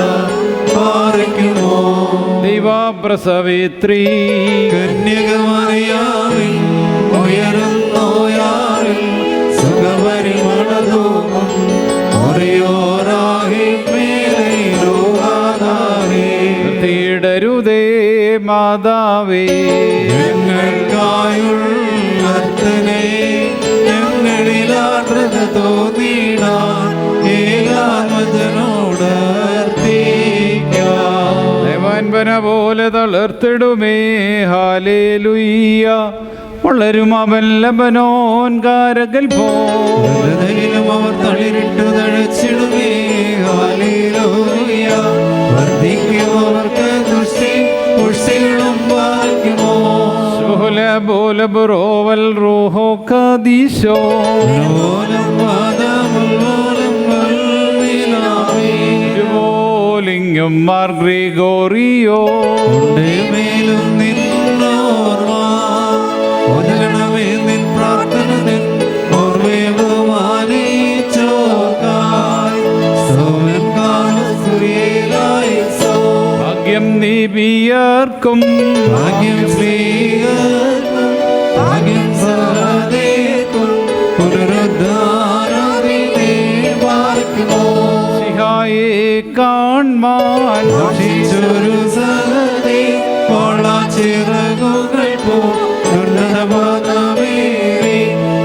പാറയ്ക്കുമോ. ദൈവപ്രസവിത്രീ കന്യകമറിയാമിൻ ഉയരുന്നോയാറിൽ സുഖപരിമളധൂമം ഒറിയോരാഹി മേലൈലോഹാദാരേ. തീടരുതേ മാതാവേ ഞങ്ങൾക്കായുള്ളർത്തനെ ഞങ്ങളിലാർദ്രത തോന്നിടാൻ ഏകാത്മജനോട് ദേവാൻപന പോലെ തളർത്തിടുമേ ഹാലേലുയ്യ വളരും അവൻ ലബനോൻ കാരകൽ പോലും അവർ തളിരിട്ടു തഴച്ചിടുമേ ഹാലേലൂയ. വർദ്ധിക്കുമവർക്ക് ദുഷ്ടി പുഷ്ടികളും പാലിക്കുമോ. ബോല ബുറോവൽ റൂഹോ കദീശോ ലിംഗം മാർ ഗ്രിഗോറിയോ മേലും നിന്നോർമ്മ ഒതുകണമേ നിൻ പ്രാർത്ഥന നിൻ ഓർമ്മയെ ബഹുമാനിച്ചോർക്കായി. ഭാഗ്യം നീബിയർക്കും ഭാഗ്യം സ്ത്രീകൾക്കും ഭാഗ്യം സഹദേക്കും പുനരുദ്ധാരത്തിനെ പാർക്കുമോ. സിഹായെ കാൺമാൻ ഭക്ഷിച്ചൊരു സഹദേ പൊള്ളാച്ചിറകുകൾ പോന്നതമാനമേറി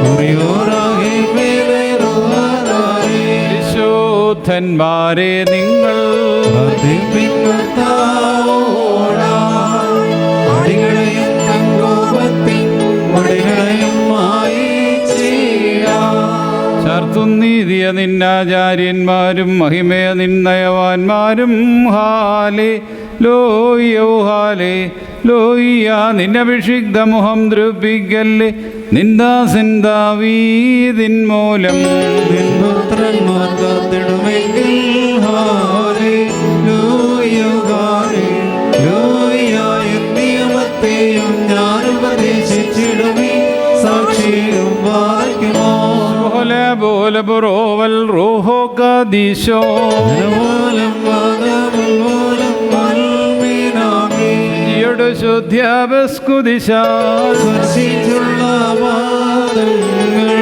ഉറിയോറാകെ മേലേറുവാനായി. വിശുദ്ധന്മാരെ നിങ്ങൾ അടികളെയും തങ്കോപത്തിൻ വടികളെയും മായി വാഴ്ത്തും നീതിയ നിന്നാചാര്യന്മാരും മഹിമയ നിന്നയവാന്മാരും ഹാലേ ലോയ്യോ ഹാലേ ലോയ്യ നിന്നഭിഷിക്ത മുഖം ദ്രവിക്കല്ലേ നിന്ദാസൻ ദാവീദിൻ മൂലം പുത്രന്മാർ കാത്തിടുമെങ്കിൽ ഹല്ലേലൂയ ഹല്ലേലൂയ നിയമത്തെയും ഞാൻ ഉപദേശിച്ചിടുമേ സാക്ഷിയും വായിക്കുമോ പോലെ ബുറോവൽ റൂഹോ കദീശോ ശുദ്ധ്യാപസ്കുദിശ സ്പർശിച്ചുള്ള പാദങ്ങൾ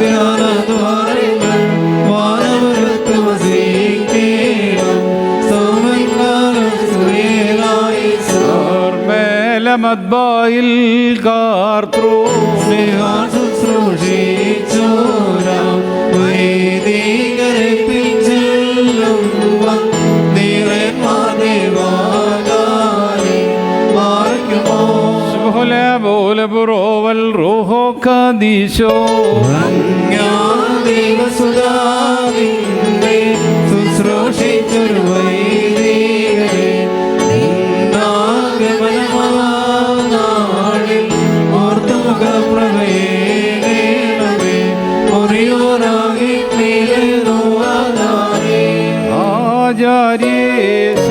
ധ്യാനദ്വാരങ്ങൾ മാനവർക്ക് വസിക്കേണം സൗമന്മാരും സുരേലായി മേലമദ്ബായിൽ കാർത്രൂ സ്നേഹാൻ ശുശ്രൂഷിച്ചോരാം വൈദികരെ പിച്ചെല്ലും പോലെ ബുറോവൽ റൂഹോ കദീശോ ശുശ്രൂഷിച്ചൊരു വൈദികരെ നാളിൽ ഓർത്തുമുഖ പ്രവേണമേ ഒറിയോരാകെ ആചാര്യേശ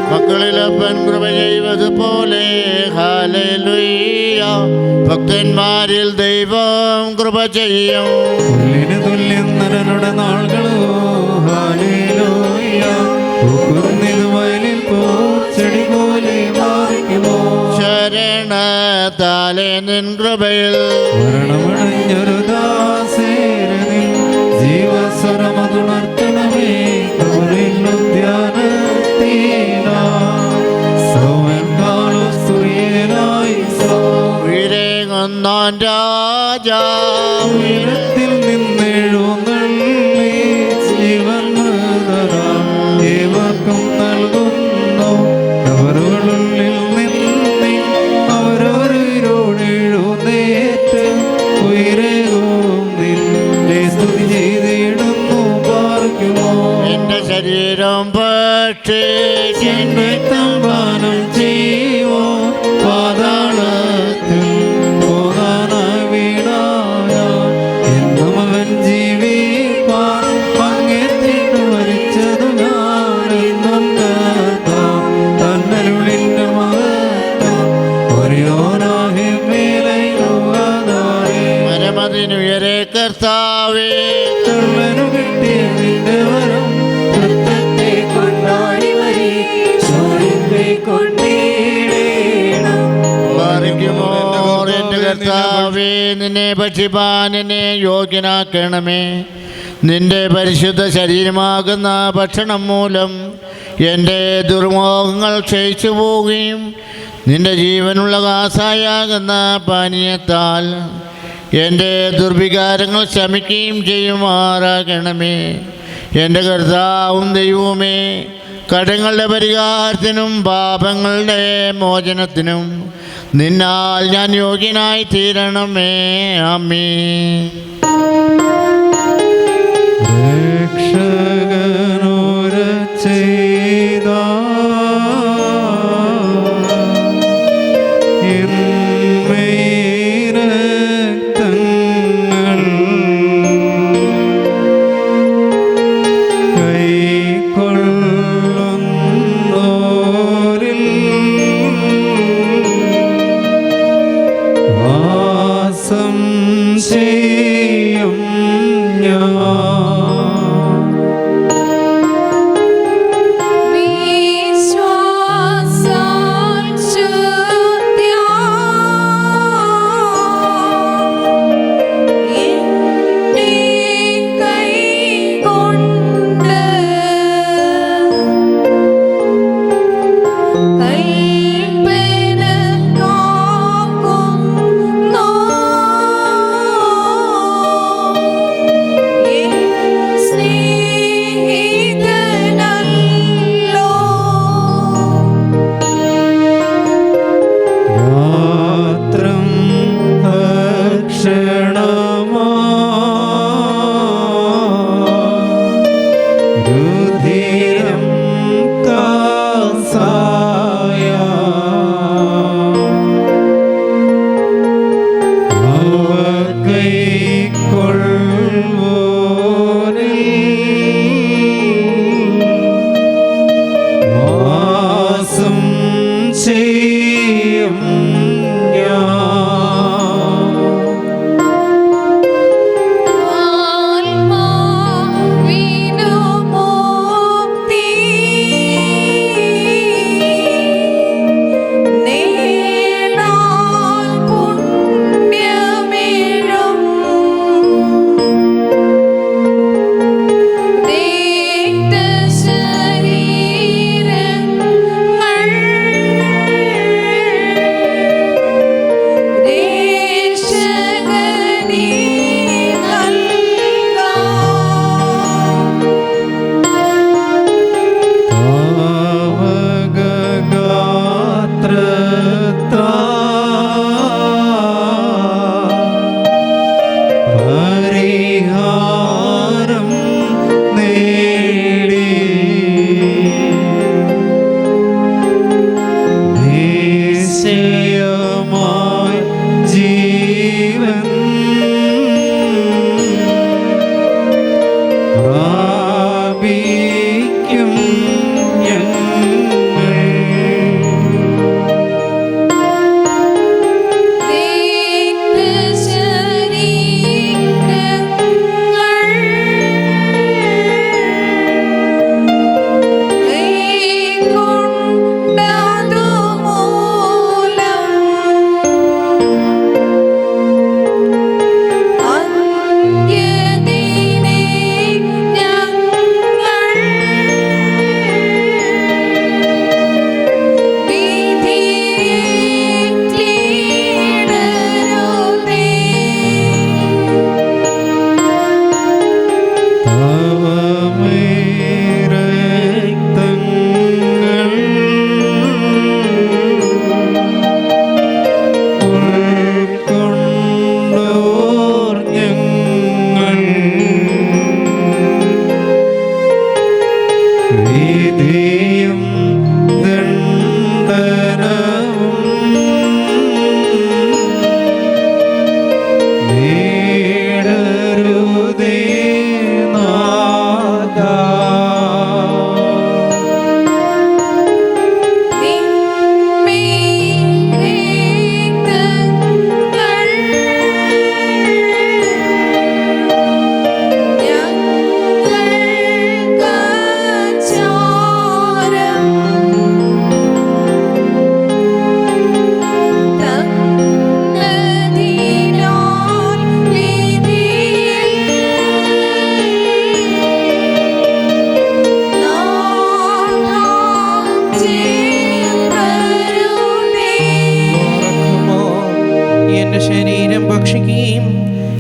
മക്കളിലപ്പൻ കൃപ ചെയ്വതുപോലെ ഹല്ലേലൂയ ഭക്തന്മാരിൽ ദൈവം കൃപ ചെയ്യും തുല്യം നരനുടെ നാളുകളോ ഹല്ലേലൂയ വയലിൽ പൂച്ചെടി പോലെ മാറിക്കുമോ ശരണത്താലെ നിൻ കൃപയിൽ മരണമടഞ്ഞൊരു ദാസേരനിൽ ജീവസ്വരമതുണർത്തണമേ ഉയരേങ്ങുന്നാൻ രാജാ ഉയരത്തിൽ നിന്നെഴുന്നള്ളി ജീവൻ ഏവർക്കും നൽകുന്നു അവരുള്ളിൽ നിന്നെ അവരോരോടെഴുന്നേറ്റ് ഉയരവും നിന്നെ സ്തുതി ചെയ്തിടുന്നു പാർക്കുമോ എന്റെ ശരീരം പക്ഷേ രക്തം പാനം ചെയ്യുവോ പാതാളത്തിൽ പോകാനായി വീണായ എന്നും അവൻ ജീവിപ്പാൻ പങ്കെത്തിട്ട് മരിച്ചതു ഞാൻ എന്നും തന്നരുളിന്റെ മഹത്വം ഒരേയോനാകെ മേലയുവാനായി മരമതിനുയരെ കർത്താവേ കള്ളനു കിട്ടിയ നിന്റെ വരം തൃത്വത്തെ കൊണ്ടാടി വരി ചോരിന്റെ കൊണ്ടീടേണം പാറിക്കുമോ എന്റെ കർത്താവേ നിന്നെ ഭക്ഷിപ്പാൻ എന്നെ യോഗ്യനാക്കണമേ നിന്റെ പരിശുദ്ധ ശരീരമാകുന്ന ഭക്ഷണം മൂലം എൻ്റെ ദുർമോഹങ്ങൾ ക്ഷയിച്ചു പോവുകയും നിന്റെ ജീവനുള്ള കാസായാകുന്ന പാനീയത്താൽ എൻ്റെ ദുർവികാരങ്ങൾ ശമിക്കുകയും ചെയ്യുമാറാകണമേ എൻ്റെ കർത്താവും ദൈവവുമേ കടങ്ങളുടെ പരിഹാരത്തിനും പാപങ്ങളുടെ മോചനത്തിനും നിന്നാൽ ഞാൻ യോഗ്യനായി തീരണമേ ആമേൻ രക്ഷകനോര ചെയ്ത രക്തങ്ങൾ കൈക്കൊള്ളുന്നോരിൽ വാസം ചെയ്യും ഞാൻ കൈപ്പന കാക്കും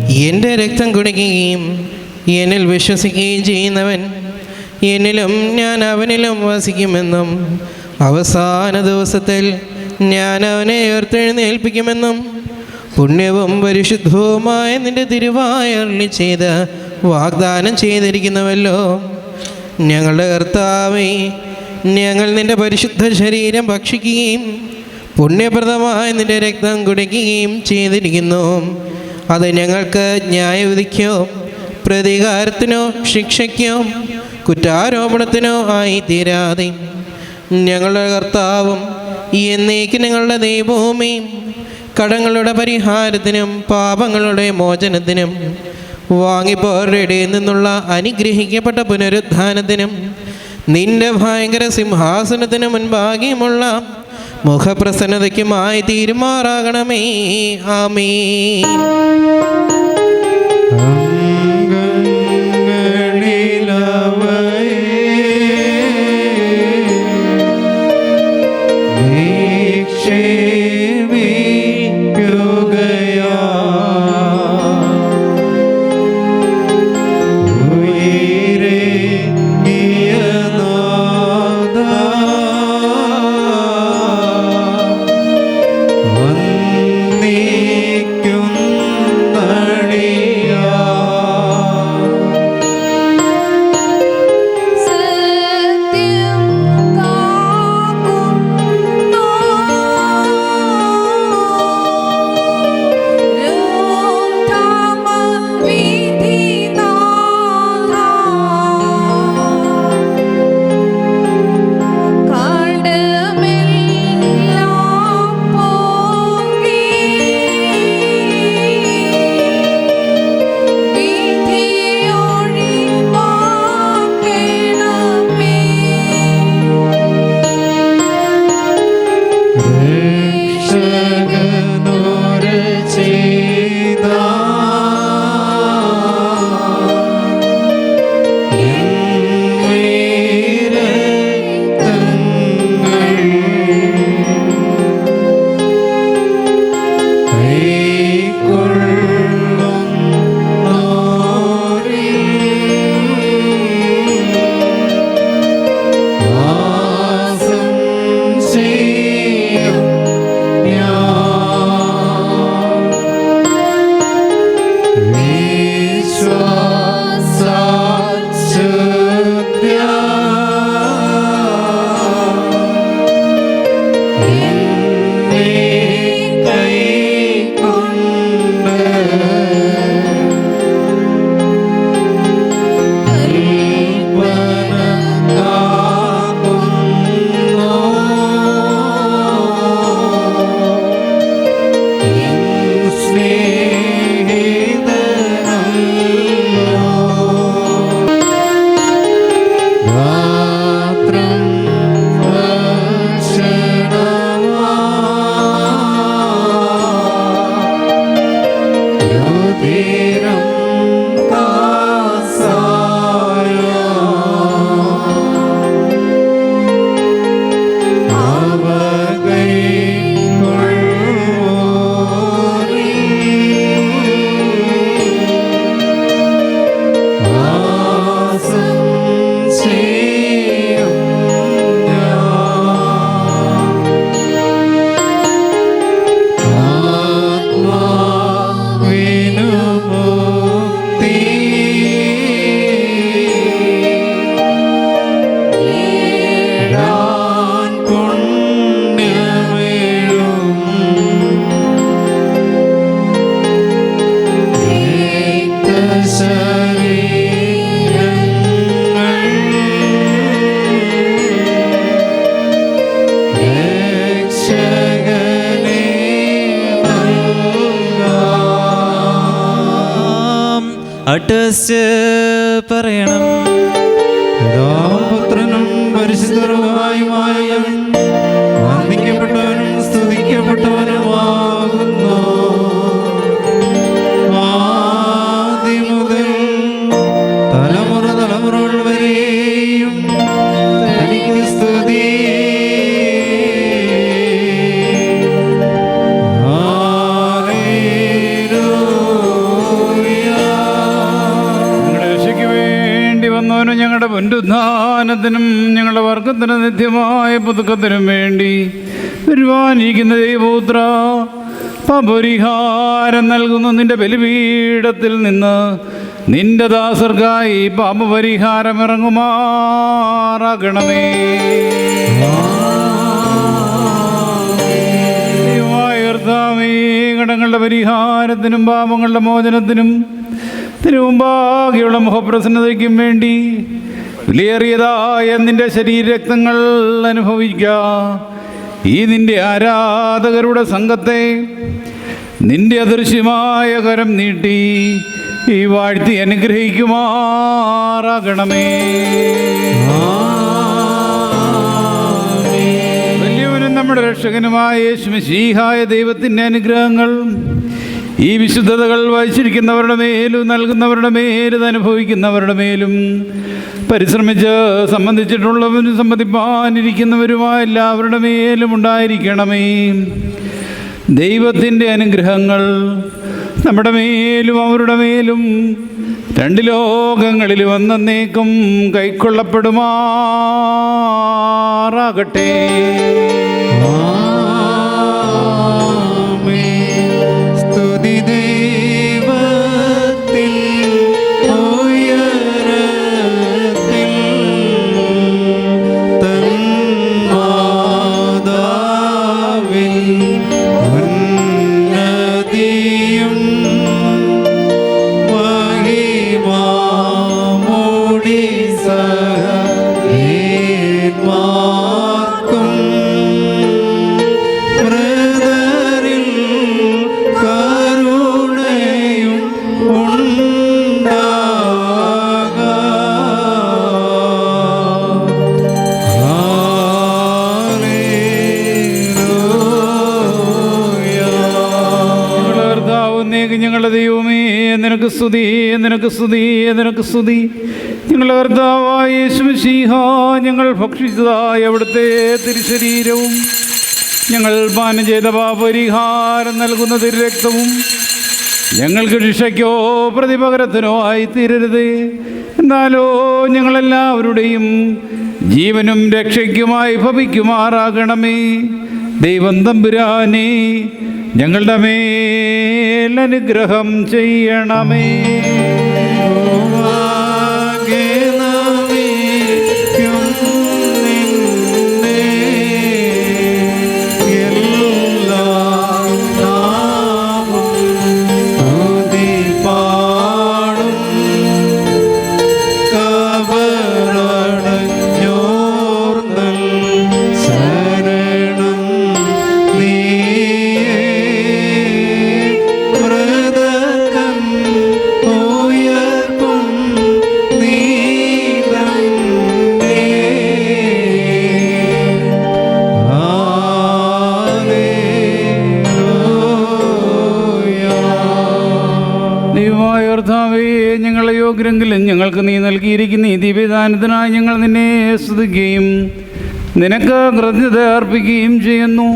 എൻ്റെ രക്തം കുടിക്കുകയും എന്നിൽ വിശ്വസിക്കുകയും ചെയ്യുന്നവൻ എന്നിലും ഞാൻ അവനിലും വസിക്കുമെന്നും അവസാന ദിവസത്തിൽ ഞാൻ അവനെ ഉയർത്തെഴുന്നേൽപ്പിക്കുമെന്നും പുണ്യവും പരിശുദ്ധവുമായ നിന്റെ തിരുവായ അരുളി ചെയ്ത് വാഗ്ദാനം ചെയ്തിരിക്കുന്നുവല്ലോ. ഞങ്ങളുടെ കർത്താവേ, ഞങ്ങൾ നിന്റെ പരിശുദ്ധ ശരീരം ഭക്ഷിക്കുകയും പുണ്യപ്രദമായ നിന്റെ രക്തം കുടിക്കുകയും ചെയ്തിരിക്കുന്നു. അത് ഞങ്ങൾക്ക് ന്യായവിധിക്കോ പ്രതികാരത്തിനോ ശിക്ഷയ്ക്കോ കുറ്റാരോപണത്തിനോ ആയി തീരാതെ ഞങ്ങളുടെ കർത്താവും എന്നേക്കും ഞങ്ങളുടെ ദൈവഭൂമിയും കടങ്ങളുടെ പരിഹാരത്തിനും പാപങ്ങളുടെ മോചനത്തിനും വാങ്ങിപ്പോരുടെ ഇടയിൽ നിന്നുള്ള അനുഗ്രഹിക്കപ്പെട്ട പുനരുദ്ധാനത്തിനും നിന്റെ ഭയങ്കര സിംഹാസനത്തിന് മുൻപാകെയുമുള്ള മുഖപ്രസന്നതയ്ക്കുമായി തീരുമാറാകണമേ. ആമേൻ. അട്ടഹസിച്ച് പറയണം. പുത്രനും പരിശുദ്ധരുമായുമായ വന്ദിക്കപ്പെട്ടവനും സ്തുതിക്കപ്പെട്ടവനുമാകുന്നു. ആദ്യം മുതൽ തലമുറ തലമുറകൾ വരെയും തനിക്ക് സ്തുതി. ഹല്ലേലൂയ. ജീവിക്കുന്നവനും ഞങ്ങളുടെ പുനരുദ്ധാനത്തിനും ഞങ്ങളുടെ വർഗത്തിനും നിത്യമായ പുതുക്കത്തിനും വേണ്ടി വരുവാനിരിക്കുന്ന ദൈവപുത്ര, പാപപരിഹാരം നൽകുന്നു നിന്റെ ബലിപീഠത്തിൽ നിന്ന് നിന്റെ ദാസർക്കായി പാപപരിഹാരം ഇറങ്ങുമാറാകണമേ. കർത്താവേ, കടങ്ങളുടെ പരിഹാരത്തിനും പാപങ്ങളുടെ മോചനത്തിനും തിരുമുമ്പാകെയുള്ള മുഖപ്രസന്നതയ്ക്കും വേണ്ടി വിലയേറിയതായ നിന്റെ ശരീരരക്തങ്ങൾ അനുഭവിക്കുക ഈ നിന്റെ ആരാധകരുടെ സംഘത്തെ നിന്റെ അദൃശ്യമായ കരം നീട്ടി ഈ വാഴ്ത്തി അനുഗ്രഹിക്കുമാറാകണമേ. വലിയവനും നമ്മുടെ രക്ഷകനുമായ യേശുമിശിഹായ ദൈവത്തിൻ്റെ അനുഗ്രഹങ്ങൾ ഈ വിശുദ്ധതകൾ വഹിച്ചിരിക്കുന്നവരുടെ മേലും നൽകുന്നവരുടെ മേലും അനുഭവിക്കുന്നവരുടെ മേലും പരിശ്രമിച്ച് സംബന്ധിച്ചിട്ടുള്ളവരും സംബന്ധിപ്പാനിരിക്കുന്നവരുമായ എല്ലാവരുടെ മേലും ഉണ്ടായിരിക്കണമേ. ദൈവത്തിൻ്റെ അനുഗ്രഹങ്ങൾ നമ്മുടെ മേലും അവരുടെ മേലും രണ്ട് ലോകങ്ങളിൽ വന്നേക്കും കൈക്കൊള്ളപ്പെടുമാറാകട്ടെ. സ്തുതി ദൈവത്തിൽ ഉയരത്തിൽ തൻ മാതാവിൽ ഉന്നതിയും മഹിമാമോടി സഹേന്മാർക്കും മൃതരിൽ കരുണയും ഉണ്ടാക. ഞങ്ങളുടെ ദൈവമേ, നിനക്ക് സ്തുതി, നിനക്ക് സ്തുതി, നിനക്ക് സ്തുതി. ഞങ്ങളുടെ കർത്താവായ യേശുമിശിഹാ, ഞങ്ങൾ ഭക്ഷിച്ചതായ അവിടുത്തെ തിരുശരീരവും ഞങ്ങൾ പാനം ചെയ്ത പാപപരിഹാരം നൽകുന്ന തിരുരക്തവും ഞങ്ങൾക്ക് ശിക്ഷയ്ക്കോ പ്രതിപകരത്തിനോ ആയിത്തീരരുത്. എന്നാലോ ഞങ്ങളെല്ലാവരുടെയും ജീവനും രക്ഷയ്ക്കുമായി ഭവിക്കുമാറാകണമേ. ദൈവം തമ്പുരാനേ, ഞങ്ങളുടെ മേൽ അനുഗ്രഹം ചെയ്യണമേ. ഞങ്ങളെ യോഗ്യരെങ്കിലും ഞങ്ങൾക്ക് നീ നൽകിയിരിക്കുന്ന ഈ ദിവ്യദാനത്തിനായി ഞങ്ങൾ നിന്നെ സ്തുതിക്കുകയും നിനക്ക് കൃതജ്ഞത അർപ്പിക്കുകയും ചെയ്യുന്നു.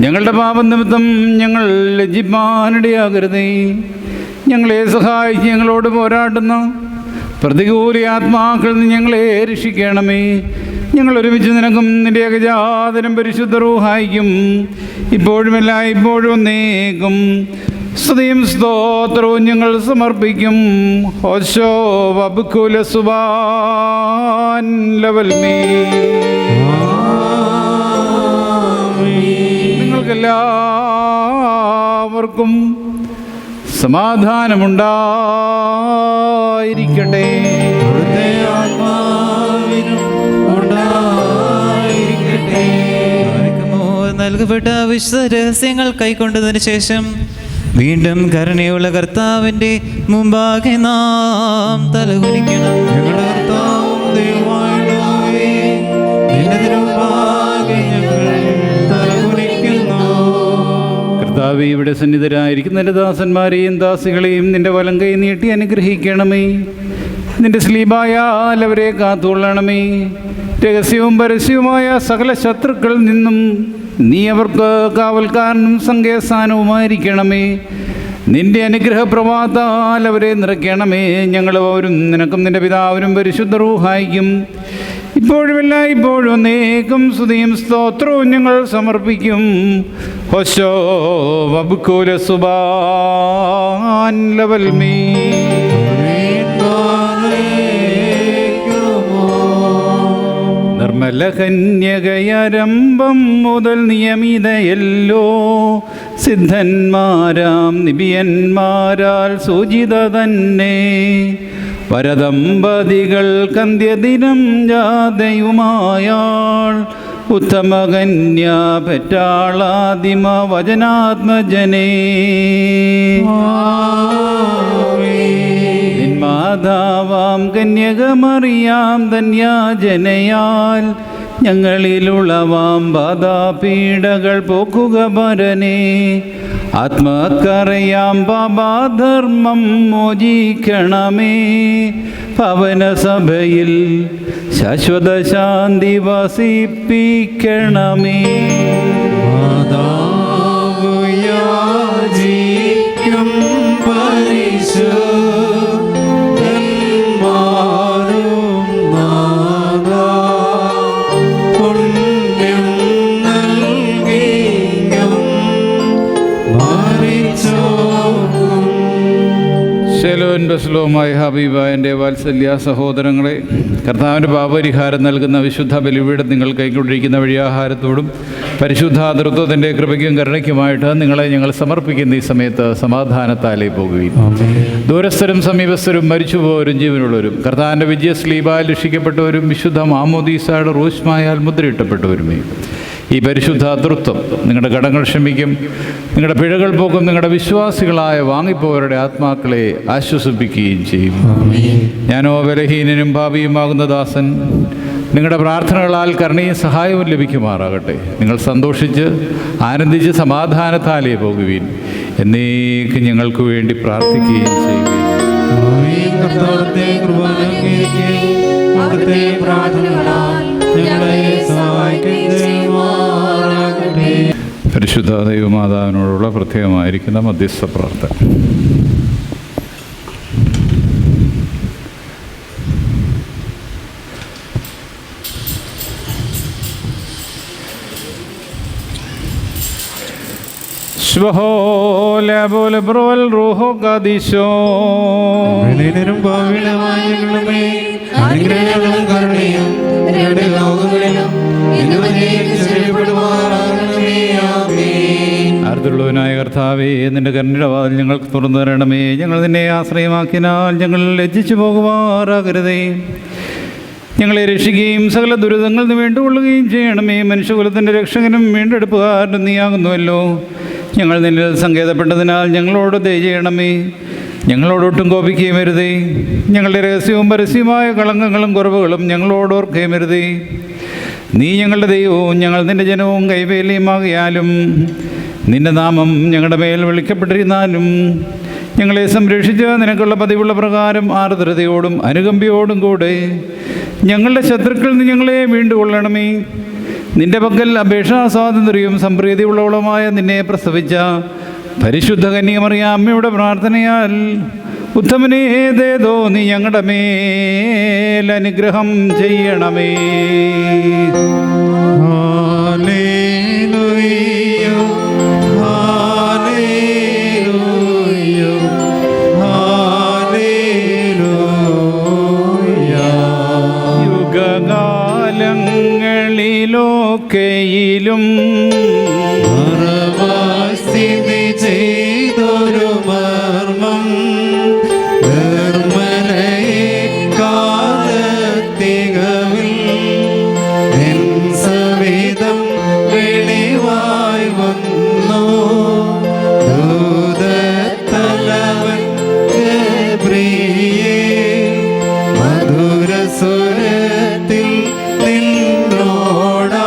ഞങ്ങളുടെ പാപനിമിത്തം ഞങ്ങൾ ലജ്ജിപ്പാനിടയാകരുതേ. ഞങ്ങളെ സഹായിച്ച് ഞങ്ങളോട് പോരാടുന്ന പ്രതികൂല ആത്മാക്കളിൽ നിന്ന് ഞങ്ങളെ രക്ഷിക്കണമേ. ഞങ്ങൾ ഒരുമിച്ച് നിനക്കും നിന്റെ ഏകജാതനും പരിശുദ്ധ റൂഹായിക്കും ഇപ്പോഴുമല്ല ഇപ്പോഴും ഒന്നേക്കും സ്തുതിയും സ്തോത്രവും ഞങ്ങൾ സമർപ്പിക്കും. ഹോശോ വബ്കുല സുബാൻ ലവൽമീ. നിങ്ങൾക്കെല്ലാവർക്കും സമാധാനമുണ്ടായിരിക്കട്ടെ. നൽകപ്പെട്ട വിശുദ്ധ രഹസ്യങ്ങൾ കൈക്കൊണ്ടതിന് ശേഷം വീണ്ടും കരുണയുള്ള കർത്താവിൻ്റെ മുമ്പാകെ നാം തലകുനിക്കണം. ഞങ്ങളുടെ കർത്താവും ദൈവമായുള്ളവേ, നിന്റെ തിരുമുമ്പാകെ ഞങ്ങൾ തലകുനിക്കുന്നു. കർത്താവേ, ഇവിടെ സന്നിധരായിരിക്കുന്ന നിന്റെ ദാസന്മാരെയും ദാസികളെയും നിന്റെ വലം കൈ നീട്ടി അനുഗ്രഹിക്കണമേ. നിന്റെ സ്ലീബായാൽ അവരെ കാത്തുകൊള്ളണമേ. രഹസ്യവും പരസ്യവുമായ സകല ശത്രുക്കളിൽ നിന്നും നീ അവർക്ക് കാവൽക്കാരനും സങ്കേസ്ഥാനവുമായിരിക്കണമേ. നിന്റെ അനുഗ്രഹപ്രവാഹത്താൽ അവരെ നിറയ്ക്കണമേ. ഞങ്ങളവരും നിനക്കും നിന്റെ പിതാവിനും പരിശുദ്ധ റൂഹായിക്കും ഇപ്പോഴുമല്ല ഇപ്പോഴും എന്നേക്കും സ്തുതിയും സ്തോത്രവും ഞങ്ങൾ സമർപ്പിക്കും. ഹോശോ വബ്കുല സുബാൻ ലവൽമീ. നിർമ്മല കന്യകയരംഭം മുതൽ നിയമിതയല്ലോ സിദ്ധന്മാരാം നിബിയന്മാരാൽ സൂചിത തന്നെ. വരദമ്പതികൾ കന്ത്യദിനം ജാതയുമായാൾ ഉത്തമകന്യ പെറ്റാളാദിമ വചനാത്മജനേ. മാതാവാം കന്യകമറിയാം ധന്യാജനയാൽ ഞങ്ങളിലുളവാം ബാധാപീഡകൾ പോക്കുക പരനേ. ആത്മക്കറിയാം പാപാധർമ്മം മോചിക്കണമേ. പവനസഭയിൽ ശാശ്വത ശാന്തി വസിപ്പിക്കണമേ. യാചിക്കും പരിശുദ്ധന്മാരും നാഥാ, പുണ്യം നൽകിയും മരിച്ചോർക്കും. ശലോൻ ബസ്ലോമായ ഹബീബായ എൻ്റെ വാത്സല്യ സഹോദരങ്ങളെ, കർത്താവിൻ്റെ പാപപരിഹാരം നൽകുന്ന വിശുദ്ധ ബലിപീഠം നിങ്ങൾ കൈക്കൊണ്ടിരിക്കുന്ന വഴിയാഹാരത്തോടും പരിശുദ്ധാതൃത്വത്തിൻ്റെ കൃപയ്ക്കും കരുണയ്ക്കുമായിട്ട് നിങ്ങളെ ഞങ്ങൾ സമർപ്പിക്കുന്ന ഈ സമയത്ത് സമാധാനത്താലേ പോകുകയും ദൂരസ്ഥരും സമീപസ്ഥരും മരിച്ചുപോയവരും ജീവനുള്ളവരും കർത്താവിൻ്റെ വിജയസ്ലീബാൽ രക്ഷിക്കപ്പെട്ടവരും വിശുദ്ധ മാമോദീസയുടെ റൂഷ്മായാൽ മുദ്രയിട്ടപ്പെട്ടവരുമേ ഈ പരിശുദ്ധാതൃത്വം നിങ്ങളുടെ കടങ്ങൾ ക്ഷമിക്കും, നിങ്ങളുടെ പിഴകൾ പോക്കും, നിങ്ങളുടെ വിശ്വാസികളായ വാങ്ങിപ്പോവരുടെ ആത്മാക്കളെ ആശ്വസിപ്പിക്കുകയും ചെയ്യും. ഞാനോ ബലഹീനനും ഭാവിയുമാകുന്ന ദാസൻ, നിങ്ങളുടെ പ്രാർത്ഥനകളാൽ കരുണയും സഹായവും ലഭിക്കുമാറാകട്ടെ. നിങ്ങൾ സന്തോഷിച്ച് ആനന്ദിച്ച് സമാധാനത്താലേ പോകുവീൻ. എന്നേക്ക് ഞങ്ങൾക്ക് വേണ്ടി പ്രാർത്ഥിക്കുകയും ചെയ്യുകയും. പരിശുദ്ധ ദൈവമാതാവിനോടുള്ള പ്രത്യേകമായിരിക്കുന്ന മധ്യസ്ഥ പ്രാർത്ഥന. അനുഗ്രഹങ്ങളും കരുണയും രണ്ട് ലോകങ്ങളിലും ആർദ്രമുള്ളവനായ കർത്താവേ, നിന്റെ കരുണയുടെ വാതിൽ ഞങ്ങൾക്ക് തുറന്നു തരണമേ. ഞങ്ങൾ നിന്നെ ആശ്രയമാക്കിനാൽ ഞങ്ങൾ ലജ്ജിച്ചു പോകുമാറാകരുതേ. ഞങ്ങളെ രക്ഷിക്കുകയും സകല ദുരിതങ്ങളിൽ നിന്ന് വേണ്ടുകൊള്ളുകയും ചെയ്യണമേ. മനുഷ്യകുലത്തിൻ്റെ രക്ഷകനും വീണ്ടെടുപ്പുകാരനും നീയാകുന്നുവല്ലോ. ഞങ്ങൾ നിന്നിൽ സങ്കേതപ്പെട്ടതിനാൽ ഞങ്ങളോട് ദയ ചെയ്യണമേ. ഞങ്ങളോടൊട്ടും കോപിക്കുകയും വരുതേ. ഞങ്ങളുടെ രഹസ്യവും പരസ്യമായ കളങ്കങ്ങളും കുറവുകളും ഞങ്ങളോട് ഓർക്കുകയും വരുതേ. നീ ഞങ്ങളുടെ ദൈവവും ഞങ്ങൾ നിൻ്റെ ജനവും കൈവേലിയുമാകിയാലും നിൻ്റെ നാമം ഞങ്ങളുടെ മേൽ വിളിക്കപ്പെട്ടിരുന്നാലും ഞങ്ങളെ സംരക്ഷിച്ച് നിനക്കുള്ള പതിവുള്ള പ്രകാരം ആർദ്രതയോടും അനുകമ്പയോടും കൂടെ ഞങ്ങളുടെ ശത്രുക്കളിൽ നിന്ന് ഞങ്ങളെ വീണ്ടുകൊള്ളണമേ. നിൻ്റെ പക്കൽ അപേക്ഷാ സ്വാതന്ത്ര്യവും സംപ്രീതിയുള്ളവളുമായ നിന്നെ പ്രസവിച്ച പരിശുദ്ധ കന്യകമറിയാമ്മയുടെ പ്രാർത്ഥനയാൽ ഉത്തമനേതേതോ നീ ഞങ്ങളുടെ മേൽ അനുഗ്രഹം ചെയ്യണമേ. യുഗകാലങ്ങളിലൊക്കെയിലും സ്ഥിതി ചെയ്തൊരു മർമ്മം നിർമ്മലയെ കാലത്തികവിൽ എൻ സവിധം വെളിവായി വന്നു. ദൂതത്തലവൻ ഗബ്രിയേൽ മധുരസ്വരത്തിൽ നിന്നോടാൻ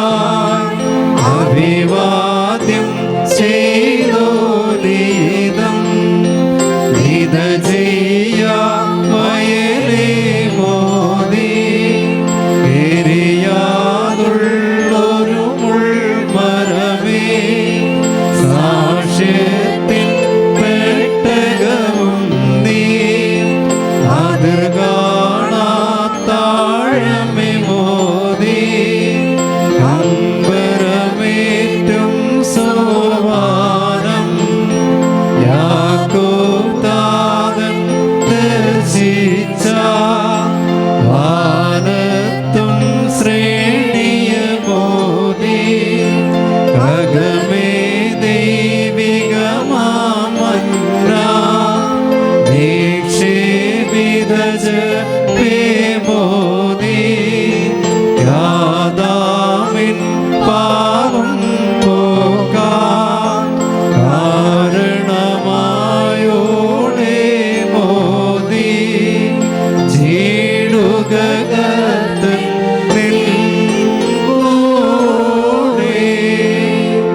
അഭിവാദ്യം ചെയ്തോരീതം ഇത ചെയ്യാം വയലേ മോദി എരിയാതുള്ളൊരു മുൾമരമേ സാക്ഷ്യത്തിൻ പെട്ട ജപേമോദി യാദാമിൻ പാപം പോകാൻ കാരണമായോളെ മോദി ജീടുകകത്തൻ നിൽകൂടെ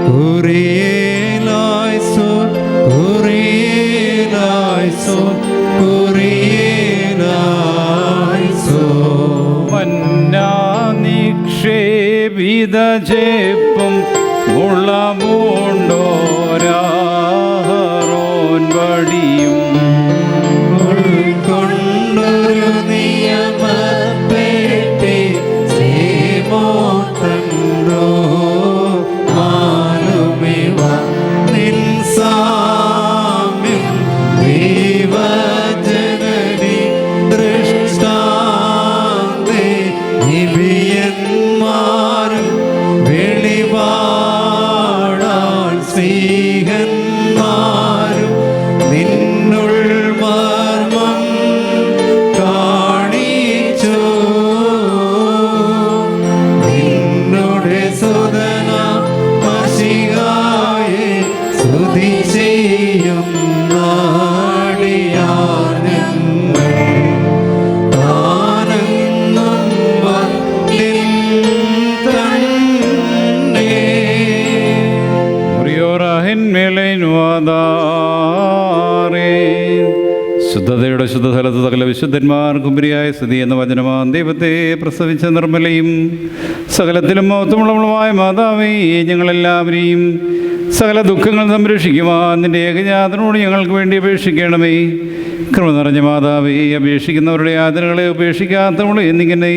കുറിയേലായ്സോൻ കുറിയേലായ്സോൻ കുറിയേലായ്സോൻ മന്നാ നിക്ഷേപിത ചേപ്പും മുളമുണ്ടോരാഹറോൻ വടിയും ഉൾക്കൊണ്ടൊരു നിയമപ്പെട്ടി സേമോത്തണ്ടോ മാലുമിവ നിൻ സാമ്യം ദൈവജനനി ദൃഷ്ടാന്തേ നിബിയന്മാരും വെളിപാടാൻ സ്ത്രീഹന്മാരും നിന്നുൾ മർമ്മം കാണിച്ചു നിന്നുടെ സുതന മഷികായെ സ്തുതി ചെയ്യും നാടിയാനങ്ങൾ താനെന്നും വന്നിൻ തന്നെ ശുദ്ധതയുടെ ശുദ്ധസ്ഥലത്ത് സകല വിശുദ്ധന്മാർക്കുപരിയായ സ്ഥിതി എന്ന വചനമാൻ ദൈവത്തെ പ്രസവിച്ച നിർമ്മലയും സകലത്തിലും മഹത്വമുള്ളവളുമായ മാതാവേ, ഞങ്ങളെല്ലാവരെയും സകല ദുഃഖങ്ങൾ സംരക്ഷിക്കുവാൻ നിന്റെ ഏകജാതനോട് ഞങ്ങൾക്ക് വേണ്ടി അപേക്ഷിക്കണമേ. കൃപ നിറഞ്ഞ മാതാവേ, അപേക്ഷിക്കുന്നവരുടെ യാതനകളെ ഉപേക്ഷിക്കാത്തവളെ എന്നിങ്ങനെ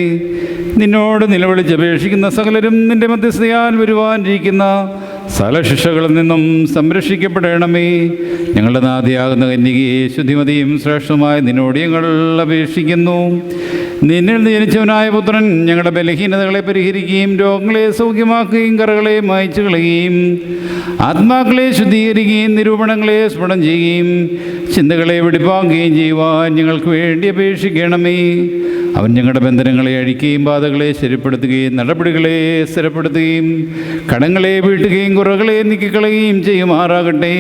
നിന്നോട് നിലവിളിച്ച് അപേക്ഷിക്കുന്ന സകലരും നിന്റെ മധ്യസ്ഥയാൽ വരുവാനിരിക്കുന്ന സകല ശിക്ഷകളിൽ നിന്നും സംരക്ഷിക്കപ്പെടണമേ. ഞങ്ങളുടെ നാദിയാകുന്ന കന്യകയെ ശുദ്ധിമതിയും ശ്രേഷ്ഠമായ നിന്നോട് ഞങ്ങൾ അപേക്ഷിക്കുന്നു. നിന്നിൽ ജനിച്ചവനായ പുത്രൻ ഞങ്ങളുടെ ബലഹീനതകളെ പരിഹരിക്കുകയും രോഗങ്ങളെ സൗഖ്യമാക്കുകയും കറകളെ മായ്ച്ചു കളയുകയും ആത്മാക്കളെ ശുദ്ധീകരിക്കുകയും നിരൂപണങ്ങളെ സ്ഫുടം ചെയ്യുകയും ചിന്തകളെ വെടിപ്പാക്കുകയും ചെയ്യുവാൻ ഞങ്ങൾക്ക് വേണ്ടി അപേക്ഷിക്കണമേ. അവൻ ഞങ്ങളുടെ ബന്ധനങ്ങളെ അഴിക്കുകയും ബാധകളെ ശരിപ്പെടുത്തുകയും നടപടികളെ സ്ഥിരപ്പെടുത്തുകയും കടങ്ങളെ വീട്ടുകയും കുറകളെ നീക്കിക്കളയുകയും ചെയ്യുമാറാകട്ടെ.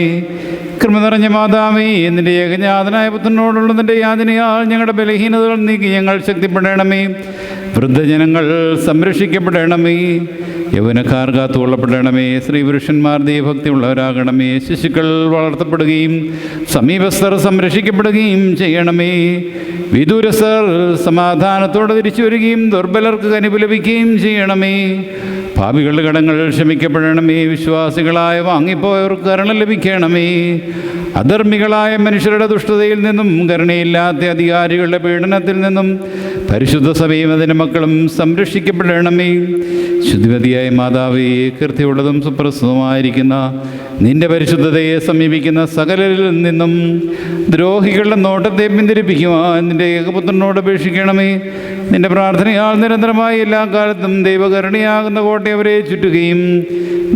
കൃപ നിറഞ്ഞ മാതാവേ, നിന്റെ ഏകജാതനായ പുത്രനോടുള്ള നിന്റെ യാതനയാൽ ഞങ്ങളുടെ ബലഹീനതകൾ നീക്കി ഞങ്ങൾ ശക്തിപ്പെടണമേ. വൃദ്ധജനങ്ങൾ സംരക്ഷിക്കപ്പെടണമേ. യൗവനക്കാർ കാത്തുകൊള്ളപ്പെടണമേ. സ്ത്രീ പുരുഷന്മാർ ദൈവഭക്തിയുള്ളവരാകണമേ. ശിശുക്കൾ വളർത്തപ്പെടുകയും സമീപസ്ഥർ സംരക്ഷിക്കപ്പെടുകയും ചെയ്യണമേ. വിദൂരസ്ഥർ സമാധാനത്തോടെ തിരിച്ചു വരികയും ദുർബലർക്ക് കനിവ് ലഭിക്കുകയും ചെയ്യണമേ. പാപികളുടെ കടങ്ങൾ ക്ഷമിക്കപ്പെടണമേ. വിശ്വാസികളായ വാങ്ങിപ്പോയവർക്ക് കരുണ ലഭിക്കണമേ. അധർമ്മികളായ മനുഷ്യരുടെ ദുഷ്ടതയിൽ നിന്നും കരുണയില്ലാത്ത അധികാരികളുടെ പീഡനത്തിൽ നിന്നും പരിശുദ്ധ സഭയും അതിൻ്റെ മക്കളും സംരക്ഷിക്കപ്പെടണമേ. ശുദ്ധിമതിയായ മാതാവേ, കീർത്തിയുള്ളതും സുപ്രസിദ്ധമായിരിക്കുന്ന നിന്റെ പരിശുദ്ധതയെ സമീപിക്കുന്ന സകലരിൽ നിന്നും ദ്രോഹികളുടെ നോട്ടത്തെ പിന്തിരിപ്പിക്കുവാൻ നിന്റെ ഏകപുത്രനോട് അപേക്ഷിക്കണമേ. നിന്റെ പ്രാർത്ഥനയാൽ നിരന്തരമായി എല്ലാ കാലത്തും ദൈവകരുണയാകുന്ന കോട്ട അവരെ ചുറ്റുകയും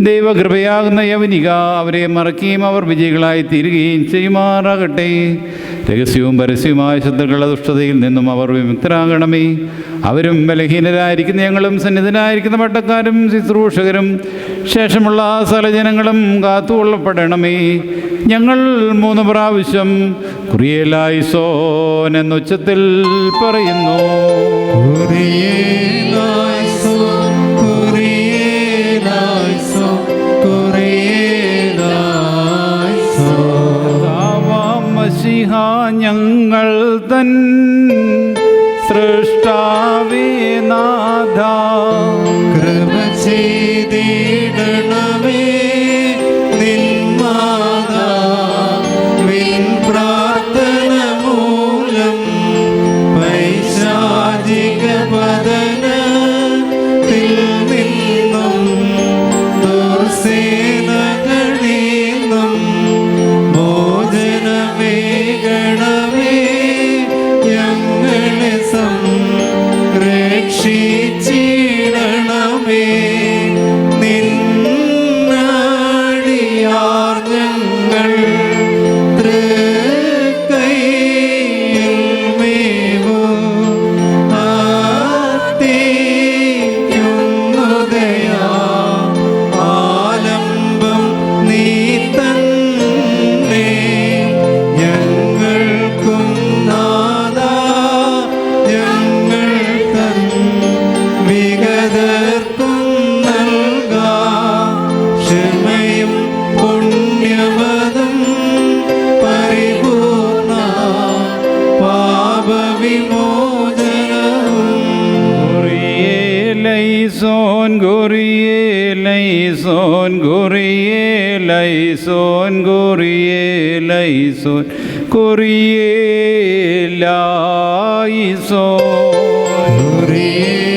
ദൈവകൃപയാകുന്ന യവനിക അവരെ മറക്കുകയും അവർ വിജയികളായി തീരുകയും ചെയ്യുമാറാകട്ടെ. രഹസ്യവും പരസ്യവുമായ ശത്രുക്കളുടെ ദുഷ്ടതയിൽ നിന്നും അവർ വിമുക്തരാകണമേ. അവരും ബലഹീനരായിരിക്കുന്ന ഞങ്ങളും സന്നിധനായിരിക്കുന്ന പട്ടക്കാരും ശുശ്രൂഷകരും ശേഷമുള്ള സകല ജനങ്ങളും കാത്തുകൊള്ളപ്പെടണമേ. ഞങ്ങൾ 3 പ്രാവശ്യം കുറിയേലായിസോൻ എന്നുച്ചത്തിൽ പറയുന്നു. കുറിയേലായിസോൻ, കുറിയേലായിസോൻ, കുറിയേലായിസോൻ. കർത്താവാം മശീഹ ഞങ്ങൾ തൻ സൃഷ്ടാവേ നാഥ, കൃപ ചെയ്തിടണമേ. നിൻ മാതാവിൻ പ്രാർത്ഥന മൂലം പൈശാചിക പതനത്തിൽ നിന്നും ദുർസേനകളിൽ നിന്നും മോചനമേകണമേ. ഞങ്ങളെ സംരക്ഷിച്ചി വിമോചനവും ലൈസോൻ ഗോറിയേ ലൈസോൻ ഗോറിയേ ലൈസോൻ ഗോറിയേ ലൈസോൻ ഗോറിയേ ലൈസോൻ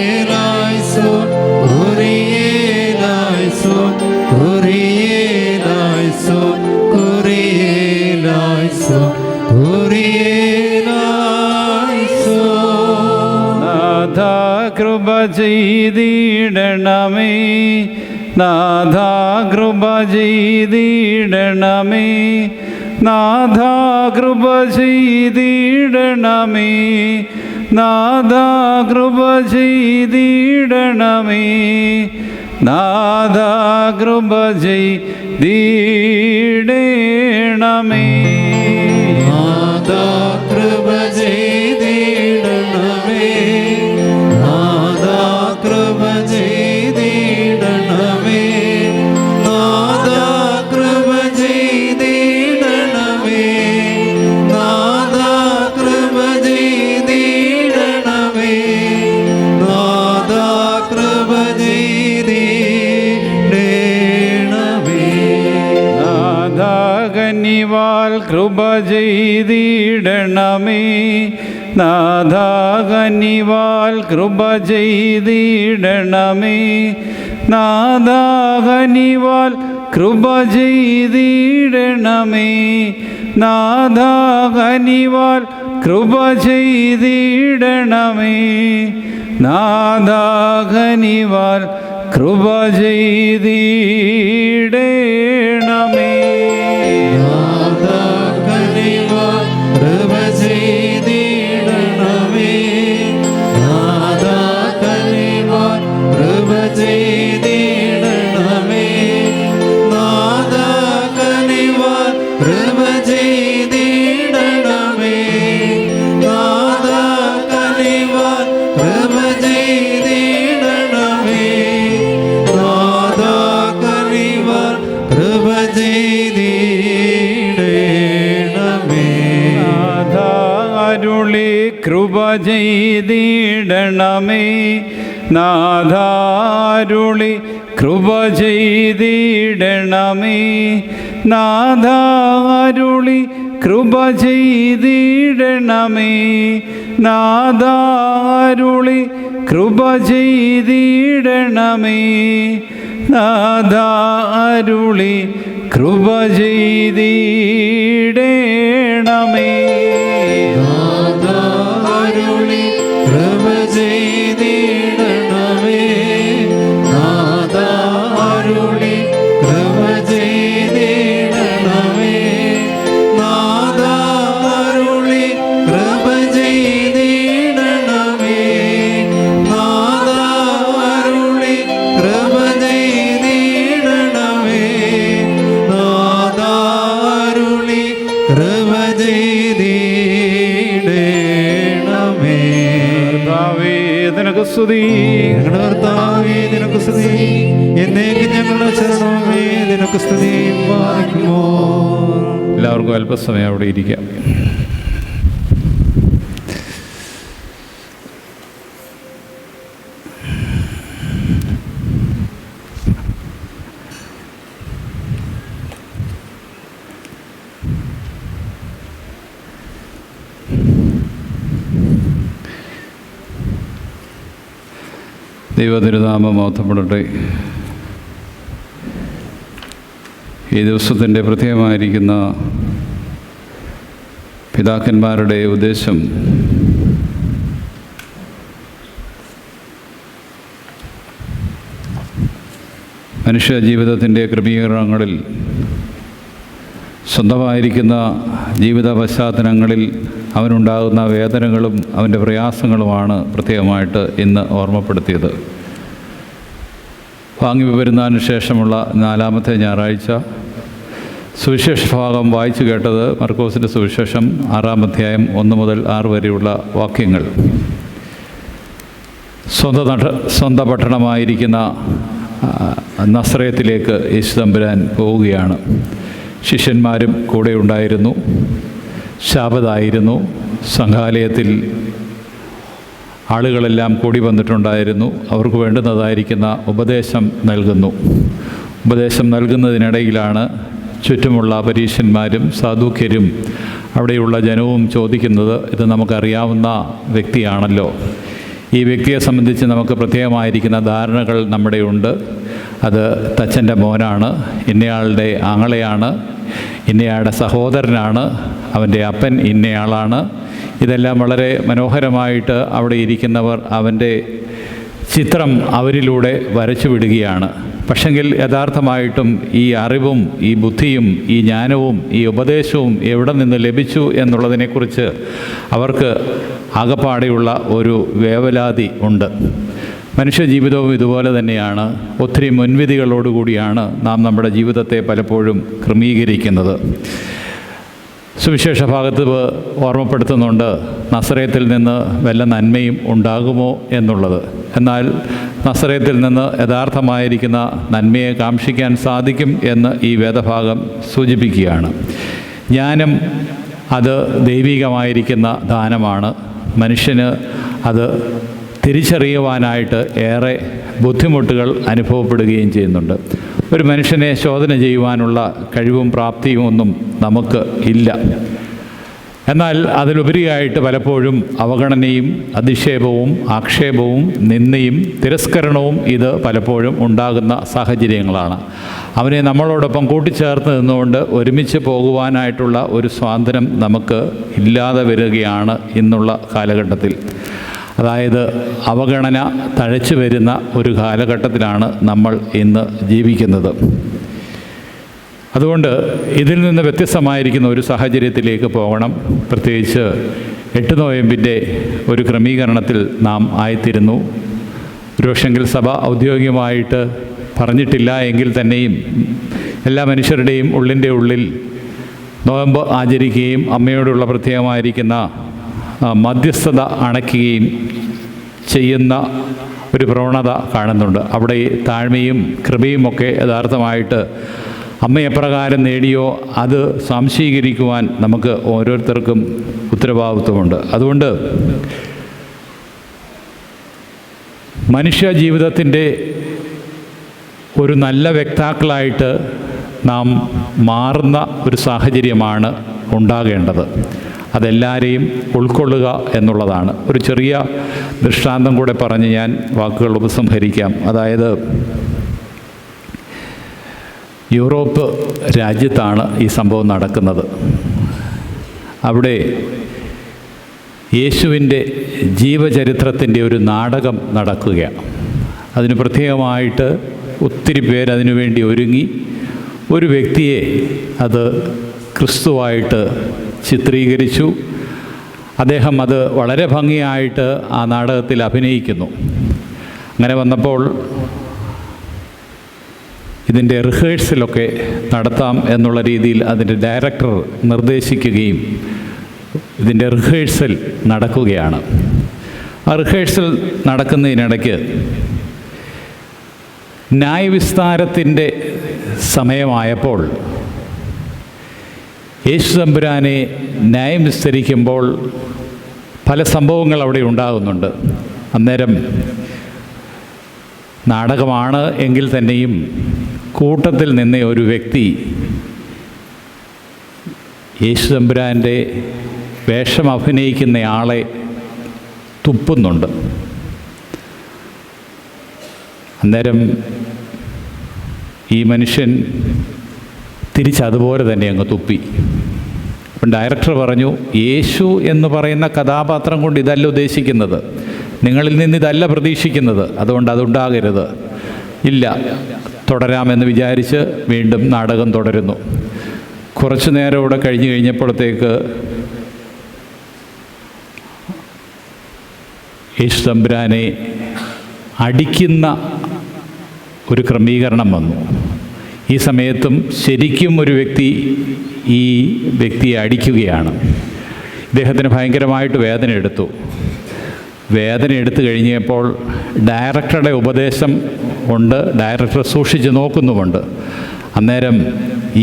കുറിയേലായിസോൻ കുറിയേലായിസോൻ കുറിയേലായിസോൻ കുറിയേലായിസോൻ കുറിയേലായിസോൻ നാഥ കൃപ ചെയ്തിടണമേ നാഥ കൃപ ചെയ്തിടണമേ നാഥ കൃപ ചെയ്തിടണമേ നാഥ കൃപ ചെയ്തിടണമേ നാഥ കൃപ ചെയ്തിടണമേ നാഥാ കൃപ ചെയ്തിടണമേ നാഥാ കൃപ ചെയ്തിടണമേ നാഥാ കൃപ ചെയ്തിടണമേ നാഥാ കൃപ ചെയ്തിടണമേ നാഥാ കൃപ ചെയ്തിടണമേ നാഥ കനിവാൽ കൃപ ചെയ്തിടണമേ നാഥ കനിവാൽ കൃപ ചെയ്തിടണമേ നാഥ കനിവാൽ കൃപ ചെയ്തിടണമേ നാഥ കനിവാൽ കൃപ ചെയ്തിടണമേ നാഥ കനിവാൽ കൃപ ചെയ്തിടണമേ നാഥാ കനിവാൽ കൃപ ചെയ്തിടണമേ നാഥാ കനിവാൽ കൃപ ചെയ്തിടണമേ നാഥാ കനിവാൽ കൃപ ചെയ്തിടണമേ നാഥാ കനിവാൽ കൃപ ചെയ്തിടണമേ നാഥാ കനിവാൽ കൃപ ചെയ്തിടണമേ നാഥ അരുളി കൃപ ചെയ്തിടണമേ നാഥ അരുളി കൃപ ചെയ്തിടണമേ നാഥ അരുളി കൃപ ചെയ്തിടണമേ നാഥ അരുളി കൃപ ചെയ്തിടണമേ നാഥ അരുളി കൃപ ചെയ്തിടണമേ നാഥാ അരുളി കൃപ ചെയ്തിടണമേ നാഥാ അരുളി കൃപ ചെയ്തിടണമേ നാഥാ അരുളി കൃപ ചെയ്തിടണമേ നാഥാ അരുളി കൃപ ചെയ്തിടണമേ നാഥാ അരുളി കൃപ ചെയ്തിടണമേ കർത്താവേ നിനക്ക് സ്തുതി ഞങ്ങളുടെ കർത്താവേ നിനക്ക് സ്തുതി എന്നേക്കും ഞങ്ങളുടെ ശരണമേ നിനക്ക് സ്തുതി പാലിക്കുമോ എല്ലാവർക്കും അല്പസമയം അവിടെ ഇരിക്കാം. ദൈവതിരുനാമം മഹത്വപ്പെടട്ടെ. ഈ ദിവസത്തിൻ്റെ പ്രത്യേകമായിരിക്കുന്ന പിതാക്കന്മാരുടെ ഉദ്ദേശം മനുഷ്യ ജീവിതത്തിൻ്റെ ക്രമീകരണങ്ങളിൽ സ്വന്തമായിരിക്കുന്ന ജീവിത പശ്ചാത്തലങ്ങളിൽ അവനുണ്ടാകുന്ന വേദനകളും അവൻ്റെ പ്രയാസങ്ങളുമാണ് പ്രത്യേകമായിട്ട് ഇന്ന് ഓർമ്മപ്പെടുത്തിയത്. വാങ്ങി വിവരുന്നതിന് ശേഷമുള്ള 4-ാമത്തെ ഞായറാഴ്ച സുവിശേഷ ഭാഗം വായിച്ചു കേട്ടത് മർക്കോസിൻ്റെ സുവിശേഷം 6-ാം അധ്യായം 1 മുതൽ 6 വരെയുള്ള വാക്യങ്ങൾ. സ്വന്തം പട്ടണമായിരിക്കുന്ന നസ്രയത്തിലേക്ക് യേശു തമ്പുരാൻ പോവുകയാണ്. ശിഷ്യന്മാരും കൂടെ ഉണ്ടായിരുന്നു. ശാബതായിരുന്നു. സംഘാലയത്തിൽ ആളുകളെല്ലാം കൂടി വന്നിട്ടുണ്ടായിരുന്നു. അവർക്ക് വേണ്ടുന്നതായിരിക്കുന്ന ഉപദേശം നൽകുന്നു. ഉപദേശം നൽകുന്നതിനിടയിലാണ് ചുറ്റുമുള്ള പരീശന്മാരും സാധുക്യരും അവിടെയുള്ള ജനവും ചോദിക്കുന്നത്, ഇത് നമുക്കറിയാവുന്ന വ്യക്തിയാണല്ലോ, ഈ വ്യക്തിയെ സംബന്ധിച്ച് നമുക്ക് പ്രത്യേകമായിരിക്കുന്ന ധാരണകൾ നമ്മുടെ ഉണ്ട്. അത് തച്ചൻ്റെ മോനാണ്, ഇന്നയാളുടെ ആങ്ങളെയാണ്, ഇന്നയാളുടെ സഹോദരനാണ്, അവൻ്റെ അപ്പൻ ഇന്നയാളാണ്. ഇതെല്ലാം വളരെ മനോഹരമായിട്ട് അവിടെ ഇരിക്കുന്നവർ അവൻ്റെ ചിത്രം അവരിലൂടെ വരച്ചു വിടുകയാണ്. പക്ഷെങ്കിൽ യഥാർത്ഥമായിട്ടും ഈ അറിവും ഈ ബുദ്ധിയും ഈ ജ്ഞാനവും ഈ ഉപദേശവും എവിടെ നിന്ന് ലഭിച്ചു എന്നുള്ളതിനെക്കുറിച്ച് അവർക്ക് ആകപ്പാടെയുള്ള ഒരു വേവലാതി ഉണ്ട്. മനുഷ്യജീവിതവും ഇതുപോലെ തന്നെയാണ്. ഒത്തിരി മുൻവിധികളോടുകൂടിയാണ് നാം നമ്മുടെ ജീവിതത്തെ പലപ്പോഴും ക്രമീകരിക്കുന്നത്. സുവിശേഷ ഭാഗത്ത് ഓർമ്മപ്പെടുത്തുന്നുണ്ട്, നസറേത്തിൽ നിന്ന് വല്ല നന്മയും ഉണ്ടാകുമോ എന്നുള്ളത്. എന്നാൽ നസറേത്തിൽ നിന്ന് യഥാർത്ഥമായിരിക്കുന്ന നന്മയെ കാക്ഷിക്കാൻ സാധിക്കും എന്ന് ഈ വേദഭാഗം സൂചിപ്പിക്കുകയാണ്. ജ്ഞാനം അത് ദൈവികമായിരിക്കുന്ന ദാനമാണ്. മനുഷ്യന് അത് തിരിച്ചറിയുവാനായിട്ട് ഏറെ ബുദ്ധിമുട്ടുകൾ അനുഭവപ്പെടുകയും ചെയ്യുന്നുണ്ട്. ഒരു മനുഷ്യനെ ശോധന ചെയ്യുവാനുള്ള കഴിവും പ്രാപ്തിയും ഒന്നും നമുക്ക് ഇല്ല. എന്നാൽ അതിലുപരിയായിട്ട് പലപ്പോഴും അവഗണനയും അധിക്ഷേപവും ആക്ഷേപവും നിന്ദയും തിരസ്കരണവും ഇത് പലപ്പോഴും ഉണ്ടാകുന്ന സാഹചര്യങ്ങളാണ്. അവനെ നമ്മളോടൊപ്പം കൂട്ടിച്ചേർത്ത് നിന്നുകൊണ്ട് ഒരുമിച്ച് പോകുവാനായിട്ടുള്ള ഒരു സ്വാതന്ത്ര്യം നമുക്ക് ഇല്ലാതെ വരികയാണ് ഇന്നുള്ള കാലഘട്ടത്തിൽ. അതായത് അവഗണന തഴച്ചു വരുന്ന ഒരു കാലഘട്ടത്തിലാണ് നമ്മൾ ഇന്ന് ജീവിക്കുന്നത്. അതുകൊണ്ട് ഇതിൽ നിന്ന് വ്യത്യസ്തമായിരിക്കുന്ന ഒരു സാഹചര്യത്തിലേക്ക് പോകണം. പ്രത്യേകിച്ച് 8 നോയമ്പിൻ്റെ ഒരു ക്രമീകരണത്തിൽ നാം ആയിത്തീരുന്നു. ഒരുപക്ഷെങ്കിൽ സഭ ഔദ്യോഗികമായിട്ട് പറഞ്ഞിട്ടില്ല എങ്കിൽ തന്നെയും എല്ലാ മനുഷ്യരുടെയും ഉള്ളിൻ്റെ ഉള്ളിൽ നോയമ്പ് ആചരിക്കുകയും അമ്മയോടുള്ള പ്രത്യേകമായിരിക്കുന്ന മധ്യസ്ഥത അണയ്ക്കുകയും ചെയ്യുന്ന ഒരു പ്രവണത കാണുന്നുണ്ട്. അവിടെ താഴ്മയും കൃപയുമൊക്കെ യഥാർത്ഥമായിട്ട് അമ്മ എപ്രകാരം നേടിയോ അത് സ്വാംശീകരിക്കുവാൻ നമുക്ക് ഓരോരുത്തർക്കും ഉത്തരവാദിത്വമുണ്ട്. അതുകൊണ്ട് മനുഷ്യ ജീവിതത്തിൻ്റെ ഒരു നല്ല വക്താക്കളായിട്ട് നാം മാറുന്ന ഒരു സാഹചര്യമാണ് ഉണ്ടാകേണ്ടത്. അതെല്ലാവരെയും ഉൾക്കൊള്ളുക എന്നുള്ളതാണ്. ഒരു ചെറിയ ദൃഷ്ടാന്തം കൂടെ പറഞ്ഞ് ഞാൻ വാക്കുകൾ ഉപസംഹരിക്കാം. അതായത് യൂറോപ്പ് രാജ്യത്താണ് ഈ സംഭവം നടക്കുന്നത്. അവിടെ യേശുവിൻ്റെ ജീവചരിത്രത്തിൻ്റെ ഒരു നാടകം നടക്കുകയാണ്. അതിന് പ്രത്യേകമായിട്ട് ഒത്തിരി പേരതിനു വേണ്ടി ഒരുങ്ങി ഒരു വ്യക്തിയെ അത് ക്രിസ്തുവായിട്ട് ചിത്രീകരിച്ചു. അദ്ദേഹം അത് വളരെ ഭംഗിയായിട്ട് ആ നാടകത്തിൽ അഭിനയിക്കുന്നു. അങ്ങനെ വന്നപ്പോൾ ഇതിൻ്റെ റിഹേഴ്സലൊക്കെ നടത്താം എന്നുള്ള രീതിയിൽ അതിൻ്റെ ഡയറക്ടർ നിർദ്ദേശിക്കുകയും ഇതിൻ്റെ റിഹേഴ്സൽ നടക്കുകയാണ്. ആ റിഹേഴ്സൽ നടക്കുന്നതിനിടയ്ക്ക് ന്യായവിസ്താരത്തിൻ്റെ സമയമായപ്പോൾ യേശു തമ്പുരാനെ ന്യായം വിസ്തരിക്കുമ്പോൾ പല സംഭവങ്ങൾ അവിടെ ഉണ്ടാകുന്നുണ്ട്. അന്നേരം നാടകമാണ് എങ്കിൽ തന്നെയും കൂട്ടത്തിൽ നിന്ന ഒരു വ്യക്തി യേശു തമ്പുരാൻ്റെ വേഷം അഭിനയിക്കുന്നയാളെ തുപ്പുന്നുണ്ട്. അന്നേരം ഈ മനുഷ്യൻ തിരിച്ചതുപോലെ തന്നെ അങ്ങ് തുപ്പി. അപ്പം ഡയറക്ടർ പറഞ്ഞു, യേശു എന്ന് പറയുന്ന കഥാപാത്രം കൊണ്ട് ഇതല്ല ഉദ്ദേശിക്കുന്നത്, നിങ്ങളിൽ നിന്ന് ഇതല്ല പ്രതീക്ഷിക്കുന്നത്, അതുകൊണ്ട് അതുണ്ടാകരുത്. ഇല്ല, തുടരാമെന്ന് വിചാരിച്ച് വീണ്ടും നാടകം തുടരുന്നു. കുറച്ചു നേരം ഇവിടെ കഴിഞ്ഞ് കഴിഞ്ഞപ്പോഴത്തേക്ക് യേശു തമ്പുരാനെ അടിക്കുന്ന ഒരു ക്രമീകരണം വന്നു. ഈ സമയത്തും ശരിക്കും ഒരു വ്യക്തി ഈ വ്യക്തിയെ അടിക്കുകയാണ്. ഇദ്ദേഹത്തിന് ഭയങ്കരമായിട്ട് വേദന എടുത്തു. വേദന എടുത്തു കഴിഞ്ഞപ്പോൾ ഡയറക്ടറുടെ ഉപദേശം ഉണ്ട്, ഡയറക്ടർ സൂക്ഷിച്ച് നോക്കുന്നുമുണ്ട്. അന്നേരം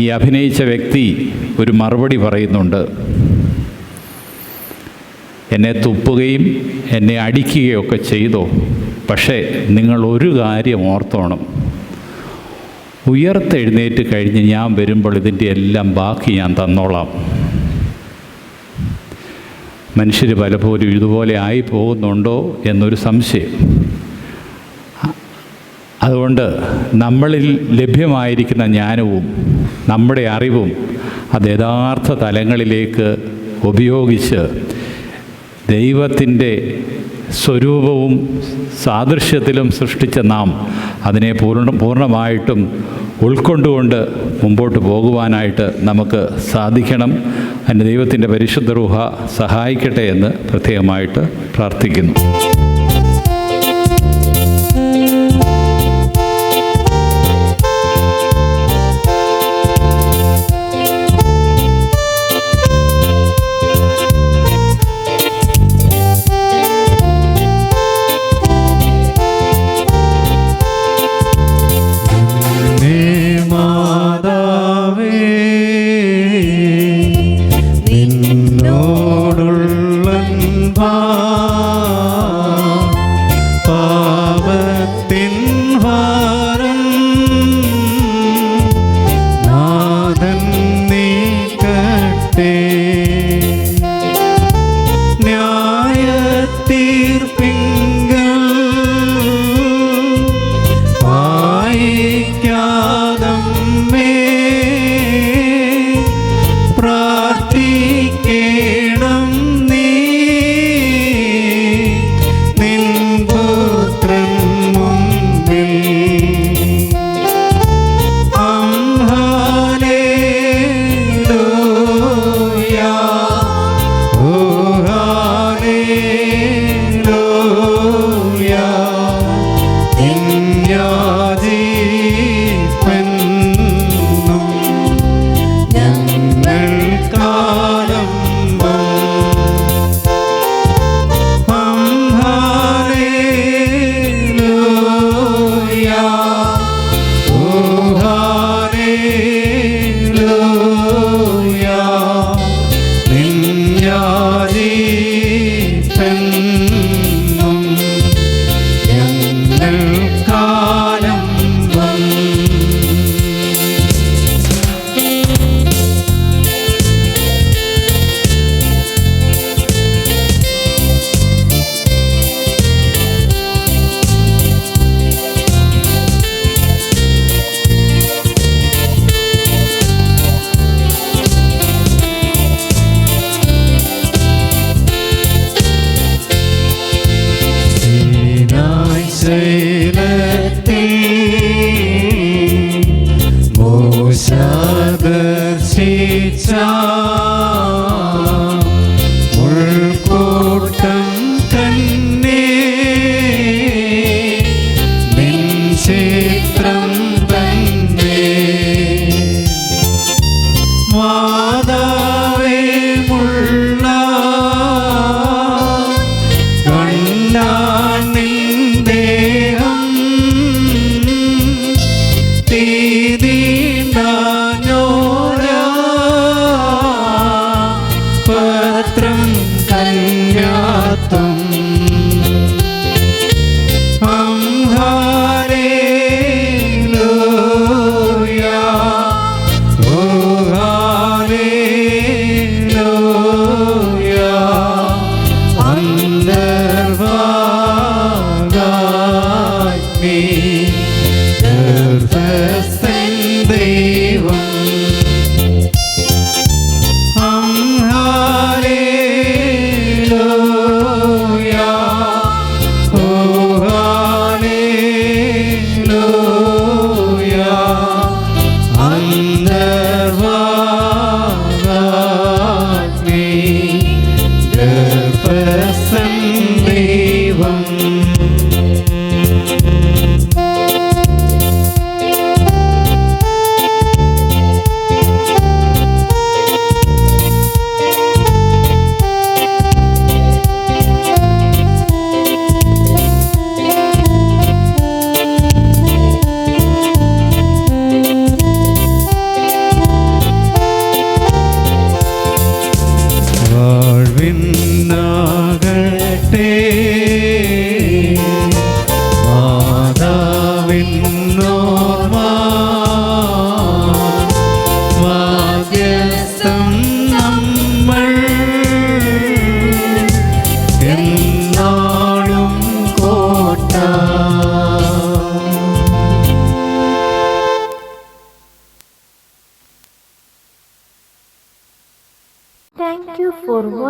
ഈ അഭിനയിച്ച വ്യക്തി ഒരു മറുപടി പറയുന്നുണ്ട്. എന്നെ തുപ്പുകയും എന്നെ അടിക്കുകയൊക്കെ ചെയ്തോ, പക്ഷേ നിങ്ങൾ ഒരു കാര്യം ഓർത്തോണം, ഉയർത്തെഴുന്നേറ്റ് കഴിഞ്ഞ് ഞാൻ വരുമ്പോൾ ഇതിൻ്റെ എല്ലാം ബാക്കി ഞാൻ തന്നോളാം. മനുഷ്യർ പലപ്പോഴും ഇതുപോലെ ആയി പോകുന്നുണ്ടോ എന്നൊരു സംശയം. അതുകൊണ്ട് നമ്മളിൽ ലഭ്യമായിരിക്കുന്ന ജ്ഞാനവും നമ്മുടെ അറിവും അത് യഥാർത്ഥ തലങ്ങളിലേക്ക് ഉപയോഗിച്ച് ദൈവത്തിൻ്റെ സ്വരൂപവും സാദൃശ്യത്തിലും സൃഷ്ടിച്ച നാം അതിനെ പൂർണ്ണമായിട്ടും ഉൾക്കൊണ്ടുകൊണ്ട് മുമ്പോട്ട് പോകുവാനായിട്ട് നമുക്ക് സാധിക്കണം. അതിന് ദൈവത്തിൻ്റെ പരിശുദ്ധ റൂഹ സഹായിക്കട്ടെ എന്ന് പ്രത്യേകമായിട്ട് പ്രാർത്ഥിക്കുന്നു.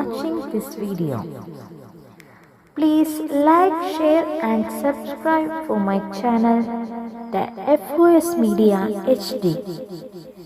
watching this video. Please like, share and subscribe for my channel, the FOS Media HD.